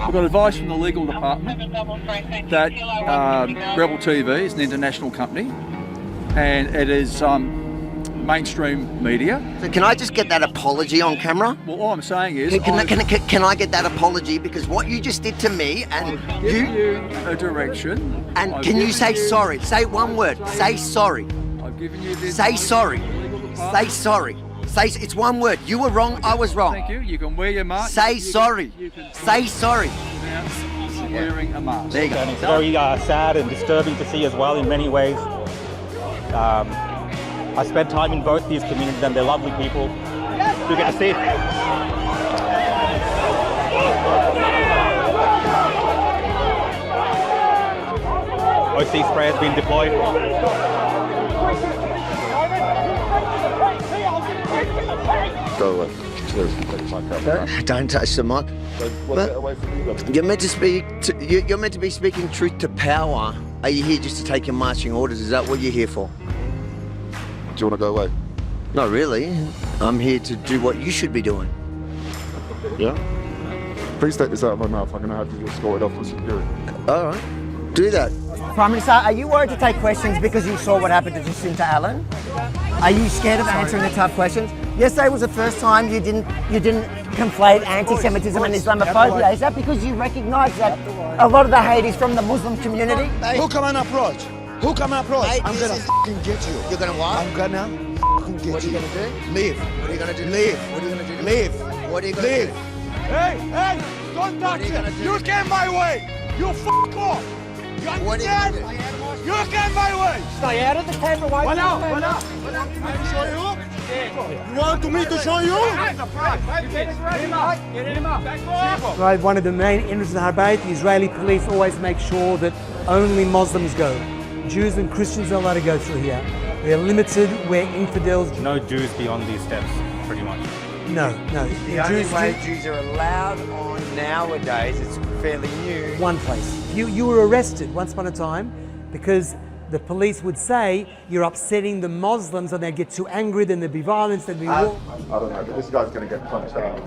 We've got advice from the legal department that Rebel TV is an international company and it is mainstream media. So can I just get that apology on camera? Well, all I'm saying is... Can I get that apology? Because what you just did to me and I've given you a direction. And can you say sorry? Say one word. Say sorry. I've given you this... Say sorry. Say sorry. Say, it's one word. You were wrong, I was wrong. Thank you. You can wear your mask. Say sorry. Say sorry. Without wearing a mask. There you go. And it's very sad and disturbing to see as well in many ways. I spent time in both these communities and they're lovely people. You get to see. OC spray has been deployed. Go away. Don't touch the mic. You're meant to speak. You're meant to be speaking truth to power. Are you here just to take your marching orders? Is that what you're here for? Do you want to go away? Not really. I'm here to do what you should be doing. Yeah? Please take this out of my mouth. I'm going to have you escorted off for security. All right. Do that. Prime Minister, are you worried to take questions because you saw what happened to Jacinta Allen? Are you scared of answering the tough questions? Yesterday was the first time you didn't conflate anti-Semitism and Islamophobia. Is that because you recognise that a lot of the hate is from the Muslim community? Who come and approach? Who come and approach? Mate, I'm gonna fucking get you. You're gonna what? I'm gonna fucking get you. What are you gonna do? Leave. What are you gonna do? Leave. What are you gonna do? Leave. What are you gonna Leave. do? Hey, don't touch it. You came my way. You fuck off. You understand? You came my way. Stay out of the camera. What now? To show you? You want me to show you? Right, one of the main interests in the debate, the Israeli police always make sure that only Muslims go. Jews and Christians are allowed to go through here. They're limited where infidels... No Jews beyond these steps, pretty much. No. The only way Jews are allowed on nowadays, it's fairly new. One place. You were arrested once upon a time because the police would say you're upsetting the Muslims and they'd get too angry, then there'd be violence, there'd be war. I don't know, but this guy's going to get punched out.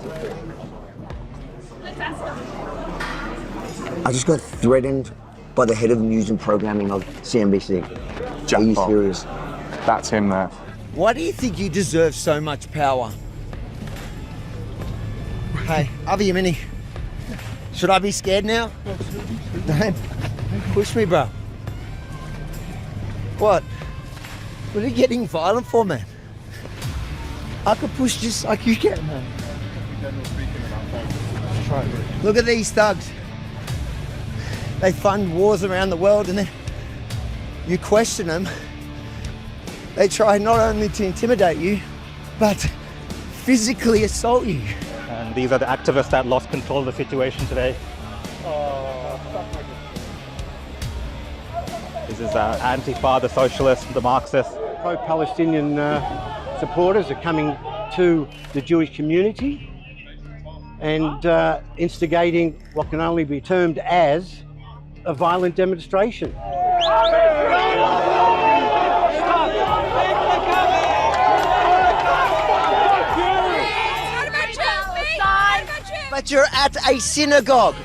I just got threatened by the head of news and programming of CNBC. Are you serious? That's him there. Why do you think you deserve so much power? Hey, Avi and Rukshan, should I be scared now? Don't push me, bro. What? What are you getting violent for, man? I could push just like you can, man. Look at these thugs. They fund wars around the world and then you question them. They try not only to intimidate you, but physically assault you. And these are the activists that lost control of the situation today. This is Antifa, the socialists, the Marxists. Pro-Palestinian supporters are coming to the Jewish community and instigating what can only be termed as a violent demonstration. But you're at a synagogue.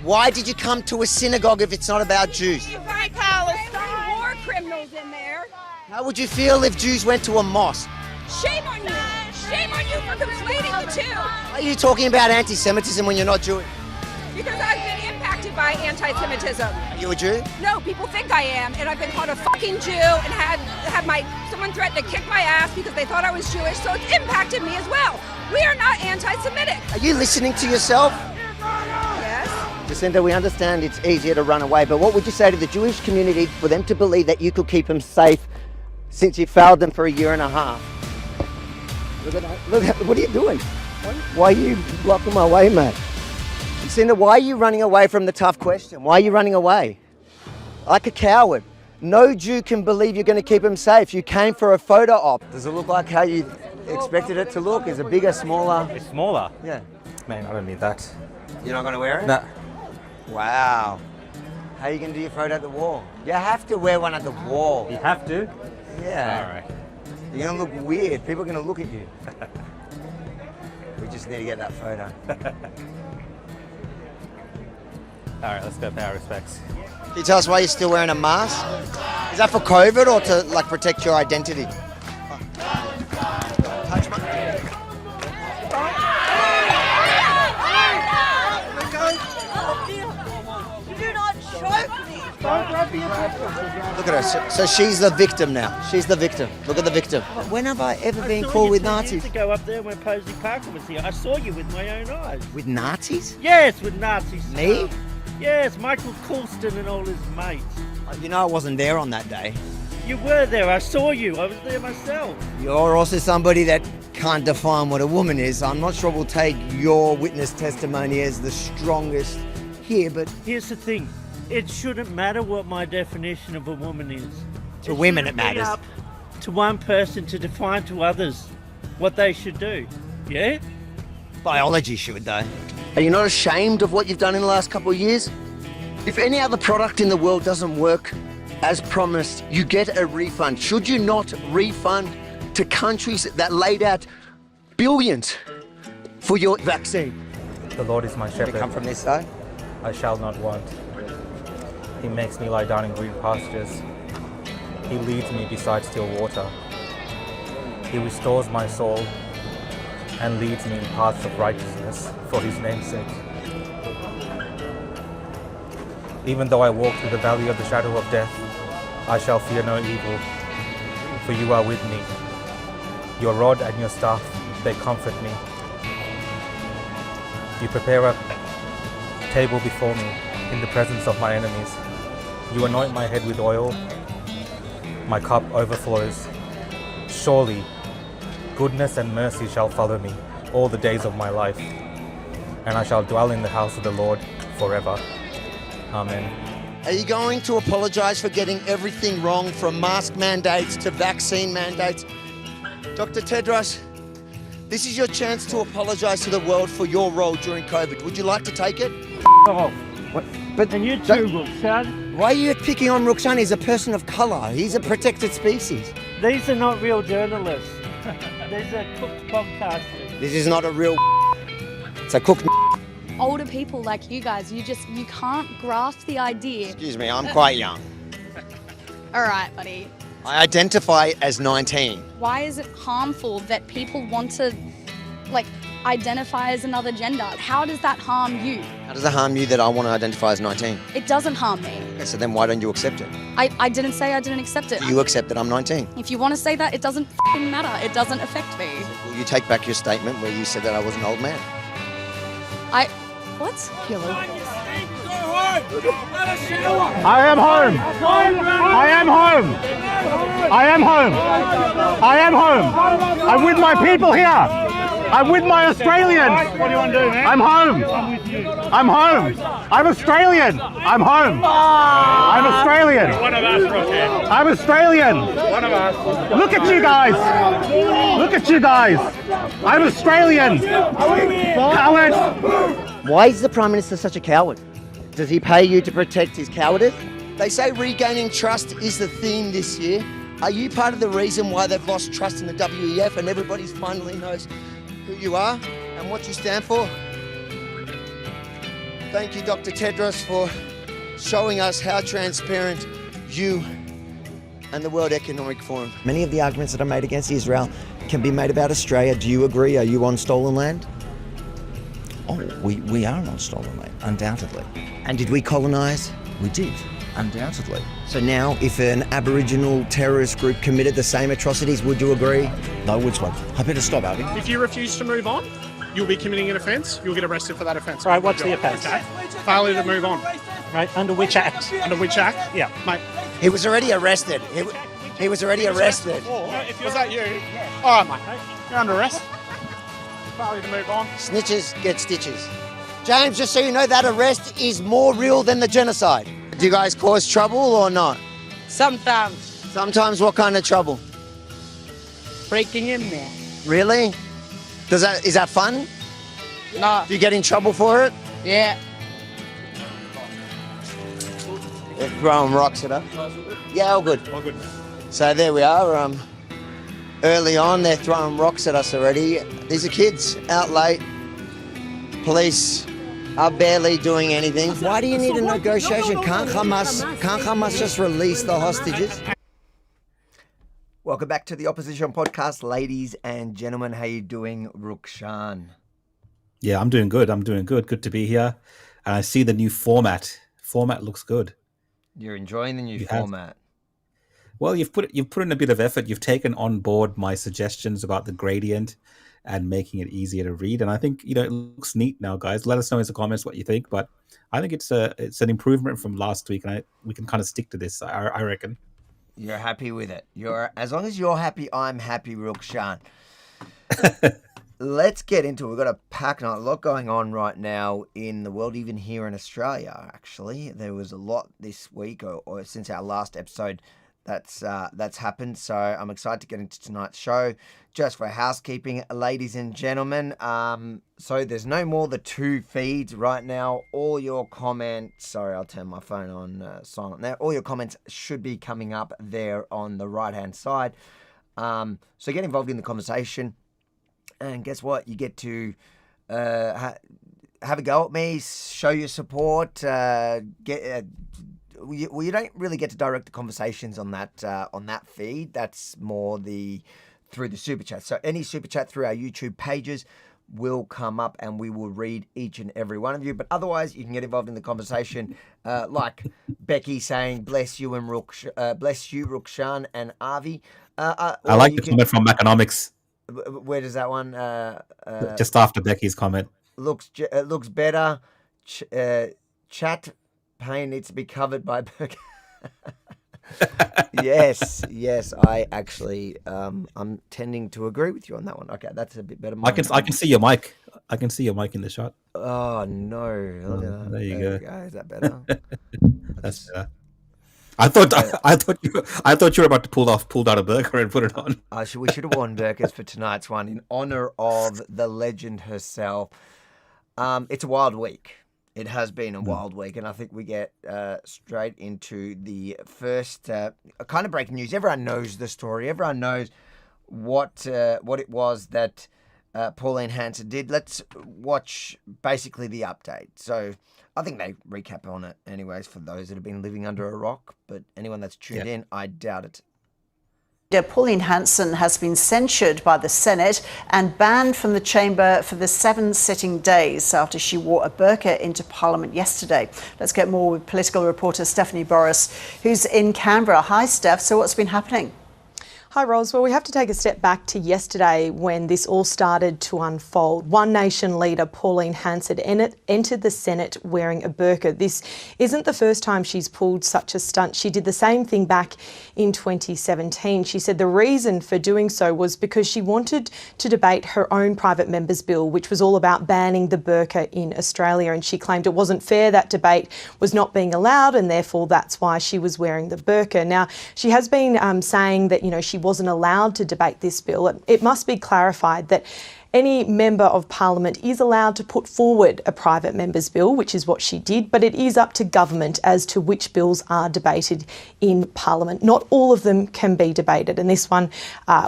Why did you come to a synagogue if it's not about Jews? By Palestine, war criminals in there. How would you feel if Jews went to a mosque? Shame on you. Shame on you for conflating the two. Why are you talking about anti-Semitism when you're not Jewish? Because I've been impacted by anti-Semitism. Are you a Jew? No, people think I am, and I've been called a fucking Jew and someone threatened to kick my ass because they thought I was Jewish, so it's impacted me as well. We are not anti-Semitic. Are you listening to yourself? Yes. Jacinta, we understand it's easier to run away, but what would you say to the Jewish community for them to believe that you could keep them safe since you failed them for a year and a half? Look at that. Look at, what are you doing? Why are you blocking my way, mate? Jacinta, why are you running away from the tough question? Why are you running away? Like a coward. No Jew can believe you're going to keep them safe. You came for a photo op. Does it look like how you expected it to look? Is it bigger, smaller? It's smaller? Yeah. Man, I don't need that. You're not going to wear it? No. Wow. How are you going to do your photo at the wall? You have to wear one at the wall. You have to? Yeah. All right. You're going to look weird. People are going to look at you. We just need to get that photo. All right, let's go pay our respects. Can you tell us why you're still wearing a mask? Is that for COVID or to like protect your identity? Touch my... Do not choke me. Look at her. So she's the victim now. She's the victim. Look at the victim. When have I ever been caught with Nazis? To go up there when Posey Parker was here. I saw you with my own eyes. With Nazis? Yes, with Nazis. Me? Yes, Michael Coulston and all his mates. You know I wasn't there on that day. You were there. I saw you. I was there myself. You're also somebody that can't define what a woman is. I'm not sure we'll take your witness testimony as the strongest here, but... Here's the thing. It shouldn't matter what my definition of a woman is. To women it matters. Up to one person to define to others what they should do. Yeah? Biology should, though. Are you not ashamed of what you've done in the last couple of years? If any other product in the world doesn't work as promised, you get a refund. Should you not refund to countries that laid out billions for your vaccine? The Lord is my shepherd. Come from this side. I shall not want. He makes me lie down in green pastures. He leads me beside still water. He restores my soul and leads me in paths of righteousness for his name's sake. Even though I walk through the valley of the shadow of death, I shall fear no evil, for you are with me. Your rod and your staff, they comfort me. You prepare a table before me in the presence of my enemies. You anoint my head with oil, my cup overflows. Surely, goodness and mercy shall follow me all the days of my life, and I shall dwell in the house of the Lord forever. Amen. Are you going to apologise for getting everything wrong, from mask mandates to vaccine mandates? Dr. Tedros, this is your chance to apologise to the world for your role during COVID. Would you like to take it? Oh, but and you too, Rukshan. Why are you picking on Rukshan? He's a person of colour. He's a protected species. These are not real journalists. These are cooked podcasters. This is not a real... It's a cooked... Older people like you guys, you can't grasp the idea. Excuse me, I'm quite young. All right, buddy. I identify as 19. Why is it harmful that people want to, identify as another gender? How does that harm you? How does it harm you that I want to identify as 19? It doesn't harm me. Okay, so then why don't you accept it? I didn't say I didn't accept it. You accept that I'm 19. If you want to say that, it doesn't f***ing matter. It doesn't affect me. Will you take back your statement where you said that I was an old man? What? I am home. I am home. I am home. I am home. I'm with my people here. I'm with my Australians. What do you want to do, man? I'm home. I'm with you. I'm home. I'm Australian. I'm home. I'm Australian. One of us, Rukshan. I'm Australian. One of us. Look at you guys. Look at you guys. I'm Australian. Cowards. Why is the Prime Minister such a coward? Does he pay you to protect his cowardice? They say regaining trust is the theme this year. Are you part of the reason why they've lost trust in the WEF and everybody finally knows who you are and what you stand for? Thank you, Dr. Tedros, for showing us how transparent you and the World Economic Forum. Many of the arguments that are made against Israel can be made about Australia. Do you agree? Are you on stolen land? Oh, we are on stolen land, undoubtedly. And did we colonise? We did, undoubtedly. So now, if an Aboriginal terrorist group committed the same atrocities, would you agree? No, which one? I better stop, Avi. If you refuse to move on, you'll be committing an offence. You'll get arrested for that offence. Right, what's the offence? Okay. Failure to move on. Right, under which act? Under which act? Yeah. Mate. He was already arrested. He was already arrested. Was that you? All right, mate. You're under arrest. Failure to move on. Snitches get stitches. James, just so you know, that arrest is more real than the genocide. Do you guys cause trouble or not? Sometimes. Sometimes. What kind of trouble? Breaking in there. Really? Is that fun? No. Do you get in trouble for it? Yeah. They're throwing rocks at her. Yeah, all good. All good. So there we are. Early on, they're throwing rocks at us already. These are kids out late. Police are barely doing anything. Why do you need a negotiation? Can't Hamas just release the hostages? Welcome back to the Opposition Podcast, ladies and gentlemen. How you doing, Rukshan? Yeah, I'm doing good. Good to be here. And I see the new format. Format looks good. You're enjoying the new format. Well, you've put in a bit of effort. You've taken on board my suggestions about the gradient and making it easier to read. And I think, it looks neat now, guys. Let us know in the comments what you think. But I think it's an improvement from last week, and we can kind of stick to this, I reckon. You're happy with it. As long as you're happy, I'm happy, Rukshan. Let's get into it. We've got a pack night, a lot going on right now in the world, even here in Australia, actually. There was a lot this week, or since our last episode, that's happened. So I'm excited to get into tonight's show. Just for housekeeping, ladies and gentlemen, so there's no more the 2 feeds right now. All your comments, sorry, I'll turn my phone on silent now. All your comments should be coming up there on the right-hand side. So get involved in the conversation. And guess what? You get to have a go at me, show your support. You don't really get to direct the conversations on that feed. That's more through the super chat. So any super chat through our YouTube pages will come up, and we will read each and every one of you. But otherwise, you can get involved in the conversation, like Becky saying, "Bless you and bless you, Rukshan and Avi." I like the comment from Economics. Where does that one? Just after Becky's comment. Looks better. Chat pain needs to be covered by burger. Yes. I actually, I'm tending to agree with you on that one. Okay, that's a bit better. I can see your mic. I can see your mic in the shot. Oh no! Look at that. There you go. Is that better? That's better. I thought you were about to pull out a burqa and put it on. We should have worn burqas for tonight's one in honor of the legend herself. It's a wild week. It has been a wild week, and I think we get straight into the first kind of breaking news. Everyone knows the story. Everyone knows what it was that Pauline Hanson did. Let's watch basically the update. So I think they recap on it anyways for those that have been living under a rock, but anyone that's tuned in, I doubt it. Pauline Hanson has been censured by the Senate and banned from the chamber for the 7 sitting days after she wore a burqa into Parliament yesterday. Let's get more with political reporter Stephanie Boris, who's in Canberra. Hi, Steph. So what's been happening? Hi, Ros. Well, we have to take a step back to yesterday when this all started to unfold. One Nation leader, Pauline Hanson, entered the Senate wearing a burqa. This isn't the first time she's pulled such a stunt. She did the same thing back in 2017. She said the reason for doing so was because she wanted to debate her own private member's bill, which was all about banning the burqa in Australia. And she claimed it wasn't fair, that debate was not being allowed, and therefore that's why she was wearing the burqa. Now, she has been saying that, she wasn't allowed to debate this bill. It must be clarified that any member of Parliament is allowed to put forward a private member's bill, which is what she did, but it is up to government as to which bills are debated in Parliament. Not all of them can be debated, and this one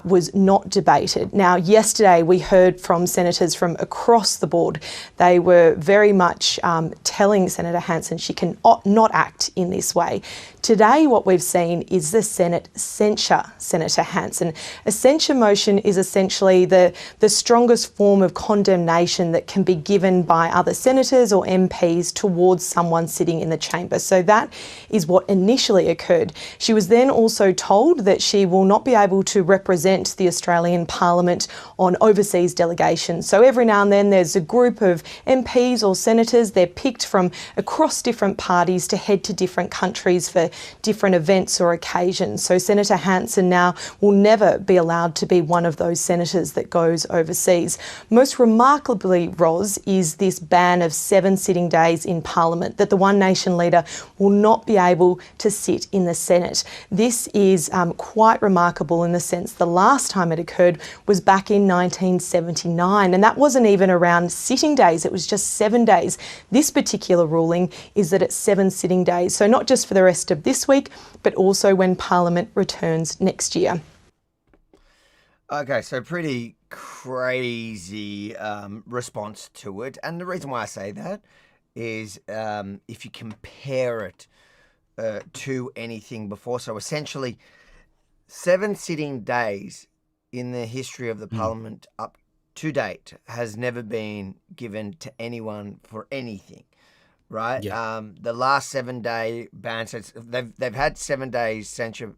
was not debated. Now, yesterday we heard from senators from across the board. They were very much telling Senator Hanson she can not act in this way. Today, what we've seen is the Senate censure Senator Hanson. A censure motion is essentially the strongest form of condemnation that can be given by other senators or MPs towards someone sitting in the chamber. So that is what initially occurred. She was then also told that she will not be able to represent the Australian Parliament on overseas delegations. So every now and then there's a group of MPs or senators, they're picked from across different parties to head to different countries for different events or occasions. So Senator Hanson now will never be allowed to be one of those senators that goes overseas. Most remarkably, Ros, is this ban of 7 sitting days in Parliament, that the One Nation leader will not be able to sit in the Senate. This is quite remarkable in the sense the last time it occurred was back in 1979, and that wasn't even around sitting days, it was just 7 days. This particular ruling is that it's 7 sitting days, so not just for the rest of this week, but also when Parliament returns next year. Okay, so pretty crazy response to it. And the reason why I say that is if you compare it to anything before. So essentially, 7 sitting days in the history of the Parliament up to date has never been given to anyone for anything, right? Yeah. The last 7-day ban, so they've had 7 days censure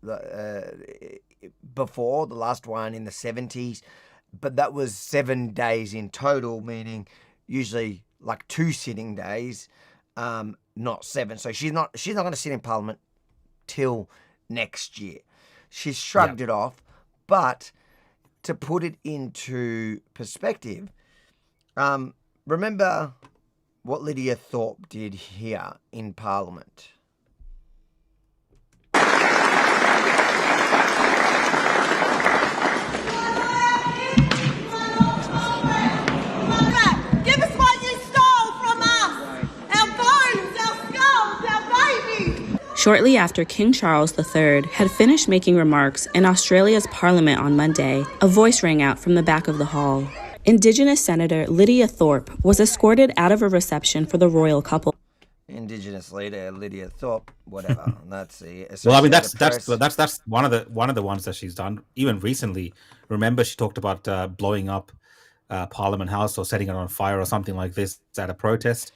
before, the last one in the 70s, but that was 7 days in total, meaning usually like 2 sitting days, not 7. So she's not going to sit in Parliament till next year. She's shrugged it off, but to put it into perspective, remember what Lydia Thorpe did here in Parliament. Give us what you stole from us! Our bones, our skulls, our babies! Shortly after King Charles III had finished making remarks in Australia's Parliament on Monday, a voice rang out from the back of the hall. Indigenous Senator Lydia Thorpe was escorted out of a reception for the royal couple. Indigenous leader Lydia Thorpe, whatever. That's the Well, I mean, that's Press. one of the ones that she's done. Even recently, remember she talked about blowing up Parliament House or setting it on fire or something like this at a protest.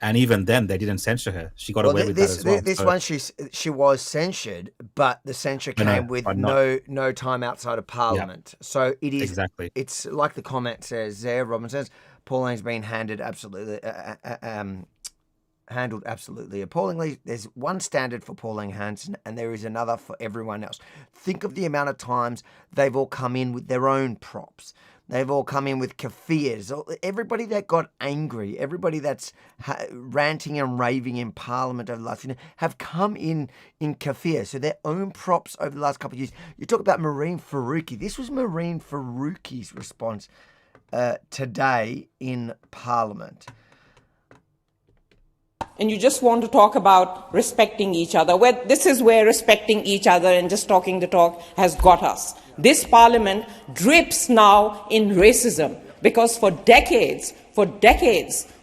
And even then, they didn't censure her. She got away with that as well. This one, she was censured, but the censure came with no time outside of Parliament. Yeah. So it is exactly. It's like the comment says there. Robin says Pauline's been handled absolutely appallingly. There's one standard for Pauline Hanson, and there is another for everyone else. Think of the amount of times they've all come in with their own props. They've all come in with kafirs. Everybody that got angry, everybody that's ranting and raving in Parliament over the last, have come in kafir. So their own props over the last couple of years. You talk about Marine Faruqi. This was Marine Faruqi's response today in Parliament. And you just want to talk about respecting each other. This is where respecting each other and just talking the talk has got us. This parliament drips now in racism because for decades,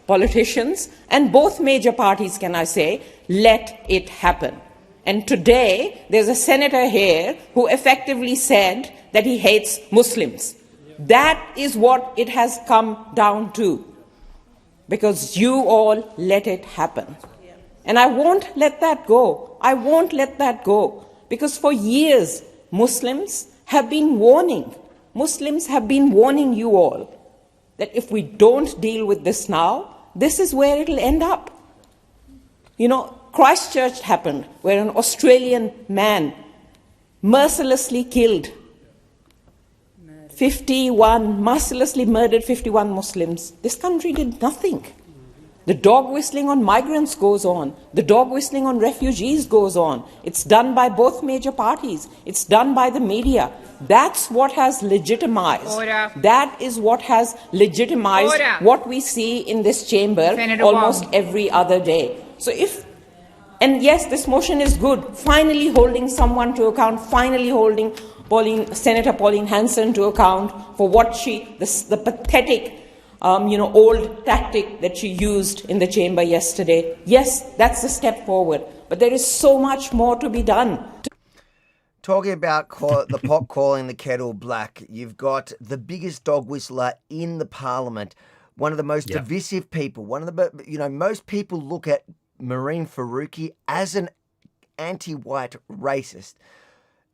politicians and both major parties, can I say, let it happen. And today, there's a senator here who effectively said that he hates Muslims. That is what it has come down to. Because you all let it happen. And I won't let that go. I won't let that go. Because for years, Muslims have been warning you all that if we don't deal with this now, this is where it'll end up. Christchurch happened, where an Australian man mercilessly murdered 51 Muslims. This country did nothing. The dog whistling on migrants goes on. The dog whistling on refugees goes on. It's done by both major parties. It's done by the media. That's what has legitimized. Order. That is what has legitimized what we see in this chamber Senator almost Wong. Every other day. And yes, this motion is good. Finally holding someone to account, finally holding Senator Pauline Hanson to account for what the pathetic, old tactic that she used in the chamber yesterday. Yes, that's a step forward, but there is so much more to be done. Talking about the pot calling the kettle black, you've got the biggest dog whistler in the Parliament, one of the most divisive people. Most people look at Marine Faruqi as an anti-white racist.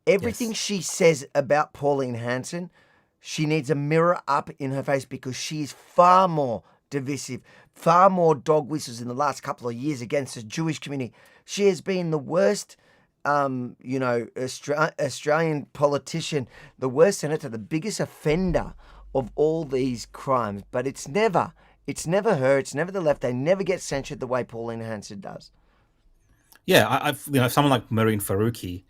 Everything she says about Pauline Hanson, she needs a mirror up in her face because she is far more divisive, far more dog whistles in the last couple of years against the Jewish community. She has been the worst, Australian politician, the worst senator, the biggest offender of all these crimes. But it's never her, it's never the left. They never get censured the way Pauline Hanson does. Yeah, someone like Marine Faruqi,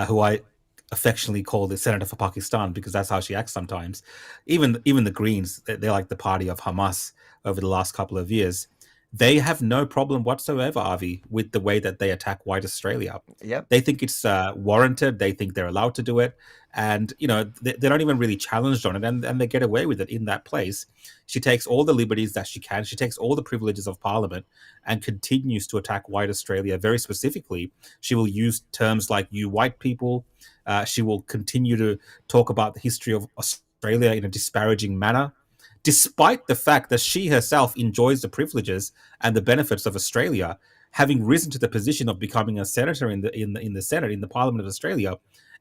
who I affectionately call the Senator for Pakistan because that's how she acts sometimes. Even the Greens, they're like the party of Hamas over the last couple of years. they have no problem whatsoever, Avi, with the way that they attack white Australia. Yep. They think it's warranted. They think they're allowed to do it. And, they don't even really challenge on it, and they get away with it in that place. She takes all the liberties that she can. She takes all the privileges of Parliament and continues to attack white Australia very specifically. She will use terms like "you white people." She will continue to talk about the history of Australia in a disparaging manner, despite the fact that she herself enjoys the privileges and the benefits of Australia, having risen to the position of becoming a senator in the Senate, in the Parliament of Australia,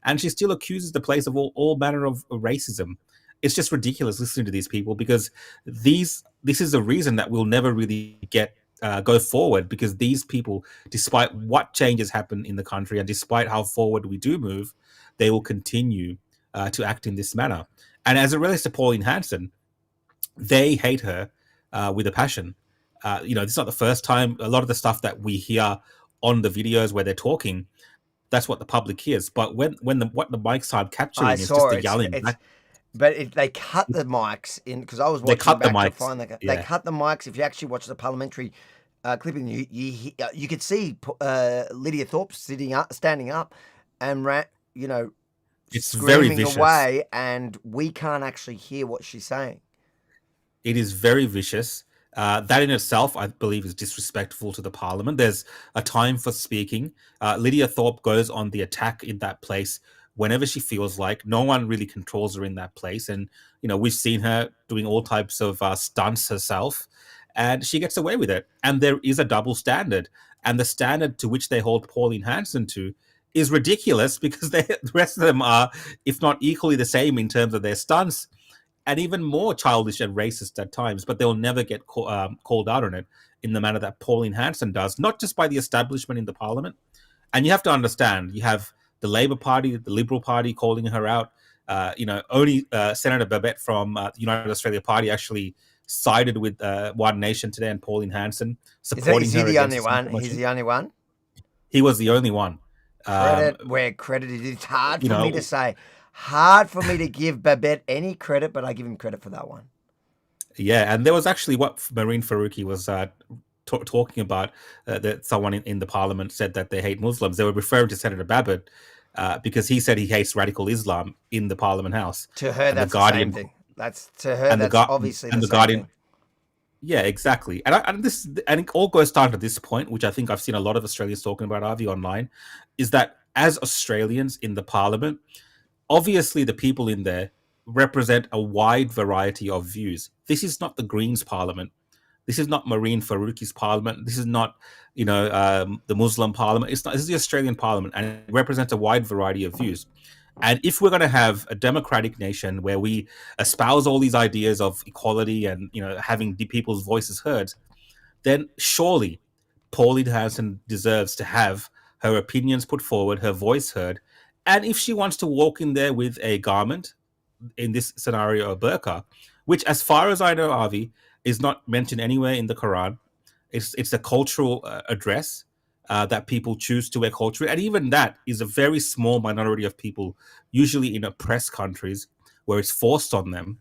and she still accuses the place of all manner of racism. It's just ridiculous listening to these people, because this is a reason that we'll never really go forward, because these people, despite what changes happen in the country and despite how forward we do move, they will continue to act in this manner. And as it relates to Pauline Hanson, they hate her with a passion. This is not the first time. A lot of the stuff that we hear on the videos where they're talking, that's what the public hears. But what the mics aren't capturing is just the yelling. They cut the mics in, because I was watching back to find they cut the mics. If you actually watch the parliamentary clipping, you could see Lydia Thorpe standing up, and it's very screaming vicious away, and we can't actually hear what she's saying. It is very vicious. That in itself, I believe, is disrespectful to the Parliament. There's a time for speaking. Lydia Thorpe goes on the attack in that place whenever she feels like. No one really controls her in that place. And, we've seen her doing all types of stunts herself, and she gets away with it. And there is a double standard. And the standard to which they hold Pauline Hanson to is ridiculous, because the rest of them are, if not equally the same in terms of their stunts, and even more childish and racist at times, but they'll never get called out on it in the manner that Pauline Hanson does, not just by the establishment in the Parliament. And you have to understand, you have the Labor Party, the Liberal Party calling her out. Only Senator Babette from the United Australia Party actually sided with One Nation today and Pauline Hanson, supporting Is her. he the only one? He's the only one? He was the only one. Credit where credit is. It's hard for me to say. Hard for me to give Babette any credit, but I give him credit for that one. Yeah, and there was actually what Marine Faruqi was talking about, that someone in the Parliament said that they hate Muslims. They were referring to Senator Babette because he said he hates radical Islam in the Parliament House. To her, that's the same thing. That's obviously the same thing. Yeah, exactly. And it all goes down to this point, which I think I've seen a lot of Australians talking about, Avi, online, is that as Australians in the Parliament, obviously the people in there represent a wide variety of views. This is not the Greens Parliament. This is not Marine Faruqi's Parliament. This is not, the Muslim Parliament. This is the Australian Parliament, and it represents a wide variety of views. And if we're going to have a democratic nation where we espouse all these ideas of equality and, having people's voices heard, then surely Pauline Hanson deserves to have her opinions put forward, her voice heard. And if she wants to walk in there with a garment, in this scenario, a burqa, which, as far as I know, Avi, is not mentioned anywhere in the Quran. It's a cultural address that people choose to wear culturally. And even that is a very small minority of people, usually in oppressed countries, where it's forced on them.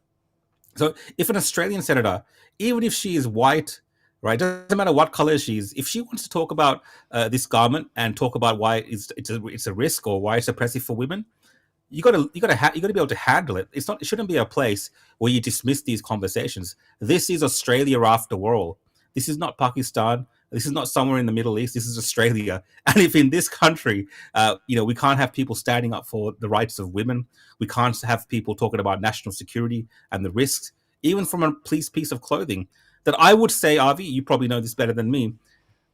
So if an Australian senator, even if she is white, right, doesn't matter what color she is, if she wants to talk about this garment and talk about why it's a risk or why it's oppressive for women, you got to be able to handle it. It shouldn't be a place where you dismiss these conversations. This is Australia after all. This is not Pakistan. This is not somewhere in the Middle East. This is Australia. And if in this country, we can't have people standing up for the rights of women, we can't have people talking about national security and the risks, even from a piece of clothing, that I would say, Avi, you probably know this better than me,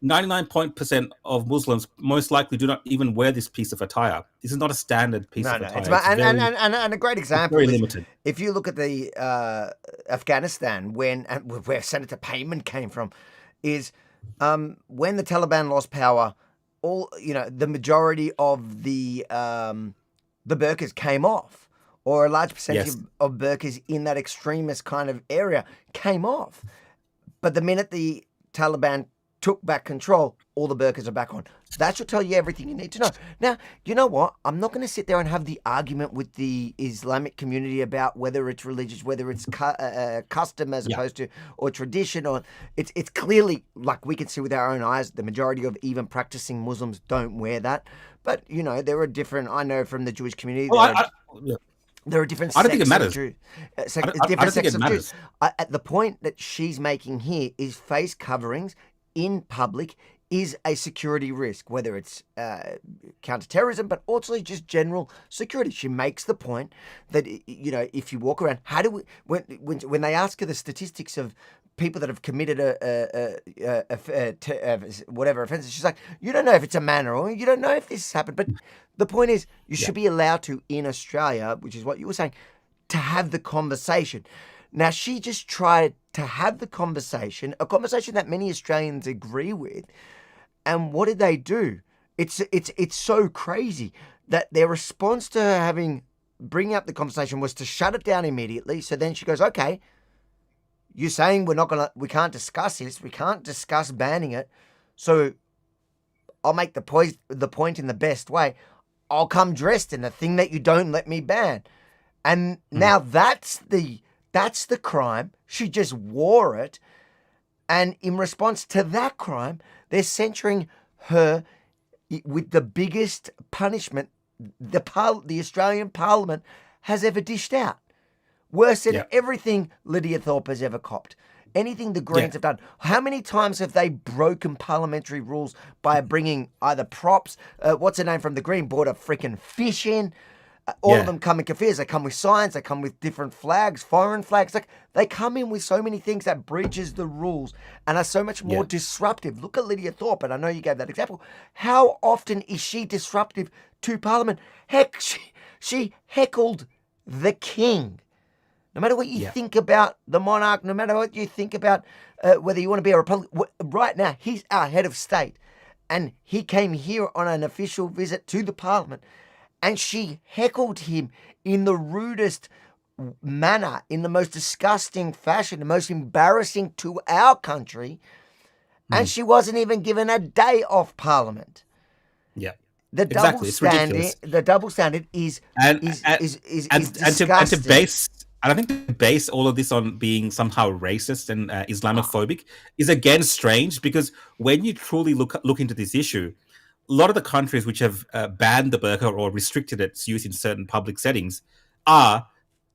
99% of Muslims most likely do not even wear this piece of attire. This is not a standard piece of attire. And a great example very is, limited. if you look at the Afghanistan, where Senator Payman came from, is when the Taliban lost power, the majority of the burqas came off, or a large percentage of burqas in that extremist kind of area came off. But the minute the Taliban took back control, all the burqas are back on. That should tell you everything you need to know. Now, you know what? I'm not going to sit there and have the argument with the Islamic community about whether it's religious, whether it's custom as opposed to, or tradition, or it's clearly, like we can see with our own eyes, the majority of even practicing Muslims don't wear that. But, you know, there are different, I know from the Jewish community, there are different I don't think it matters. Jews. I don't think it matters. At the point that she's making here is face coverings in public is a security risk, whether it's counterterrorism, but also just general security. She makes the point that, you know, if you walk around, how do we, when they ask her the statistics of people that have committed whatever offenses, she's like, you don't know if it's a man or you don't know if this has happened. But the point is, you should be allowed to, in Australia, which is what you were saying, to have the conversation. Now, she just tried to have the conversation, a conversation that many Australians agree with. And what did they do? It's so crazy that their response to her bringing up the conversation was to shut it down immediately. So then she goes, okay, you're saying we can't discuss this. We can't discuss banning it. So I'll make the point in the best way. I'll come dressed in the thing that you don't let me ban. And now that's the crime. She just wore it. And in response to that crime, they're censuring her with the biggest punishment the Australian Parliament has ever dished out. Worse than everything Lydia Thorpe has ever copped. Anything the Greens have done. How many times have they broken parliamentary rules by bringing either props, what's her name from the Green, brought a freaking fish in. All of them come in kafirs. They come with signs. They come with different flags, foreign flags. Like, they come in with so many things that breaches the rules and are so much more disruptive. Look at Lydia Thorpe, and I know you gave that example. How often is she disruptive to Parliament? Heck, she heckled the King. No matter what you think about the monarch, no matter what you think about whether you want to be a Republican, right now, he's our head of state. And he came here on an official visit to the Parliament. And she heckled him in the rudest manner, in the most disgusting fashion, the most embarrassing to our country. And she wasn't even given a day off Parliament. Yeah. The double standard is disgusting. And I think to base all of this on being somehow racist and Islamophobic is again strange, because when you truly look into this issue, a lot of the countries which have banned the burqa or restricted its use in certain public settings are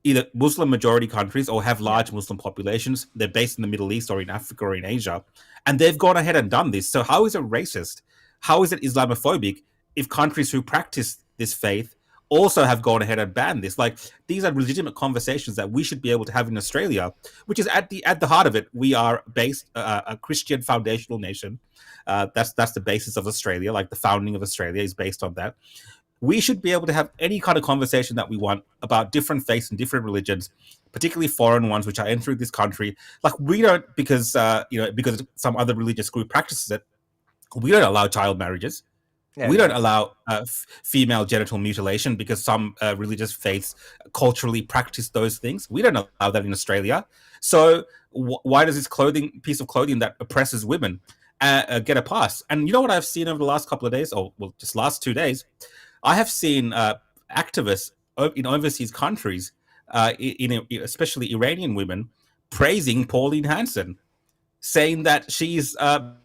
either Muslim majority countries or have large Muslim populations. They're based in the Middle East or in Africa or in Asia. And they've gone ahead and done this. So how is it racist? How is it Islamophobic if countries who practice this faith also have gone ahead and banned this? Like, these are legitimate conversations that we should be able to have in Australia, which is at the heart of it. We are based a Christian foundational nation. That's the basis of Australia. Like, the founding of Australia is based on that. We should be able to have any kind of conversation that we want about different faiths and different religions, particularly foreign ones which are entering this country. Like, we don't, because some other religious group practices it, we don't allow child marriages. We don't allow female genital mutilation because some religious faiths culturally practice those things. We don't allow that in Australia. So why does this piece of clothing that oppresses women get a pass? And you know what I've seen over the last couple of days, just last 2 days? I have seen activists in overseas countries, especially Iranian women, praising Pauline Hanson, saying that she's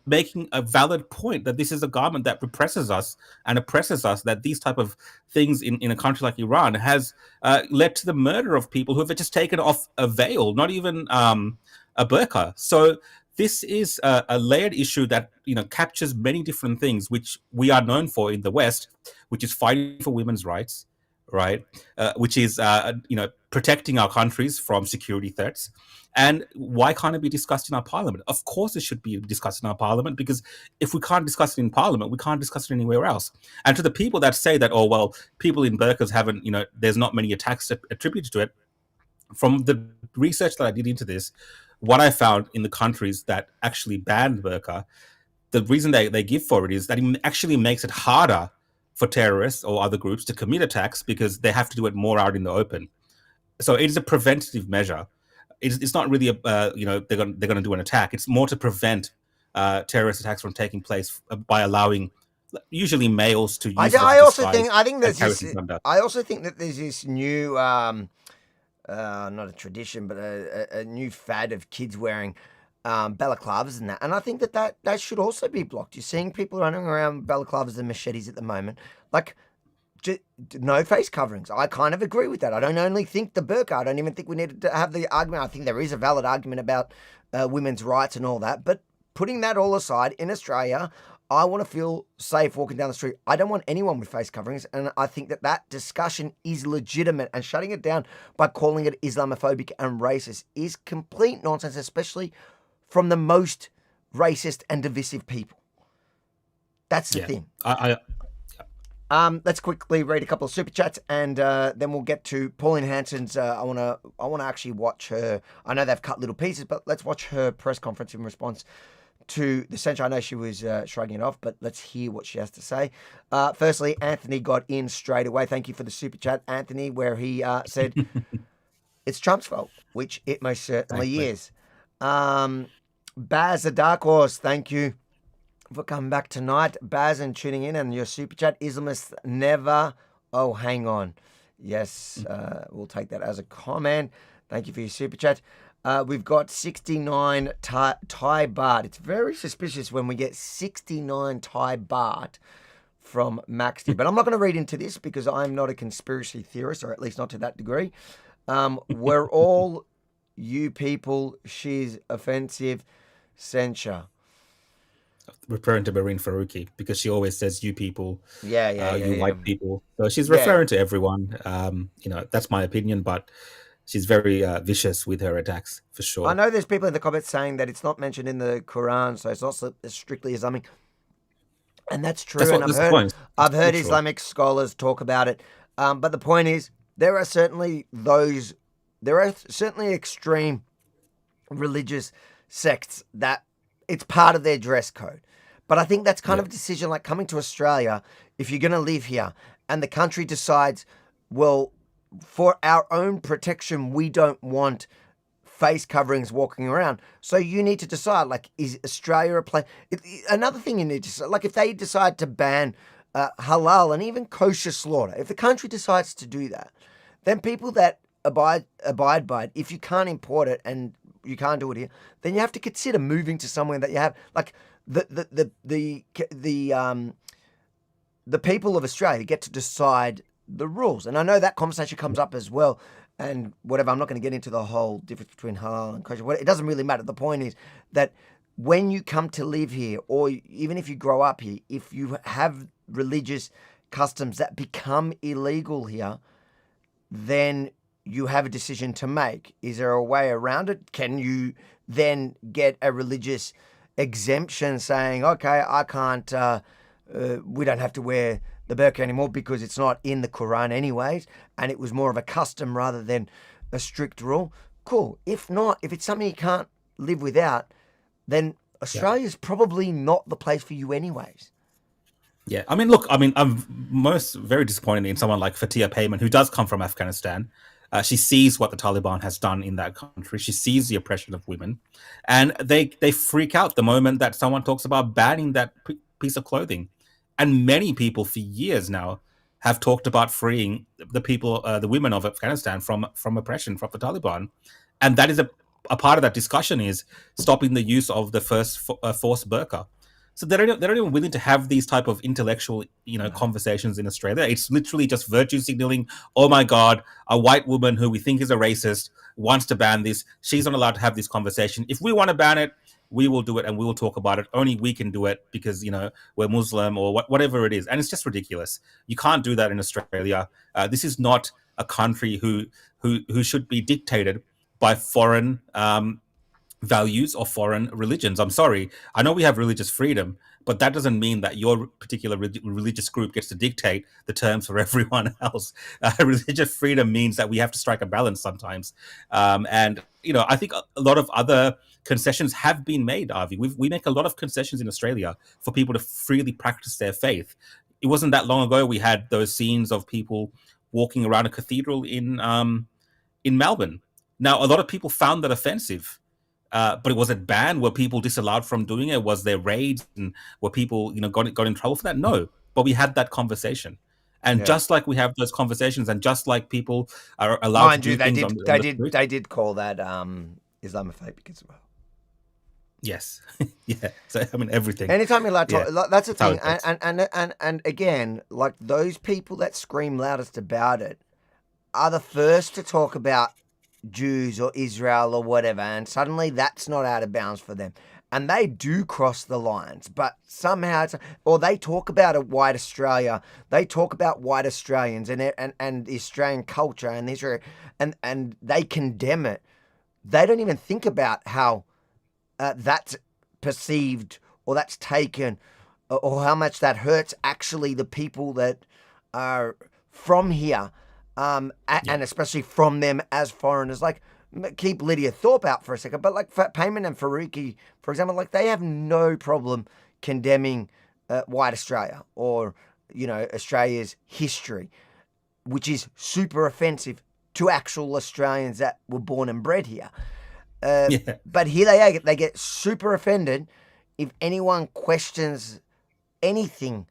making a valid point that this is a garment that represses us and oppresses us, that these type of things in a country like Iran has led to the murder of people who have just taken off a veil, not even a burqa. So this is a layered issue that captures many different things which we are known for in the West, which is fighting for women's rights, right? Which is protecting our countries from security threats. And why can't it be discussed in our parliament? Of course it should be discussed in our parliament, because if we can't discuss it in parliament, we can't discuss it anywhere else. And to the people that say that, oh, well, people in burqas haven't, there's not many attacks attributed to it, from the research that I did into this, what I found in the countries that actually banned burqa, the reason they give for it is that it actually makes it harder for terrorists or other groups to commit attacks because they have to do it more out in the open. So it is a preventative measure. It's not really they're going to do an attack. It's more to prevent terrorist attacks from taking place by allowing usually males to use I also think there's carry this. conduct. I also think that there's this new, not a tradition, but a new fad of kids wearing balaclavas and that. And I think that should also be blocked. You're seeing people running around balaclavas and machetes at the moment, like. No face coverings. I kind of agree with that. I don't only think the burqa. I don't even think we need to have the argument. I think there is a valid argument about women's rights and all that. But putting that all aside, in Australia, I want to feel safe walking down the street. I don't want anyone with face coverings. And I think that discussion is legitimate. And shutting it down by calling it Islamophobic and racist is complete nonsense, especially from the most racist and divisive people. That's the thing. Let's quickly read a couple of super chats, and then we'll get to Pauline Hanson's. I want to actually watch her. I know they've cut little pieces, but let's watch her press conference in response to the censure. I know she was shrugging it off, but let's hear what she has to say. Firstly, Anthony got in straight away. Thank you for the super chat, Anthony, where he said it's Trump's fault, which it most certainly is. Baz, the Dark Horse, thank you for coming back tonight, Baz, and tuning in, and your super chat. Islamists never. Oh, hang on. Yes, we'll take that as a comment. Thank you for your super chat. We've got 69 Thai baht. It's very suspicious when we get 69 Thai baht from Maxty, but I'm not going to read into this because I'm not a conspiracy theorist, or at least not to that degree. We're all you people. She's offensive. Censure. Referring to Marine Faruqi, because she always says you people, you white people. So she's referring to everyone. That's my opinion, but she's very vicious with her attacks, for sure. I know there's people in the comments saying that it's not mentioned in the Quran, so it's not strictly Islamic. And that's true. I've heard Islamic scholars talk about it. But the point is, there are certainly extreme religious sects that it's part of their dress code. But I think that's kind of a decision like coming to Australia, if you're going to live here and the country decides, well, for our own protection, we don't want face coverings walking around. So you need to decide, like, is Australia a place? Another thing you need to decide, like if they decide to ban halal and even kosher slaughter, if the country decides to do that, then people that abide by it, if you can't import it and you can't do it here, then you have to consider moving to somewhere that you have, like the people of Australia get to decide the rules. And I know that conversation comes up as well, and whatever, I'm not going to get into the whole difference between halal and kosher. It doesn't really matter. The point is that when you come to live here, or even if you grow up here, if you have religious customs that become illegal here, then you have a decision to make. Is there a way around it? Can you then get a religious exemption saying, okay, I can't, we don't have to wear the burqa anymore because it's not in the Quran anyways, and it was more of a custom rather than a strict rule? Cool. If not, if it's something you can't live without, then Australia's probably not the place for you anyways. Yeah, I mean, look, I'm very disappointed in someone like Fatia Payman, who does come from Afghanistan. She sees what the Taliban has done in that country. She sees the oppression of women, and they freak out the moment that someone talks about banning that piece of clothing. And many people for years now have talked about freeing the people, the women of Afghanistan from oppression from the Taliban, and that is a part of that discussion is stopping the use of the first forced burqa. So they're not even willing to have these type of intellectual, conversations in Australia. It's literally just virtue signaling. Oh my God, a white woman who we think is a racist wants to ban this. She's not allowed to have this conversation. If we want to ban it, we will do it and we will talk about it. Only we can do it because, we're Muslim or whatever it is. And it's just ridiculous. You can't do that in Australia. This is not a country who should be dictated by foreign values or foreign religions. I'm sorry. I know we have religious freedom, but that doesn't mean that your particular religious group gets to dictate the terms for everyone else. Religious freedom means that we have to strike a balance sometimes. And I think a lot of other concessions have been made, Avi. We make a lot of concessions in Australia for people to freely practice their faith. It wasn't that long ago we had those scenes of people walking around a cathedral in Melbourne. Now, a lot of people found that offensive. But was it banned? Were people disallowed from doing it? Was there raids? And were people, got in trouble for that? No. But we had that conversation. And just like we have those conversations, and just like people are allowed Mind to do you, things on the street. they did call that Islamophobic as well. Yes. Yeah. So, I mean, everything. Anytime you're allowed to talk, that's the thing. That's how it And again, like those people that scream loudest about it are the first to talk about Jews or Israel or whatever, and suddenly that's not out of bounds for them. And they do cross the lines, but somehow or they talk about a white Australia, they talk about white Australians and the Australian culture and Israel, and they condemn it. They don't even think about how that's perceived or that's taken or how much that hurts actually the people that are from here, and especially from them as foreigners. Like, keep Lydia Thorpe out for a second, but like Payman and Faruqi, for example, like they have no problem condemning white Australia or, Australia's history, which is super offensive to actual Australians that were born and bred here. But here they get super offended if anyone questions anything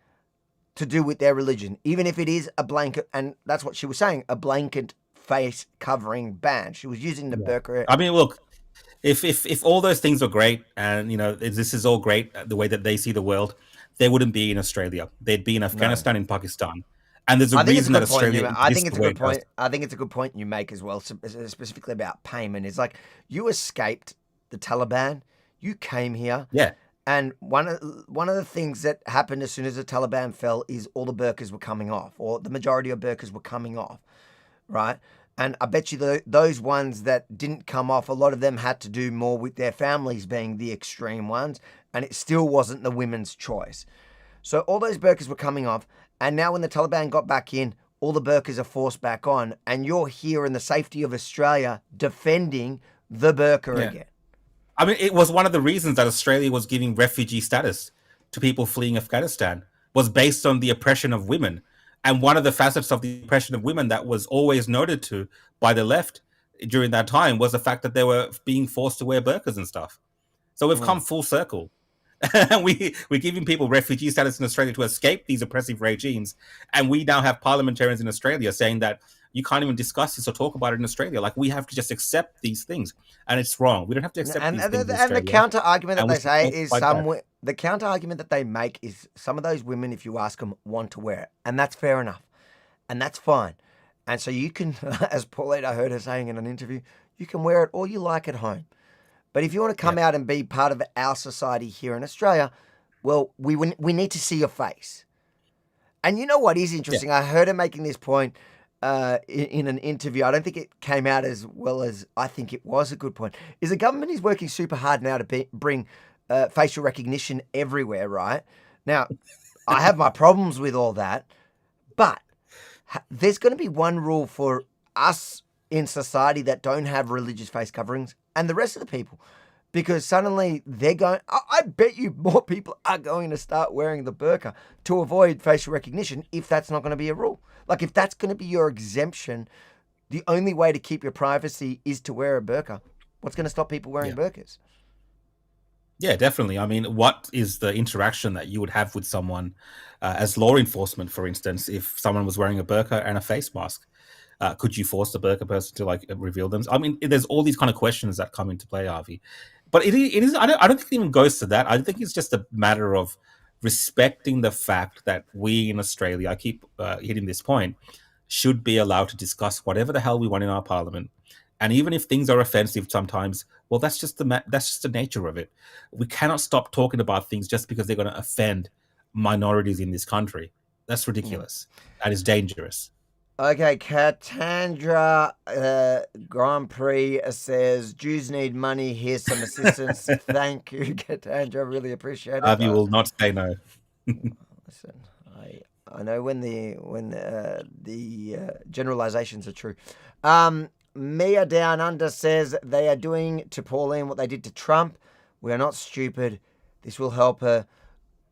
to do with their religion, even if it is a blanket, and that's what she was saying, a blanket face covering ban. She was using the burqa. I mean, look, if all those things are great, and this is all great, the way that they see the world, they wouldn't be in Australia. They'd be in Afghanistan, in Pakistan, and there's a reason that Australia. I think it's a good point. I think it's a good point you make as well, specifically about payment. Is like you escaped the Taliban, you came here, and one of the things that happened as soon as the Taliban fell is all the burqas were coming off, or the majority of burqas were coming off. Right? And I bet you those ones that didn't come off, a lot of them had to do more with their families being the extreme ones, and it still wasn't the women's choice. So all those burqas were coming off, and now when the Taliban got back in, all the burqas are forced back on, and you're here in the safety of Australia defending the burqa again. I mean, it was one of the reasons that Australia was giving refugee status to people fleeing Afghanistan, was based on the oppression of women. And one of the facets of the oppression of women that was always noted to by the left during that time was the fact that they were being forced to wear burqas and stuff. So we've come full circle. And we're giving people refugee status in Australia to escape these oppressive regimes. And we now have parliamentarians in Australia saying that you can't even discuss this or talk about it in Australia. Like, we have to just accept these things. And it's wrong. We don't have to accept these things in Australia. And the counter argument that they say is the counter argument that they make is some of those women, if you ask them, want to wear it. And that's fair enough. And that's fine. And so you can, as Pauline, I heard her saying in an interview, you can wear it all you like at home. But if you want to come out and be part of our society here in Australia, well, we need to see your face. And you know what is interesting? I heard her making this point in an interview. I don't think it came out as well as I think it was a good point. Is the government is working super hard now to bring facial recognition everywhere, right? Now, I have my problems with all that, but there's going to be one rule for us in society that don't have religious face coverings and the rest of the people, because suddenly they're going, I bet you more people are going to start wearing the burqa to avoid facial recognition if that's not going to be a rule. Like, if that's going to be your exemption, the only way to keep your privacy is to wear a burqa. What's going to stop people wearing burqas? Yeah, definitely. I mean, what is the interaction that you would have with someone as law enforcement, for instance, if someone was wearing a burqa and a face mask? Could you force the burqa person to reveal them? I mean, there's all these kind of questions that come into play, Avi. But it is. I don't think it even goes to that. I think it's just a matter of respecting the fact that we in Australia, I keep hitting this point, should be allowed to discuss whatever the hell we want in our parliament. And even if things are offensive sometimes, well, that's just the nature of it. We cannot stop talking about things just because they're going to offend minorities in this country. That's ridiculous. And it's dangerous. Okay, Katandra Grand Prix says, Jews need money, here's some assistance. Thank you, Katandra, really appreciate it. Avi will not say no. Listen, I know when the generalizations are true. Mia Down Under says, they are doing to Pauline what they did to Trump. We are not stupid. This will help her.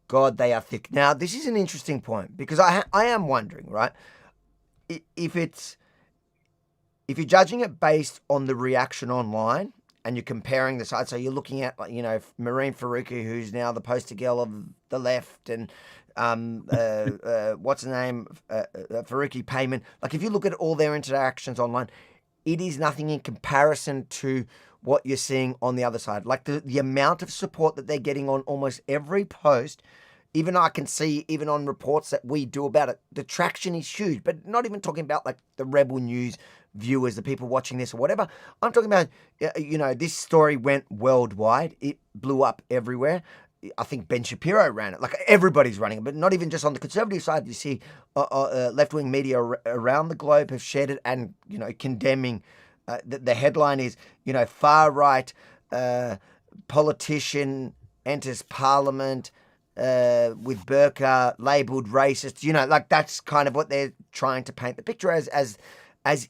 God, they are thick. Now, this is an interesting point, because I am wondering, right? If you're judging it based on the reaction online and you're comparing the sides. So you're looking at, like, you know, Marine Faruqi, who's now the poster girl of the left, and what's the name, Faruqi Payman. Like, if you look at all their interactions online, it is nothing in comparison to what you're seeing on the other side. Like the amount of support that they're getting on almost every post, even I can see, even on reports that we do about it, the traction is huge. But not even talking about like the Rebel News viewers, the people watching this or whatever. I'm talking about, you know, this story went worldwide. It blew up everywhere. I think Ben Shapiro ran it. Like, everybody's running it, but not even just on the conservative side. You see left-wing media around the globe have shared it and, you know, condemning. The headline is, you know, far-right politician enters parliament with burqa, labelled racist. You know, like, that's kind of what they're trying to paint the picture as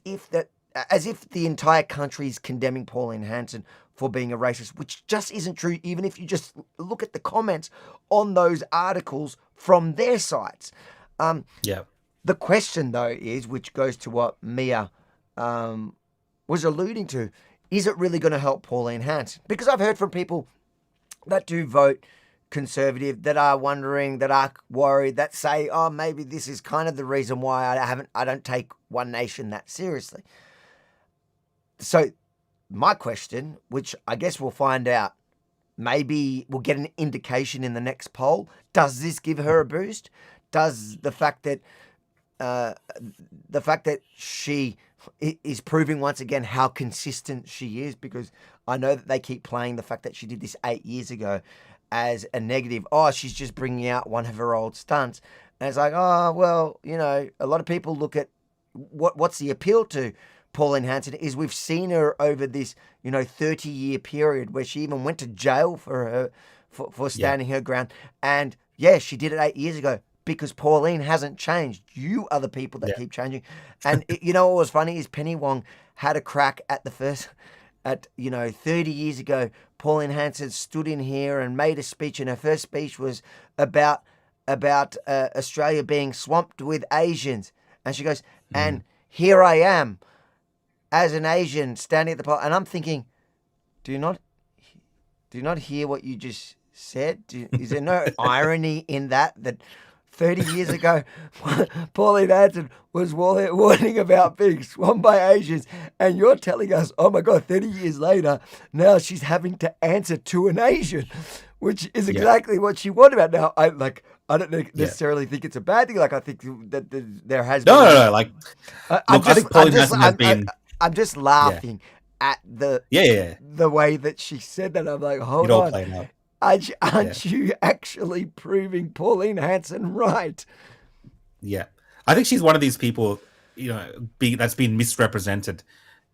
if the entire country is condemning Pauline Hanson for being a racist, which just isn't true, even if you just look at the comments on those articles from their sites. The question, though, is, which goes to what Mia was alluding to, is it really going to help Pauline Hanson? Because I've heard from people that do vote Conservative, that are wondering, that are worried, that say, oh, maybe this is kind of the reason why I don't take One Nation that seriously. So my question, which I guess we'll find out, maybe we'll get an indication in the next poll. Does this give her a boost? Does the fact that she is proving once again how consistent she is, because I know that they keep playing the fact that she did this 8 years ago as a negative. Oh, she's just bringing out one of her old stunts. And it's like, oh, well, you know, a lot of people look at what's the appeal to Pauline Hanson is we've seen her over this, you know, 30-year period where she even went to jail for standing her ground. And yeah, she did it 8 years ago because Pauline hasn't changed. You are the people that keep changing. And you know what was funny is Penny Wong had a crack at 30 years ago, Pauline Hanson stood in here and made a speech, and her first speech was about Australia being swamped with Asians. And she goes, and here I am as an Asian standing at the pole. And I'm thinking, do you not hear what you just said? Is there no irony in that 30 years ago, Pauline Hanson was warning about being swamped by Asians, and you're telling us, oh my God, 30 years later, now she's having to answer to an Asian, which is exactly what she warned about. Now, I don't necessarily think it's a bad thing. Like, I think that there has been... No. Like, I think Pauline Hanson has been... I'm just laughing at the way that she said that. I'm like, hold on. Aren't you actually proving Pauline Hanson right? Yeah. I think she's one of these people, you know, that's been misrepresented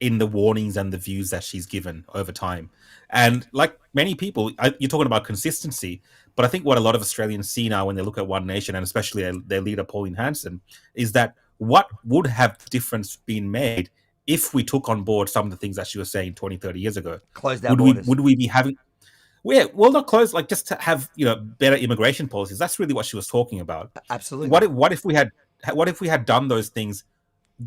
in the warnings and the views that she's given over time. And like many people, you're talking about consistency, but I think what a lot of Australians see now when they look at One Nation, and especially their leader, Pauline Hanson, is that what would have difference been made if we took on board some of the things that she was saying 20, 30 years ago? Close down borders. Would we be having... Well, not close, like just to have, you know, better immigration policies. That's really what she was talking about. Absolutely. What if we had done those things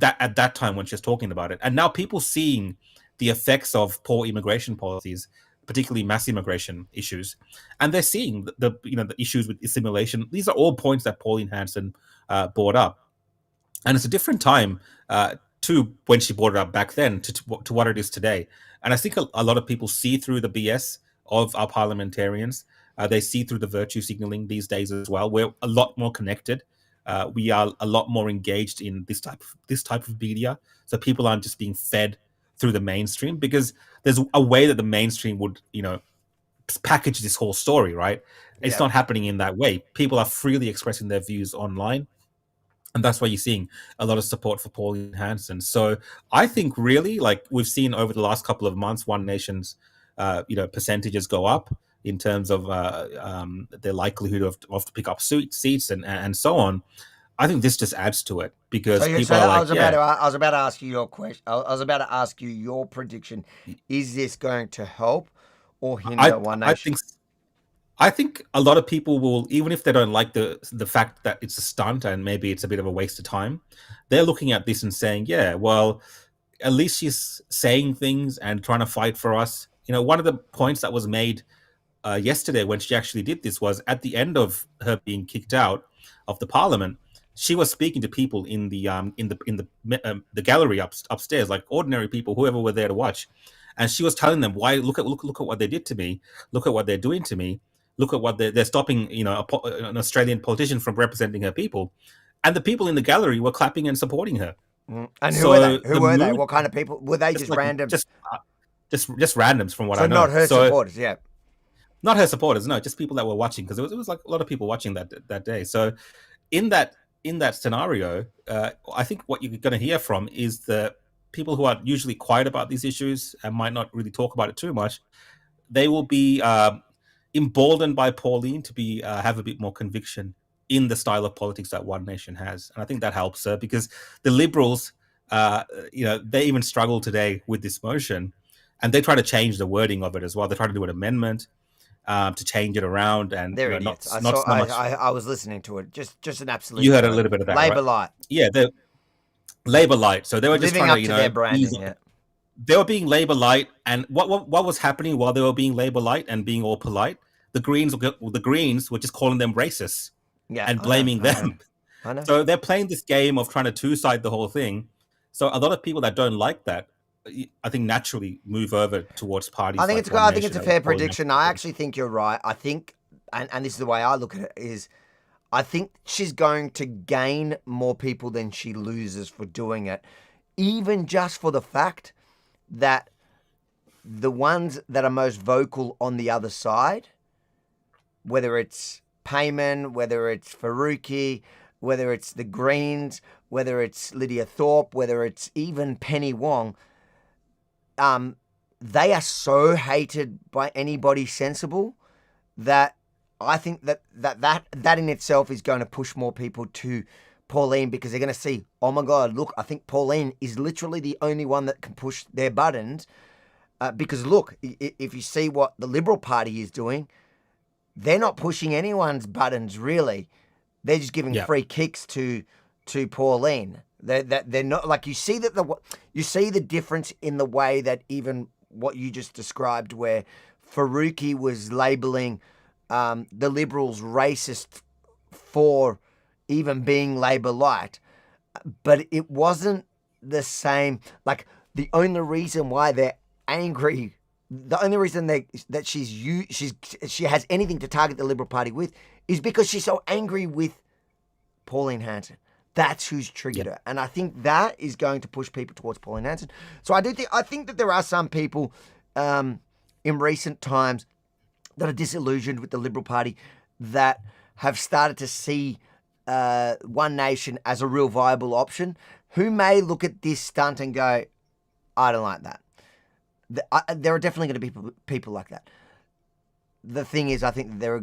at that time when she was talking about it? And now people seeing the effects of poor immigration policies, particularly mass immigration issues, and they're seeing the issues with assimilation. These are all points that Pauline Hanson brought up, and it's a different time to when she brought it up back then to what it is today. And I think a lot of people see through the BS of our parliamentarians. They see through the virtue signaling these days as well. We're a lot more connected. We are a lot more engaged in this type of media. So people aren't just being fed through the mainstream, because there's a way that the mainstream would, you know, package this whole story, right? It's not happening in that way. People are freely expressing their views online. And that's why you're seeing a lot of support for Pauline Hanson. So I think really, like we've seen over the last couple of months, One Nation's percentages go up in terms of their likelihood of to pick up seats and so on. I think this just adds to it, because people are like, I was about to ask you your question. I was about to ask you your prediction. Is this going to help or hinder One Nation? I think a lot of people will, even if they don't like the fact that it's a stunt and maybe it's a bit of a waste of time, they're looking at this and saying, yeah, well, at least she's saying things and trying to fight for us one of the points that was made yesterday when she actually did this was at the end of her being kicked out of the parliament, she was speaking to people in the gallery upstairs, like ordinary people, whoever were there to watch, and she was telling them, "Why? Look at what they did to me. Look at what they're doing to me. Look at what they're stopping. An Australian politician from representing her people," and the people in the gallery were clapping and supporting her. And who were they? Who were they? What kind of people were they? Just random? Just randoms, from what I know. So not her supporters, yeah. Not her supporters, no, just people that were watching, because it was like a lot of people watching that day. So in that scenario, I think what you're going to hear from is the people who are usually quiet about these issues and might not really talk about it too much. They will be emboldened by Pauline to be have a bit more conviction in the style of politics that One Nation has, and I think that helps her, because the Liberals, they even struggle today with this motion, and they try to change the wording of it as well. They try to do an amendment to change it around, and they're idiots. I was listening to it. Just an absolute. You heard a little bit of that, Labor right? light. Yeah, the Labor light. So they were just living trying up to their branding. Yeah. They were being Labor light, and what was happening while they were being Labor light and being all polite? The Greens were just calling them racists, and blaming them. I know. So they're playing this game of trying to two-side the whole thing. So a lot of people that don't like that, I think, naturally move over towards parties. I think it's a fair prediction. I actually think you're right. I think, and this is the way I look at it, is I think she's going to gain more people than she loses for doing it, even just for the fact that the ones that are most vocal on the other side, whether it's Payman, whether it's Faruqi, whether it's the Greens, whether it's Lydia Thorpe, whether it's even Penny Wong, they are so hated by anybody sensible that I think that in itself is going to push more people to Pauline, because they're going to see, oh my God, look, I think Pauline is literally the only one that can push their buttons. Because look, if you see what the Liberal Party is doing, they're not pushing anyone's buttons really. They're just giving free kicks to Pauline. They're not, like, you see the difference in the way that even what you just described, where Faruqi was labelling the Liberals racist for even being Labor light, but it wasn't the same. Like, the only reason why they're angry, the only reason that she has anything to target the Liberal Party with is because she's so angry with Pauline Hanson. That's who's triggered her. And I think that is going to push people towards Pauline Hanson. So I think that there are some people in recent times that are disillusioned with the Liberal Party, that have started to see One Nation as a real viable option, who may look at this stunt and go, I don't like that. There are definitely going to be people like that. The thing is, I think they're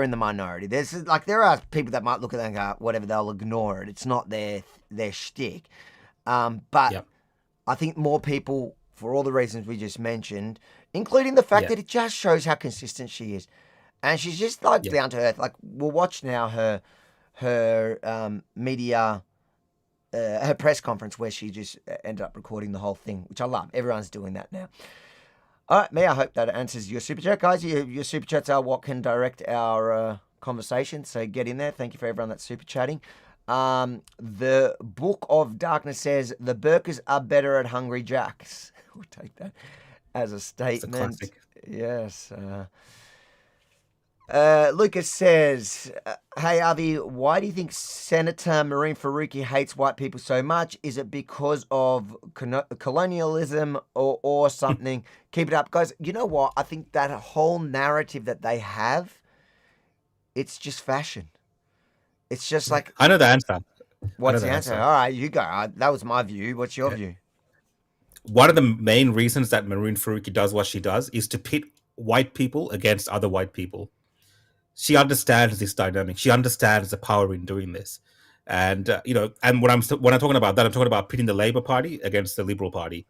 in the minority. There are people that might look at that and go, whatever, they'll ignore it. It's not their shtick. But I think more people, for all the reasons we just mentioned, including the fact that it just shows how consistent she is. And she's just down to earth. Like, we'll watch now her media, her press conference, where she just ended up recording the whole thing, which I love. Everyone's doing that now. All right, I hope that answers your super chat, guys. Your super chats are what can direct our conversation, so get in there. Thank you for everyone that's super chatting. The Book of Darkness says the burkas are better at Hungry Jacks. We'll take that as a statement. It's a classic. Yes. Lucas says, hey, Avi, why do you think Senator Marine Faruqi hates white people so much? Is it because of colonialism or something? Keep it up, guys. You know what? I think that whole narrative that they have, it's just fashion. It's just like... I know the answer. What's the answer? All right, you go. That was my view. What's your view? One of the main reasons that Marine Faruqi does what she does is to pit white people against other white people. She understands this dynamic. She understands the power in doing this. And, and when I'm talking about that, I'm talking about pitting the Labour Party against the Liberal Party.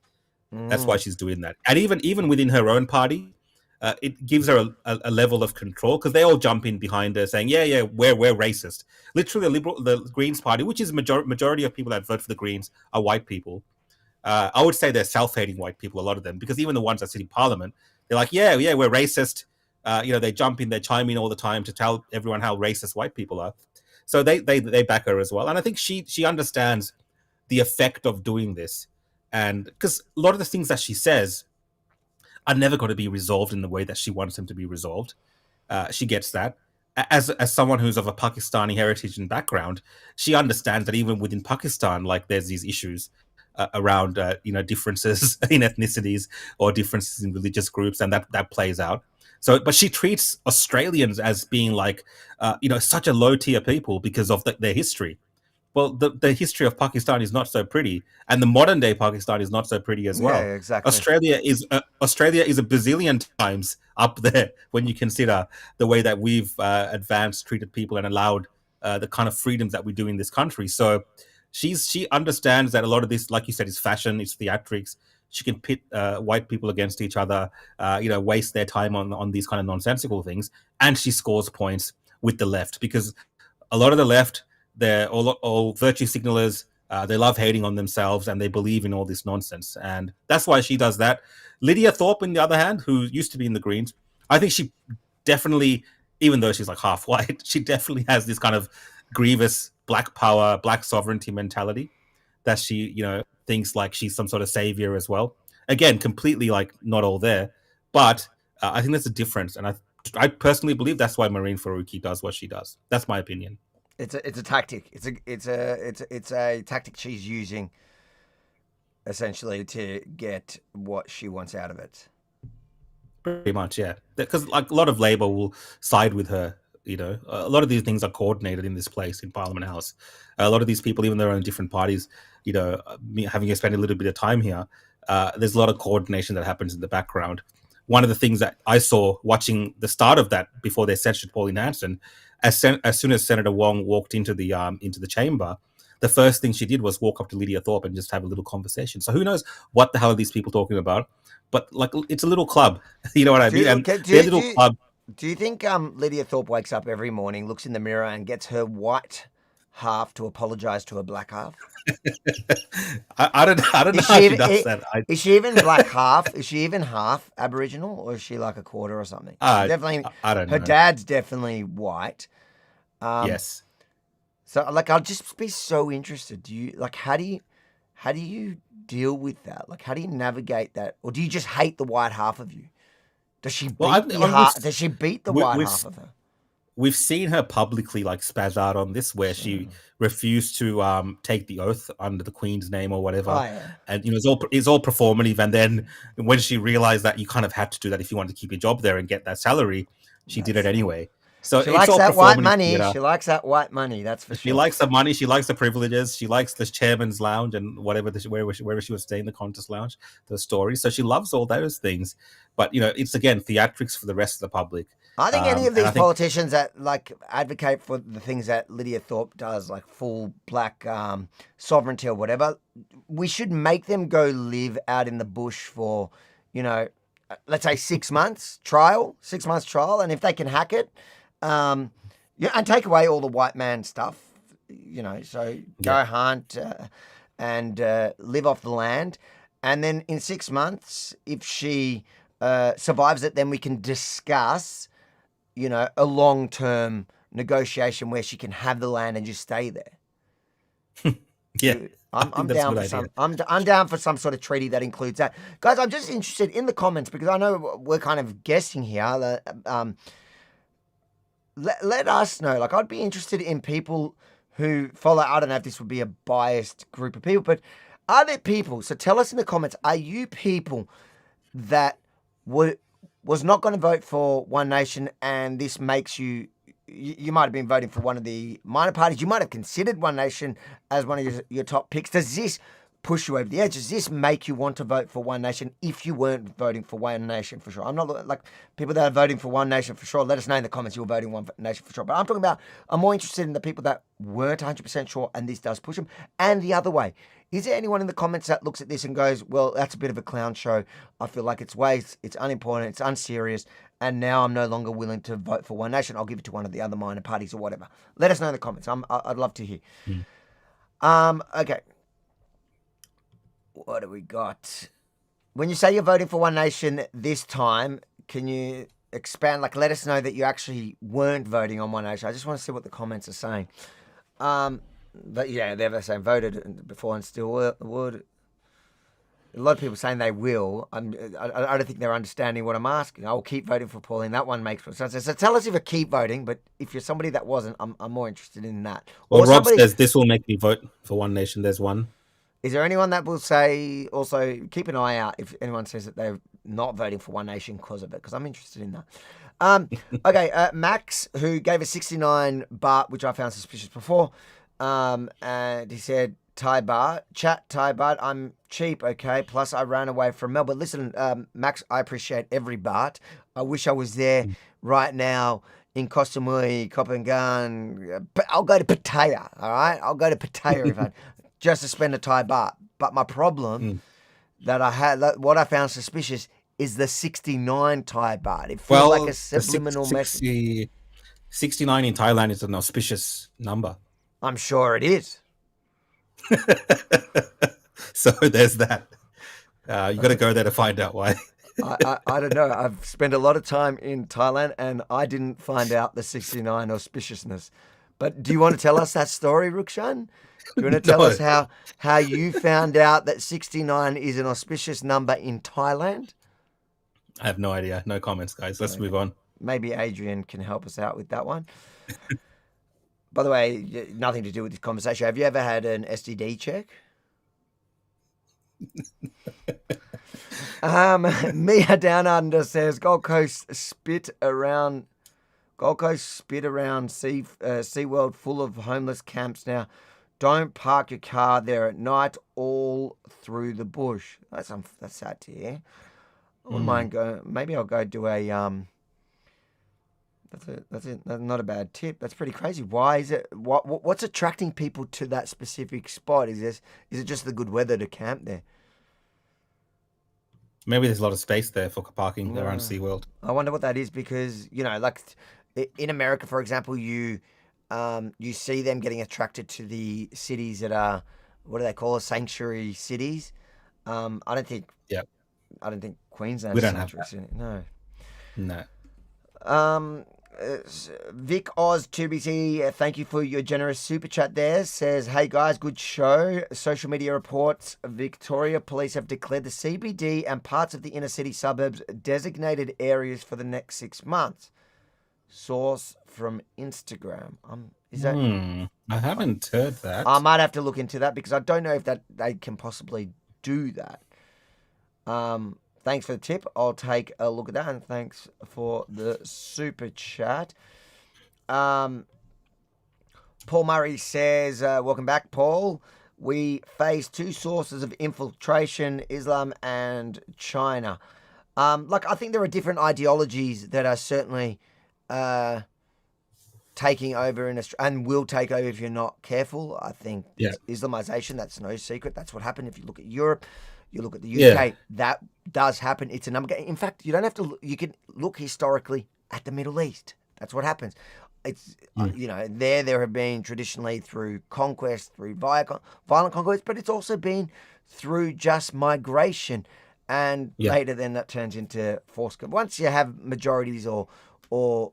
That's why she's doing that. And even within her own party, it gives her a level of control, because they all jump in behind her saying, we're racist. Literally, the Greens Party, which is majority of people that vote for the Greens are white people. I would say they're self-hating white people, a lot of them, because even the ones that sit in parliament, they're like, yeah, we're racist. They chime in all the time to tell everyone how racist white people are. So they back her as well. And I think she understands the effect of doing this. And because a lot of the things that she says are never going to be resolved in the way that she wants them to be resolved. She gets that. As someone who's of a Pakistani heritage and background, she understands that even within Pakistan, like there's these issues around differences in ethnicities or differences in religious groups, and that plays out. So, but she treats Australians as being like such a low tier people because of their history. Well, the history of Pakistan is not so pretty, and the modern day Pakistan is not so pretty as well. Yeah, exactly. Australia is a bazillion times up there when you consider the way that we've advanced, treated people, and allowed the kind of freedoms that we do in this country. So she understands that a lot of this, like you said, is fashion, it's theatrics. She can pit white people against each other, waste their time on these kind of nonsensical things, and she scores points with the left because a lot of the left, they're all virtue signalers. They love hating on themselves and they believe in all this nonsense. And that's why she does that. Lydia Thorpe, on the other hand, who used to be in the Greens, I think she definitely, even though she's like half white, she definitely has this kind of grievous black power, black sovereignty mentality that she, thinks like she's some sort of savior as well. Again, completely like not all there. But I think there's a difference. And I personally believe that's why Marine Faruqi does what she does. That's my opinion. It's a tactic. It's a tactic she's using essentially to get what she wants out of it. Pretty much, yeah. Because like a lot of Labor will side with her. A lot of these things are coordinated in this place in Parliament House. A lot of these people, even though they're in different parties, having spent a little bit of time here, there's a lot of coordination that happens in the background. One of the things that I saw watching the start of that before they censured Pauline Hanson, as soon as Senator Wong walked into the chamber, the first thing she did was walk up to Lydia Thorpe and just have a little conversation. So who knows what the hell are these people talking about? But like, it's a little club, you know what I mean? And their little club. Do you think Lydia Thorpe wakes up every morning, looks in the mirror, and gets her white half to apologise to her black half? I don't know how she does that. Is she even black half? Is she even half Aboriginal, or is she like a quarter or something? Definitely. I don't know. Her dad's definitely white. Yes. So, like, I'll just be so interested. How do you deal with that? Like, how do you navigate that, or do you just hate the white half of you? Does she beat Does she beat the white half of her? We've seen her publicly like spaz out on this, where she refused to take the oath under the Queen's name or whatever, and it's all performative. And then when she realized that you kind of had to do that if you wanted to keep your job there and get that salary, she did it anyway. So she likes that white money. She likes that white money. That's for sure. She likes the money. She likes the privileges. She likes the chairman's lounge and wherever she was staying, the Qantas lounge, the stories. So she loves all those things. But it's again theatrics for the rest of the public. I think any of these politicians that like advocate for the things that Lydia Thorpe does, like full black sovereignty or whatever, we should make them go live out in the bush for, let's say 6 months trial, and if they can hack it. And take away all the white man stuff, so go hunt and live off the land. And then in 6 months, if she survives it, then we can discuss, a long-term negotiation where she can have the land and just stay there. Yeah. I'm down for some sort of treaty that includes that. Guys, I'm just interested in the comments because I know we're kind of guessing here. Let us know. Like, I'd be interested in people who follow. I don't know if this would be a biased group of people, but are there people? So tell us in the comments. Are you people that was not going to vote for One Nation, and this makes you? You might have been voting for one of the minor parties. You might have considered One Nation as one of your top picks. Does this push you over the edge? Does this make you want to vote for One Nation if you weren't voting for One Nation for sure? I'm not like people that are voting for One Nation for sure. Let us know in the comments you were voting One Nation for sure. But I'm more interested in the people that weren't 100% sure and this does push them. And the other way, is there anyone in the comments that looks at this and goes, well, that's a bit of a clown show. I feel like it's waste, it's unimportant, it's unserious, and now I'm no longer willing to vote for One Nation. I'll give it to one of the other minor parties or whatever. Let us know in the comments. I'd love to hear. Okay. What do we got? When you say you're voting for One Nation this time, can you expand? Like, let us know that you actually weren't voting on One Nation. I just want to see what the comments are saying. But yeah, they're saying voted before and still would. A lot of people saying they will. I don't think they're understanding what I'm asking. I'll keep voting for Pauline. That one makes sense. So tell us if you keep voting, but if you're somebody that wasn't, I'm more interested in that. Well, Rob says this will make me vote for One Nation. There's one. Is there anyone that will say, also keep an eye out if anyone says that they're not voting for One Nation because of it? Because I'm interested in that. Okay, Max, who gave us 69 baht, which I found suspicious before, and he said, Thai baht, chat Thai baht, I'm cheap, okay? Plus, I ran away from Melbourne. Listen, Max, I appreciate every baht. I wish I was there right now in Koh Samui, Kopangan. I'll go to Pattaya, all right? I'll go to Pattaya if I... just to spend a Thai baht. But my problem that I had, what I found suspicious, is the 69 Thai baht. It feels like a subliminal message. 69 in Thailand is an auspicious number. I'm sure it is. So there's that. You got to go there to find out why. I don't know. I've spent a lot of time in Thailand and I didn't find out the 69 auspiciousness. But do you want to tell us that story, Rukshan? Do you want to tell us how you found out that 69 is an auspicious number in Thailand? I have no idea. No comments, guys. Let's move on. Maybe Adrian can help us out with that one. By the way, nothing to do with this conversation. Have you ever had an STD check? Mia Down Under says Gold Coast spit around SeaWorld full of homeless camps now. Don't park your car there at night all through the bush. That's sad to hear. I wouldn't mind going. Maybe I'll go do a That's not a bad tip. That's pretty crazy. Why is it? What's attracting people to that specific spot? Is it just the good weather to camp there? Maybe there's a lot of space there for parking around SeaWorld. I wonder what that is because like in America, for example, you see them getting attracted to the cities that are, what do they call it, sanctuary cities. I don't think Queensland. We don't have that. City. No. Vic Oz 2BC, thank you for your generous super chat there. Says, hey guys, good show. Social media reports Victoria Police have declared the CBD and parts of the inner city suburbs designated areas for the next 6 months. Source from Instagram. Is that? I haven't heard that. I might have to look into that because I don't know if that they can possibly do that. Thanks for the tip. I'll take a look at that, and thanks for the super chat. Paul Murray says, welcome back, Paul. We face two sources of infiltration, Islam and China. I think there are different ideologies that are certainly taking over in Australia and will take over if you're not careful. I think Islamization, that's no secret. That's what happened. If you look at Europe, you look at the UK, that does happen. It's a number. In fact, you don't have to. You can look historically at the Middle East. That's what happens. It's there have been traditionally through conquest, through violent conquest, but it's also been through just migration, and later then that turns into forced. Once you have majorities or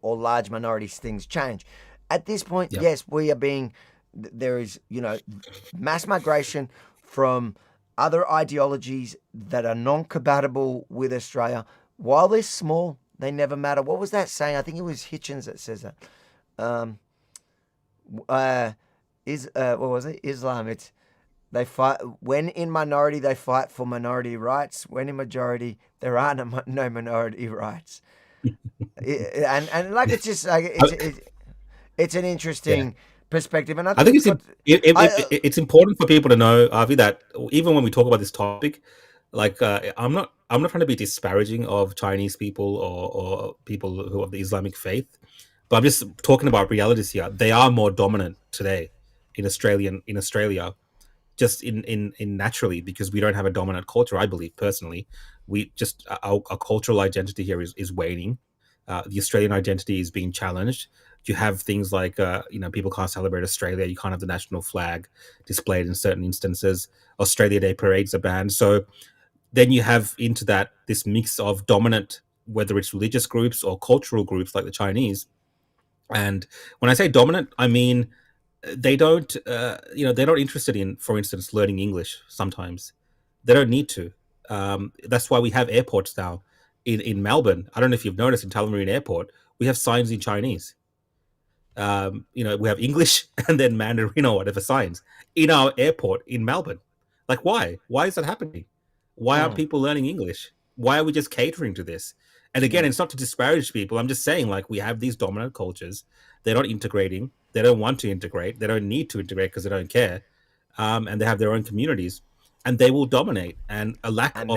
large minorities, things change. At this point, yes, we are being. There is mass migration from other ideologies that are non-compatible with Australia. While they're small, they never matter. What was that saying? I think it was Hitchens that says that. What was it? Islam. It's they fight when in minority. They fight for minority rights. When in majority, there are no minority rights. It's just like it's an interesting. Perspective, and I think it's important for people to know, Avi, that even when we talk about this topic, I'm not trying to be disparaging of Chinese people or people who have the Islamic faith, but I'm just talking about realities here. They are more dominant today in Australia, just in naturally because we don't have a dominant culture. I believe personally, we just our cultural identity here is waning. The Australian identity is being challenged. You have things like, people can't celebrate Australia. You can't have the national flag displayed in certain instances. Australia Day parades are banned. So then you have into that this mix of dominant, whether it's religious groups or cultural groups like the Chinese. And when I say dominant, I mean they're not interested in, for instance, learning English sometimes. They don't need to. That's why we have airports now in Melbourne. I don't know if you've noticed in Tullamarine Airport, we have signs in Chinese. We have English and then Mandarin or whatever signs in our airport in Melbourne. Like, why? Why is that happening? Why aren't people learning English? Why are we just catering to this? And again, it's not to disparage people. I'm just saying, like, we have these dominant cultures. They're not integrating. They don't want to integrate. They don't need to integrate because they don't care. And they have their own communities. And they will dominate. And a lack of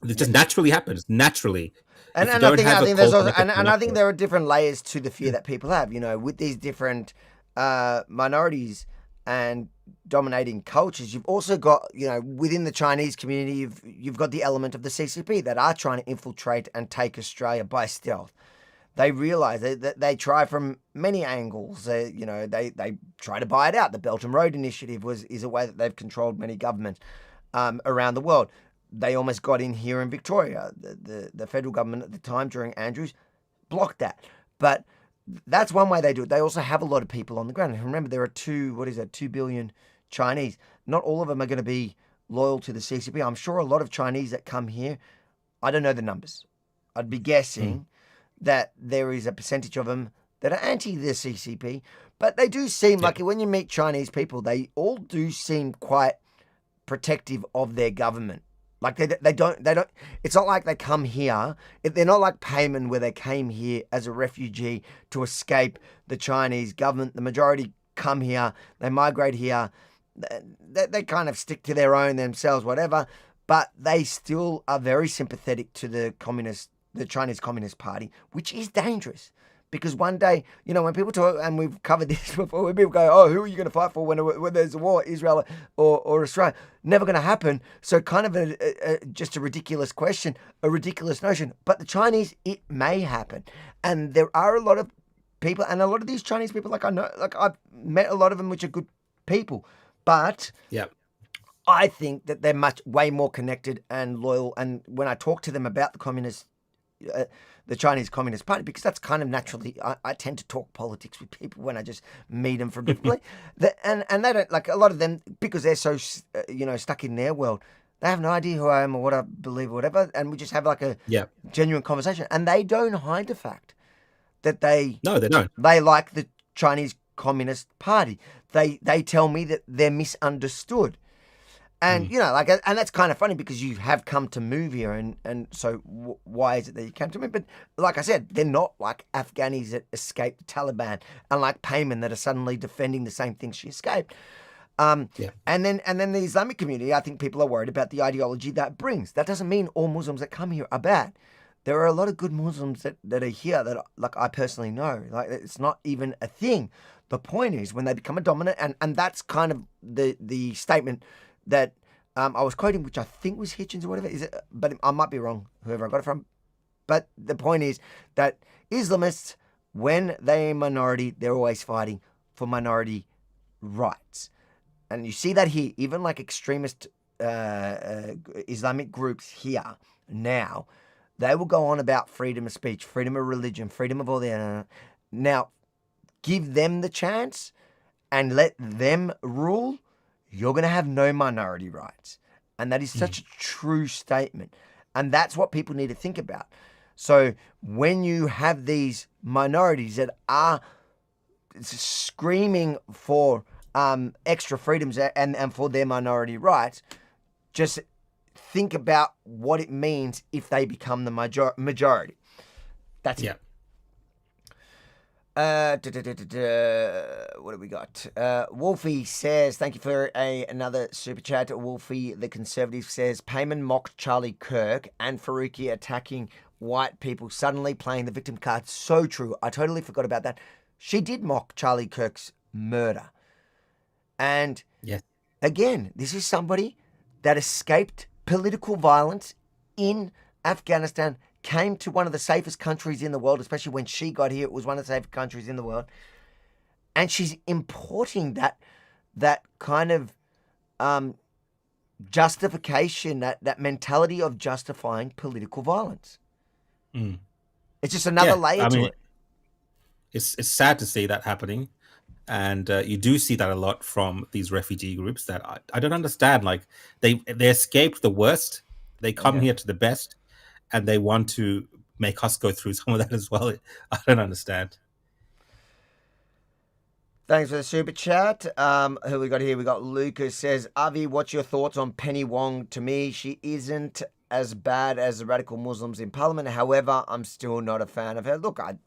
it just naturally happens. Naturally. And I think there's also, and I think there are different layers to the fear that people have, with these different minorities and dominating cultures. You've also got, within the Chinese community, you've got the element of the CCP that are trying to infiltrate and take Australia by stealth. They realise that they try from many angles. They try to buy it out. The Belt and Road Initiative is a way that they've controlled many governments around the world. They almost got in here in Victoria. The federal government at the time during Andrews blocked that. But that's one way they do it. They also have a lot of people on the ground. And remember, there are 2 billion Chinese. Not all of them are going to be loyal to the CCP. I'm sure a lot of Chinese that come here, I don't know the numbers. I'd be guessing that there is a percentage of them that are anti the CCP. But they do seem like, when you meet Chinese people, they all do seem quite protective of their government. Like they don't, it's not like they come here. They're not like Payman where they came here as a refugee to escape the Chinese government. The majority come here, they migrate here. They kind of stick to their own themselves, whatever, but they still are very sympathetic to the Chinese Communist Party, which is dangerous. Because one day, when people talk, and we've covered this before, when people go, oh, who are you going to fight for when there's a war, Israel or Australia? Never going to happen. So kind of just a ridiculous question, a ridiculous notion. But the Chinese, it may happen. And there are a lot of people, and a lot of these Chinese people, I've met a lot of them, which are good people. But I think that they're way more connected and loyal. And when I talk to them about the Chinese Communist Party, because that's kind of naturally, I tend to talk politics with people when I just meet them from different and they don't, like a lot of them, because they're so, stuck in their world, they have no idea who I am or what I believe or whatever, and we just have like a genuine conversation, and they don't hide the fact that they don't. They like the Chinese Communist Party. They tell me that they're misunderstood. And, and that's kind of funny because you have come to move here. And so why is it that you came to move? But like I said, they're not like Afghanis that escaped the Taliban and like Payman that are suddenly defending the same things she escaped. And then the Islamic community, I think people are worried about the ideology that brings. That doesn't mean all Muslims that come here are bad. There are a lot of good Muslims that are here that, like, I personally know. Like, it's not even a thing. The point is when they become a dominant, and that's kind of the statement that I was quoting, which I think was Hitchens or whatever, is it? But I might be wrong, whoever I got it from. But the point is that Islamists, when they're a minority, they're always fighting for minority rights. And you see that here, even like extremist Islamic groups here now, they will go on about freedom of speech, freedom of religion, freedom of all that. Now, give them the chance and let them rule, you're going to have no minority rights. And that is such a true statement. And that's what people need to think about. So when you have these minorities that are screaming for extra freedoms and for their minority rights, just think about what it means if they become the majority. That's it. What have we got? Wolfie says, thank you for another super chat. Wolfie, the Conservative, says, Payman mocked Charlie Kirk and Faruqi attacking white people, suddenly playing the victim card. So true. I totally forgot about that. She did mock Charlie Kirk's murder. And again, this is somebody that escaped political violence in Afghanistan, came to one of the safest countries in the world, especially when she got here, it was one of the safest countries in the world. And she's importing that kind of justification, that mentality of justifying political violence. Mm. It's just another layer to it. It's sad to see that happening. And you do see that a lot from these refugee groups that I don't understand. Like they escaped the worst, they come here to the best, and they want to make us go through some of that as well. I don't understand. Thanks for the super chat. Who we got here? We got Lucas says, Avi, what's your thoughts on Penny Wong? To me, she isn't as bad as the radical Muslims in Parliament. However, I'm still not a fan of her. Look, it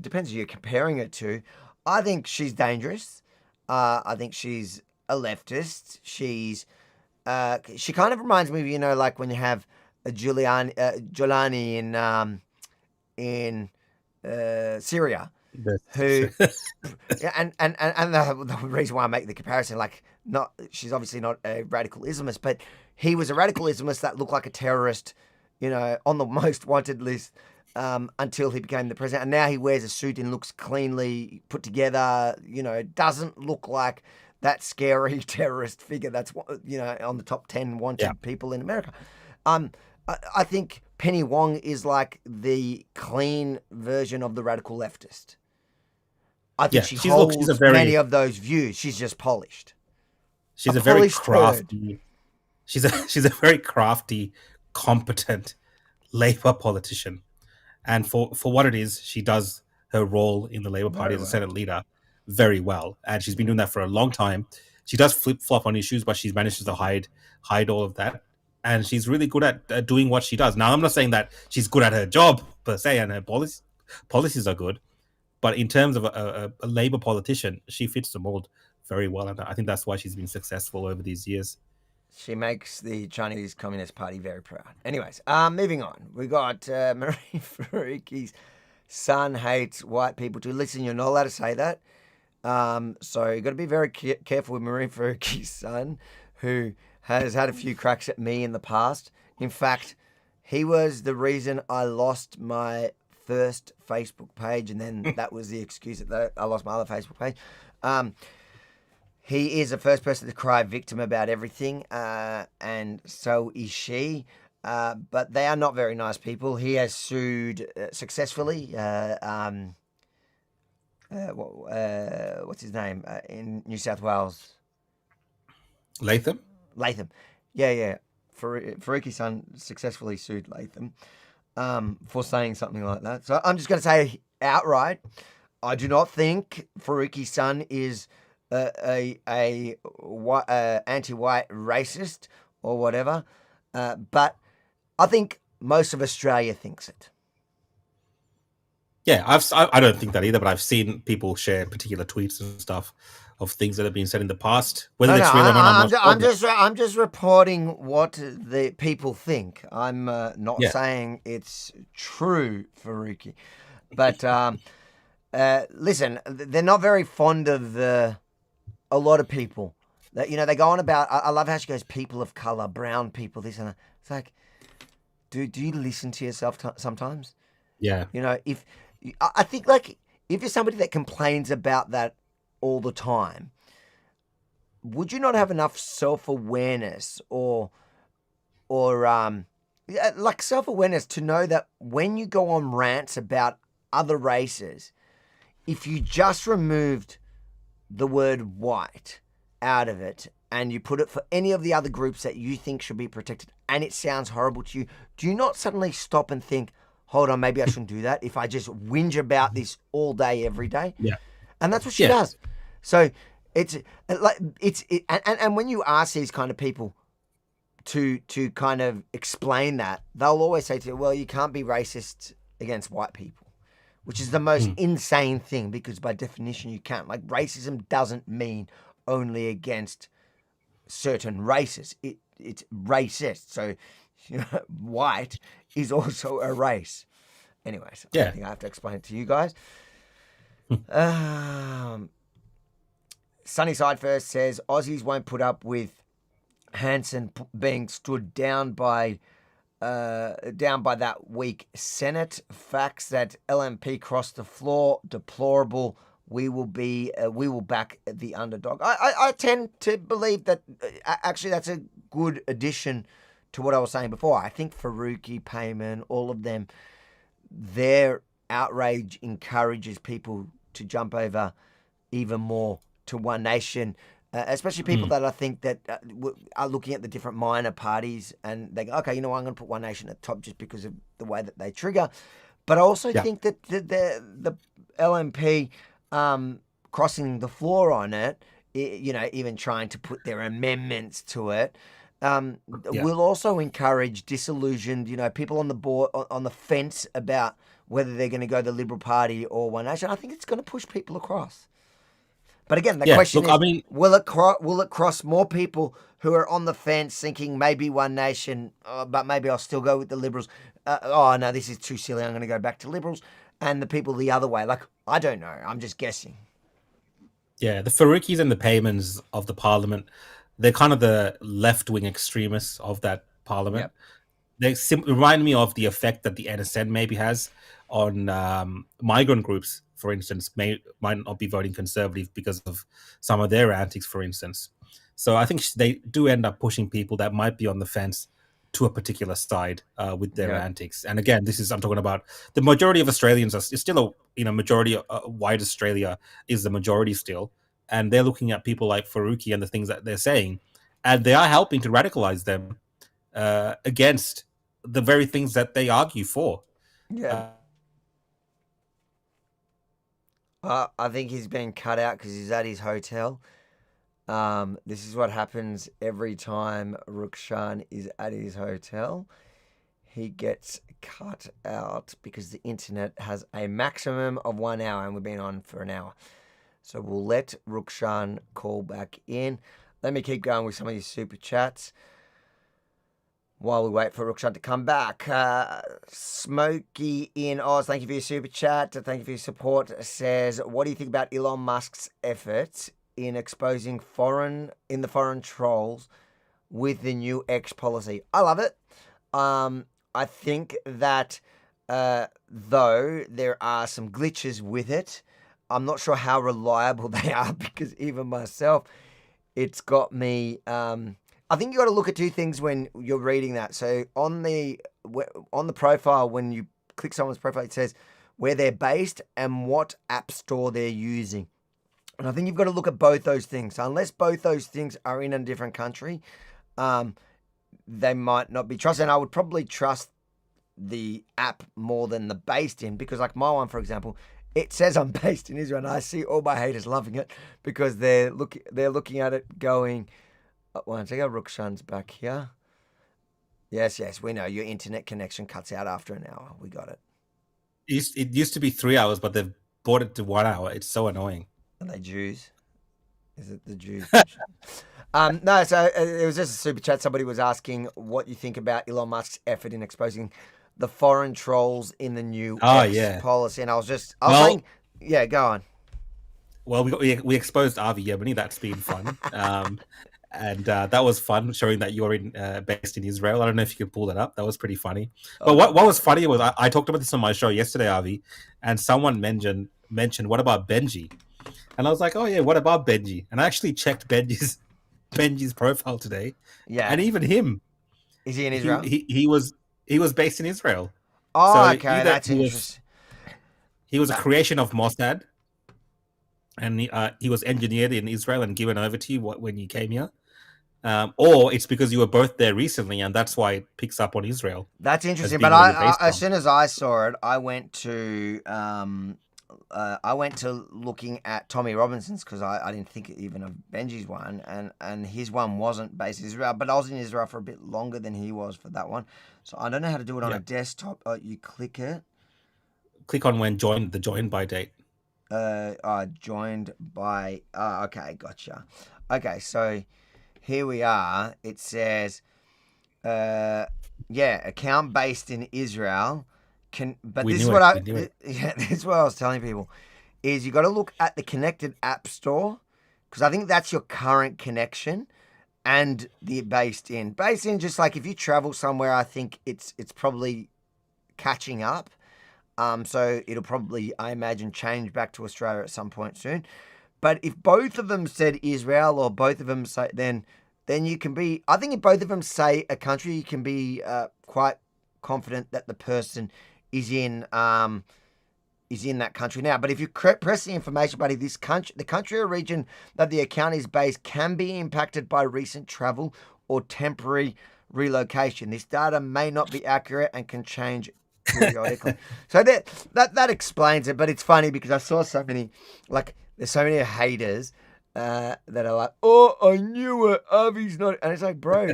depends who you're comparing it to. I think she's dangerous. I think she's a leftist. She kind of reminds me of, like when you have a Giuliani in Syria, who, and the reason why I make the comparison, she's obviously not a radical Islamist, but he was a radical Islamist that looked like a terrorist, on the most wanted list. Until he became the president. And now he wears a suit and looks cleanly put together, doesn't look like that scary terrorist figure that's, on the top 10 wanted people in America. I think Penny Wong is like the clean version of the radical leftist. I think she holds many of those views. She's just polished. She's a very crafty, she's a very crafty, competent Labour politician. And for what it is, she does her role in the Labour Party as a Senate leader very well. And she's been doing that for a long time. She does flip-flop on issues, but she's managed to hide all of that. And she's really good at doing what she does. Now, I'm not saying that she's good at her job, per se, and her policies are good. But in terms of a Labour politician, she fits the mold very well. And I think that's why she's been successful over these years. She makes the Chinese Communist Party very proud. Anyways, moving on. We got Marie Faruqi's son hates white people too. Listen, you're not allowed to say that. So you've got to be very careful with Marie Faruqi's son, who has had a few cracks at me in the past. In fact, he was the reason I lost my first Facebook page, and then that was the excuse that I lost my other Facebook page. He is the first person to cry victim about everything, and so is she. But they are not very nice people. He has sued successfully. What's his name in New South Wales? Latham. Yeah. Faruqi's son successfully sued Latham for saying something like that. So I'm just going to say outright, I do not think Faruqi's son is a anti-white racist or whatever, but I think most of Australia thinks it. Yeah, I don't think that either, but I've seen people share particular tweets and stuff of things that have been said in the past. Whether it's real or not, I'm just reporting what the people think. I'm not saying it's true, Faruqi, but listen, they're not very fond of a lot of people. That they go on about. I love how she goes, people of color, brown people, this and that. It's like, do you listen to yourself sometimes? Yeah. I think like if you're somebody that complains about that all the time, would you not have enough self-awareness or like self-awareness to know that when you go on rants about other races, if you just removed the word white out of it and you put it for any of the other groups that you think should be protected and it sounds horrible to you, do you not suddenly stop and think, hold on, maybe I shouldn't do that if I just whinge about this all day, every day? Yeah. And that's what she does. So and when you ask these kind of people to kind of explain that, they'll always say to you, well, you can't be racist against white people, which is the most insane thing because by definition you can't. Like racism doesn't mean only against certain races. It's racist. So white is also a race. Anyways, I think I have to explain it to you guys. Sunnyside First says Aussies won't put up with Hanson being stood down by down by that weak Senate. Facts that LNP crossed the floor. Deplorable. We will back the underdog. I tend to believe that actually that's a good addition to what I was saying before. I think Faruqi, Payman, all of them, their outrage encourages people to jump over even more to One Nation, especially people that I think that are looking at the different minor parties and they go, okay, you know what, I'm going to put One Nation at the top just because of the way that they trigger. But I also think that the LNP crossing the floor on it, you know, even trying to put their amendments to it, will also encourage disillusioned, you know, people on the board, on the fence about whether they're going to go the Liberal Party or One Nation. I think it's going to push people across. But again, the question is, will it cross more people who are on the fence thinking maybe One Nation, but maybe I'll still go with the Liberals. Oh, no, this is too silly. I'm going to go back to Liberals. And the people the other way. Like, I don't know. I'm just guessing. Yeah, the Faruqis and the Paymans of the parliament, they're kind of the left-wing extremists of that parliament. They remind me of the effect that the NSN maybe has on migrant groups, for instance, might not be voting Conservative because of some of their antics, for instance. So I think they do end up pushing people that might be on the fence to a particular side with their antics. And again, I'm talking about the majority of Australians is still majority, white Australia is the majority still. And they're looking at people like Faruqi and the things that they're saying, and they are helping to radicalize them against the very things that they argue for. Yeah. I think he's been cut out because he's at his hotel. This is what happens every time Rukshan is at his hotel. He gets cut out because the internet has a maximum of 1 hour and we've been on for an hour. So we'll let Rukshan call back in. Let me keep going with some of these super chats while we wait for Rukshan to come back. Smokey in Oz, thank you for your super chat. Thank you for your support. Says, what do you think about Elon Musk's efforts in exposing the foreign trolls with the new X policy? I love it. I think that though there are some glitches with it, I'm not sure how reliable they are because even myself, it's got me. I think you got to look at two things when you're reading that. So on the profile, when you click someone's profile, it says where they're based and what app store they're using. And I think you've got to look at both those things. So unless both those things are in a different country, they might not be trusted. And I would probably trust the app more than the based in, because like my one, for example, it says I'm based in Israel, and I see all my haters loving it because they're looking at it going, one second, Rukshan's back here. Yes, we know your internet connection cuts out after an hour. We got it. It used to be 3 hours, but they've brought it to 1 hour. It's so annoying. Are they Jews? Is it the Jews? No, so it was just a super chat. Somebody was asking what you think about Elon Musk's effort in exposing the foreign trolls in the new X policy. And I was saying, yeah, go on. Well, we exposed Avi Yemeni. That's been fun. And that was fun, showing that you're based in Israel. I don't know if you could pull that up. That was pretty funny. But what was funny was I talked about this on my show yesterday, Avi, and someone mentioned, what about Benji? And I was like, oh yeah, what about Benji? And I actually checked Benji's profile today. Yeah. And even him. Is he in Israel? He was based in Israel. Oh, so okay, that's interesting. He was a creation of Mossad. And he was engineered in Israel and given over to you when you came here. Or it's because you were both there recently, and that's why it picks up on Israel. That's interesting. But as soon as I saw it, I went to looking at Tommy Robinson's because I didn't think even of Benji's one, and his one wasn't based in Israel. But I was in Israel for a bit longer than he was for that one, so I don't know how to do it on a desktop. You click it. Click on the join by date. Joined by okay, gotcha. Okay, so here we are. It says account based in Israel. This is what I was telling people is you got to look at the connected app store because I think that's your current connection, and the based in. Based in, just like if you travel somewhere, I think it's probably catching up. So it'll probably, I imagine, change back to Australia at some point soon. But if both of them said Israel or both of them say, then you can be, I think if both of them say a country, you can be quite confident that the person is in that country now. But if you press the information, buddy, the country or region that the account is based can be impacted by recent travel or temporary relocation. This data may not be accurate and can change periodically. So that explains it. But it's funny because I saw so many, like, there's so many haters that are like, oh, I knew it, Avi's not. And it's like, bro,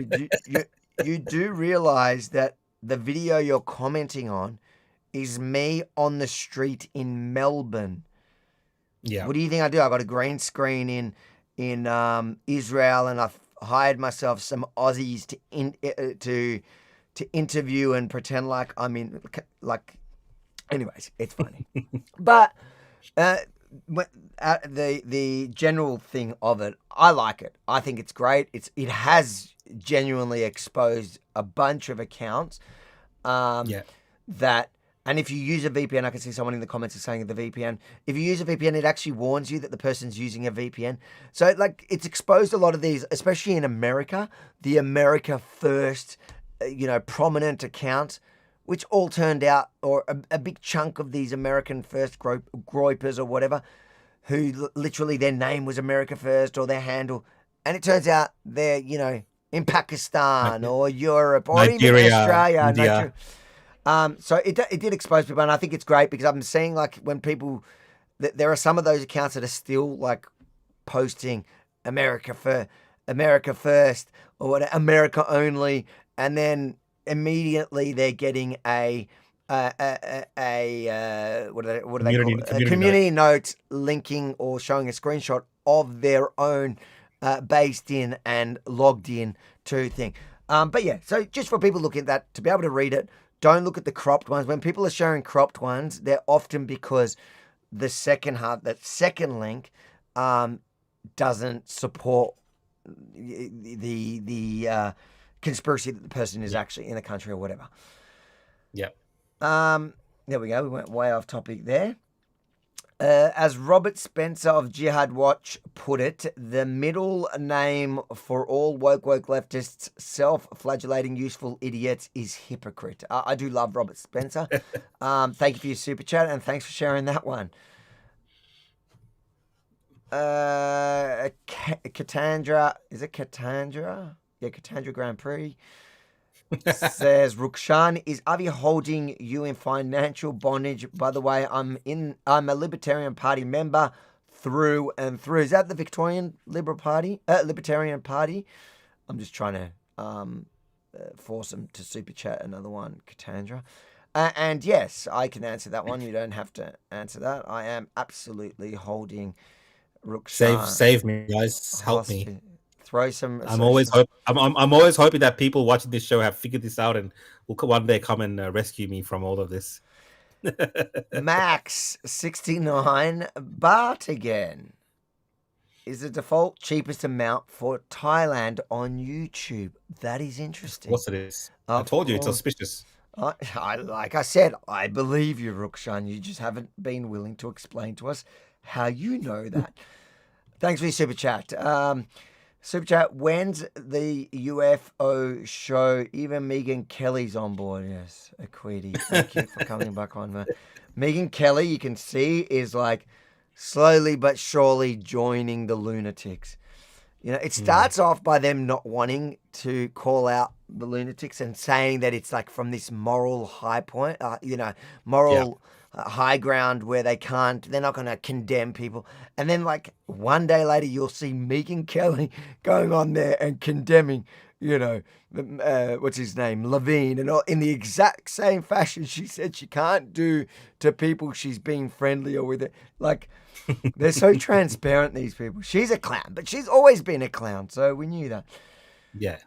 you do realize that the video you're commenting on is me on the street in Melbourne. Yeah. What do you think I do? I got a green screen in Israel, and I've hired myself some Aussies to interview and pretend like I'm in, like, anyways, it's funny. But the general thing of it, I like it. I think it's great. It has genuinely exposed a bunch of accounts that, and if you use a VPN, I can see someone in the comments is saying the VPN. If you use a VPN, it actually warns you that the person's using a VPN. So, like, it's exposed a lot of these, especially in America, the America First, prominent accounts, which all turned out, or a big chunk of these American First groypers or whatever, who literally their name was America First or their handle, and it turns out they're, in Pakistan or Europe or Nigeria, even Australia. India. So it did expose people, and I think it's great because I'm seeing, like, when people, there are some of those accounts that are still, like, posting America First or what, America Only, and then immediately they're getting a community note linking or showing a screenshot of their own based in and logged in to thing. But yeah, so just for people looking at that, to be able to read it, don't look at the cropped ones. When people are sharing cropped ones, they're often because the second link doesn't support the conspiracy that the person is actually in the country or whatever. Yep. There we go. We went way off topic there. As Robert Spencer of Jihad Watch put it, the middle name for all woke leftists, self-flagellating useful idiots, is hypocrite. I do love Robert Spencer. Thank you for your super chat, and thanks for sharing that one. Katandra, is it Katandra? Yeah, Katandra Grand Prix. Says Rukshan, is Avi holding you in financial bondage? By the way, I'm a Libertarian Party member through and through. Is that the Victorian Libertarian Party? I'm just trying to force him to super chat another one, Katandra. And yes, I can answer that one. You don't have to answer that. I am absolutely holding Rukshan. Save me, guys. Help me. Throw some. I'm always hoping that people watching this show have figured this out and will one day come and rescue me from all of this. Max 69 baht again is the default cheapest amount for Thailand on YouTube. That is interesting. Of course it is. I told you it's suspicious. Like I said, I believe you, Rukshan. You just haven't been willing to explain to us how you know that. Thanks for your super chat. Super chat, when's the UFO show? Even Megyn Kelly's on board. Yes, Equity. Thank you for coming back on, man. Megyn Kelly, you can see, is like slowly but surely joining the lunatics. It starts off by them not wanting to call out the lunatics and saying that it's like from this moral high point, high ground where they're not going to condemn people. And then, like, one day later, you'll see Megyn Kelly going on there and condemning, what's his name, Levine, and all in the exact same fashion she said she can't do to people she's being friendlier with. It. Like, they're so transparent, these people. She's a clown, but she's always been a clown, so we knew that. Yeah.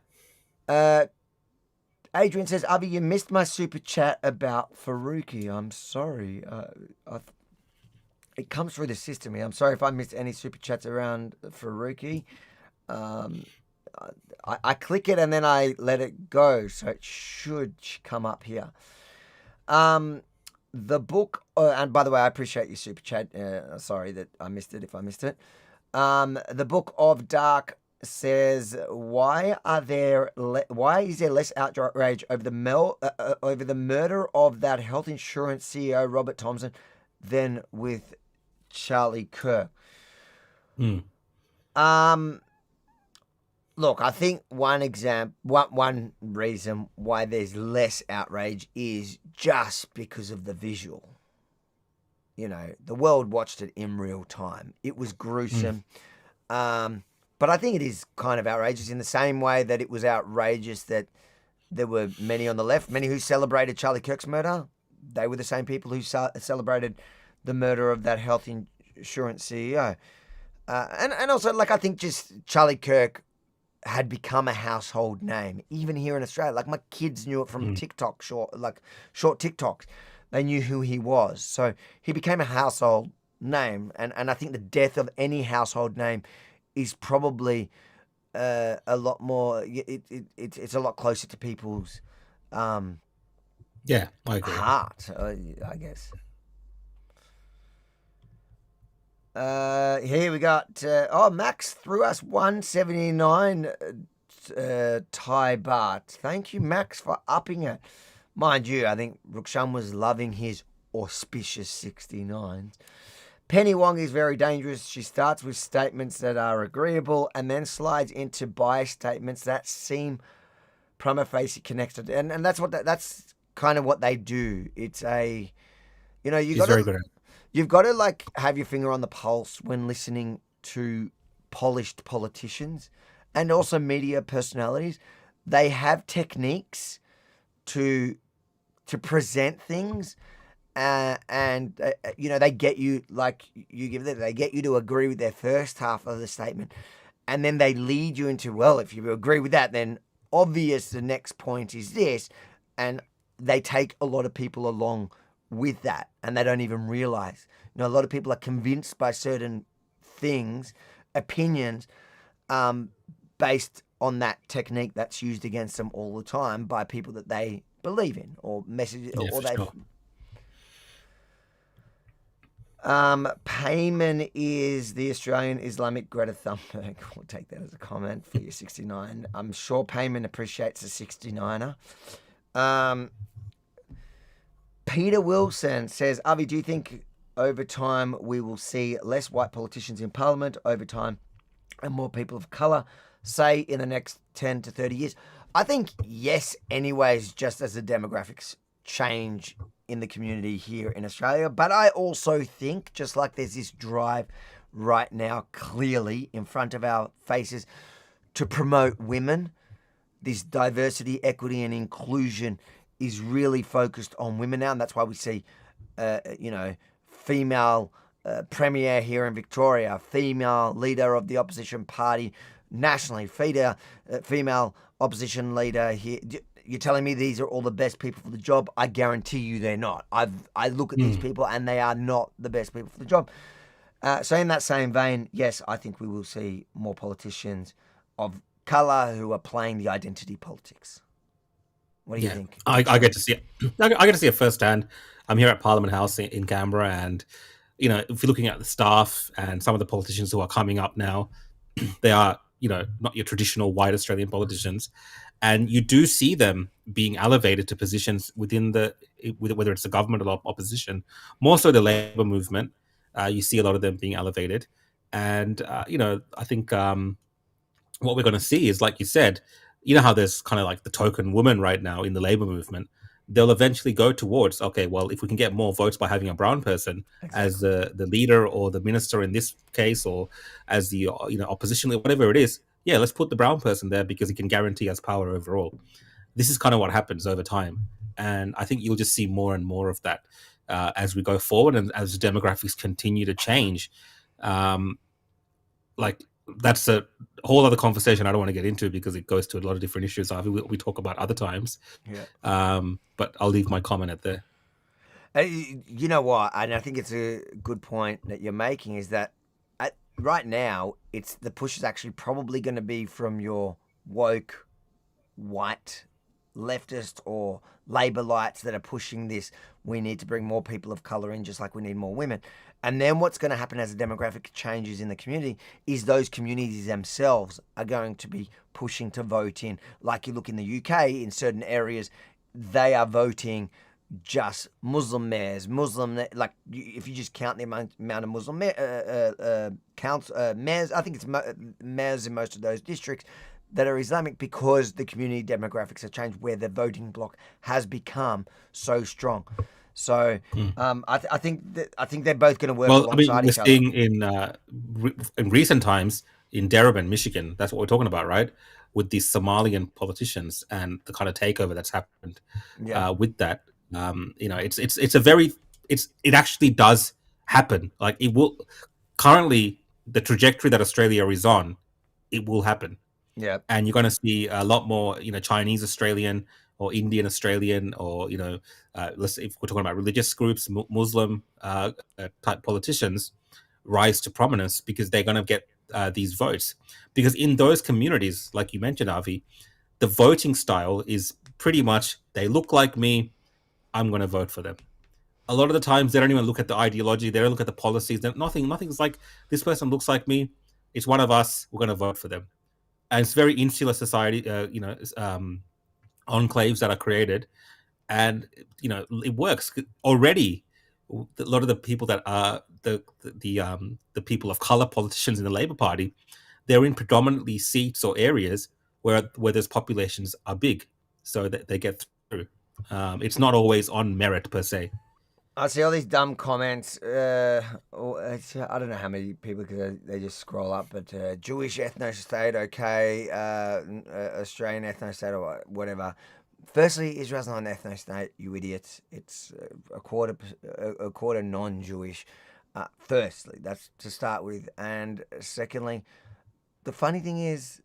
Adrian says, Avi, you missed my super chat about Faruqi. I'm sorry. It comes through the system here. I'm sorry if I missed any super chats around Faruqi. I click it and then I let it go, so it should come up here. The book, and by the way, I appreciate your super chat. Sorry that I missed it if I missed it. The Book of Dark says, why is there less outrage over the murder of that health insurance CEO Robert Thompson than with Charlie Kirk? Look, I think one reason why there's less outrage is just because of the visual. You know, the world watched it in real time. It was gruesome. But I think it is kind of outrageous in the same way that it was outrageous that there were many on the left, many who celebrated Charlie Kirk's murder. They were the same people who celebrated the murder of that health insurance CEO. And also, like, I think just Charlie Kirk had become a household name, even here in Australia. Like, my kids knew it from TikTok, short TikToks. They knew who he was. So he became a household name. And I think the death of any household name is probably a lot more, it's a lot closer to people's yeah, I agree. Heart, I guess. Here we got, Max threw us 179 Thai baht. Thank you, Max, for upping it. Mind you, I think Rukshan was loving his auspicious 69s. Penny Wong is very dangerous. She starts with statements that are agreeable and then slides into biased statements that seem prima facie connected. And that's that's kind of what they do. It's a, you know, you've got to like have your finger on the pulse when listening to polished politicians and also media personalities. They have techniques to present things. You know, they get you, like you give them, they get you to agree with their first half of the statement, and then they lead you into, well, if you agree with that, then obvious the next point is this, and they take a lot of people along with that, and they don't even realize. You know, a lot of people are convinced by certain things, opinions, based on that technique that's used against them all the time by people that they believe in or messages, or they. Sure. Payman is the Australian Islamic Greta Thunberg. We'll take that as a comment for your 69. I'm sure Payman appreciates a 69er. Peter Wilson says, Avi, do you think over time we will see less white politicians in Parliament over time and more people of colour, say in the next 10 to 30 years? I think yes, anyways, just as the demographics change in the community here in Australia. But I also think, just like there's this drive right now clearly in front of our faces to promote women, this diversity, equity and inclusion is really focused on women now. And that's why we see, female premier here in Victoria, female leader of the opposition party nationally, female opposition leader here. You're telling me these are all the best people for the job? I guarantee you they're not. I look at these people and they are not the best people for the job. So in that same vein, yes, I think we will see more politicians of colour who are playing the identity politics. What do you think? I get to see it. I get to see it firsthand. I'm here at Parliament House in Canberra, and you know, if you're looking at the staff and some of the politicians who are coming up now, they are, you know, not your traditional white Australian politicians. And you do see them being elevated to positions within whether it's the government or opposition, more so the Labor movement. You see a lot of them being elevated. And, I think what we're going to see is, like you said, you know how there's kind of like the token woman right now in the Labor movement. They'll eventually go towards, okay, well, if we can get more votes by having a brown person as the leader or the minister in this case, or as the opposition, whatever it is, yeah, let's put the brown person there because he can guarantee us power overall. This is kind of what happens over time. And I think you'll just see more and more of that as we go forward and as demographics continue to change. That's a whole other conversation I don't want to get into because it goes to a lot of different issues we talk about other times. Yeah. But I'll leave my comment at there. You know what? And I think it's a good point that you're making is that right now, the push is actually probably going to be from your woke, white, leftist or Labour lights that are pushing this. We need to bring more people of colour in, just like we need more women. And then what's going to happen as the demographic changes in the community is those communities themselves are going to be pushing to vote in. Like you look in the UK, in certain areas, they are voting just Muslim mayors, like if you just count the amount of Muslim mayors, I think it's mayors in most of those districts that are Islamic, because the community demographics have changed, where the voting bloc has become so strong. So I think they're both going to work alongside each other. We're seeing in recent times in Darebin, Michigan, that's what we're talking about, right? With these Somalian politicians and the kind of takeover that's happened with that. It actually does happen. Like it will currently, the trajectory that Australia is on, it will happen. Yeah. And you're going to see a lot more, Chinese Australian or Indian Australian, or, let's say if we're talking about religious groups, Muslim type politicians rise to prominence, because they're going to get these votes. Because in those communities, like you mentioned, Avi, the voting style is pretty much, they look like me, I'm going to vote for them. A lot of the times they don't even look at the ideology, they don't look at the policies. Nothing's like, this person looks like me, it's one of us, we're going to vote for them. And it's very insular society, enclaves that are created, and it works already. A lot of the people that are the people of color politicians in the Labor Party, they're in predominantly seats or areas where those populations are big, so that they get through. It's not always on merit per se. I see all these dumb comments. I don't know how many people, because they just scroll up. But Jewish ethno-state, okay. Australian ethno-state, or whatever. Firstly, Israel's not an ethno-state, you idiots. It's a quarter non-Jewish. Firstly, that's to start with. And secondly, the funny thing is,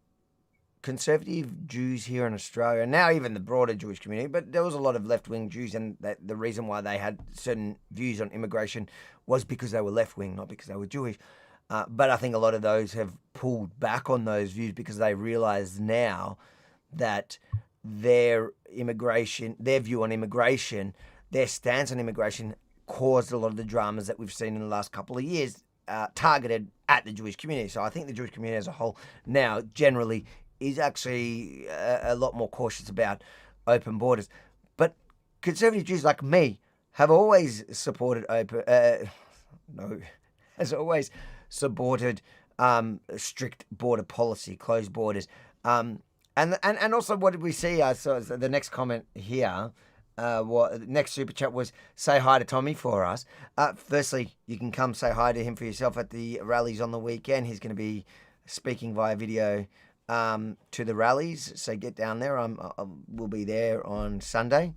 conservative Jews here in Australia, now even the broader Jewish community, but there was a lot of left-wing Jews, and that the reason why they had certain views on immigration was because they were left-wing, not because they were Jewish. But I think a lot of those have pulled back on those views, because they realise now that their view on immigration, their stance on immigration, caused a lot of the dramas that we've seen in the last couple of years, targeted at the Jewish community. So I think the Jewish community as a whole now generally is actually a lot more cautious about open borders. But conservative Jews like me have always supported strict border policy, closed borders. And also, what did we see? So the next comment here, next super chat was, say hi to Tommy for us. Firstly, you can come say hi to him for yourself at the rallies on the weekend. He's going to be speaking via video to the rallies, so get down there. We'll be there on Sunday,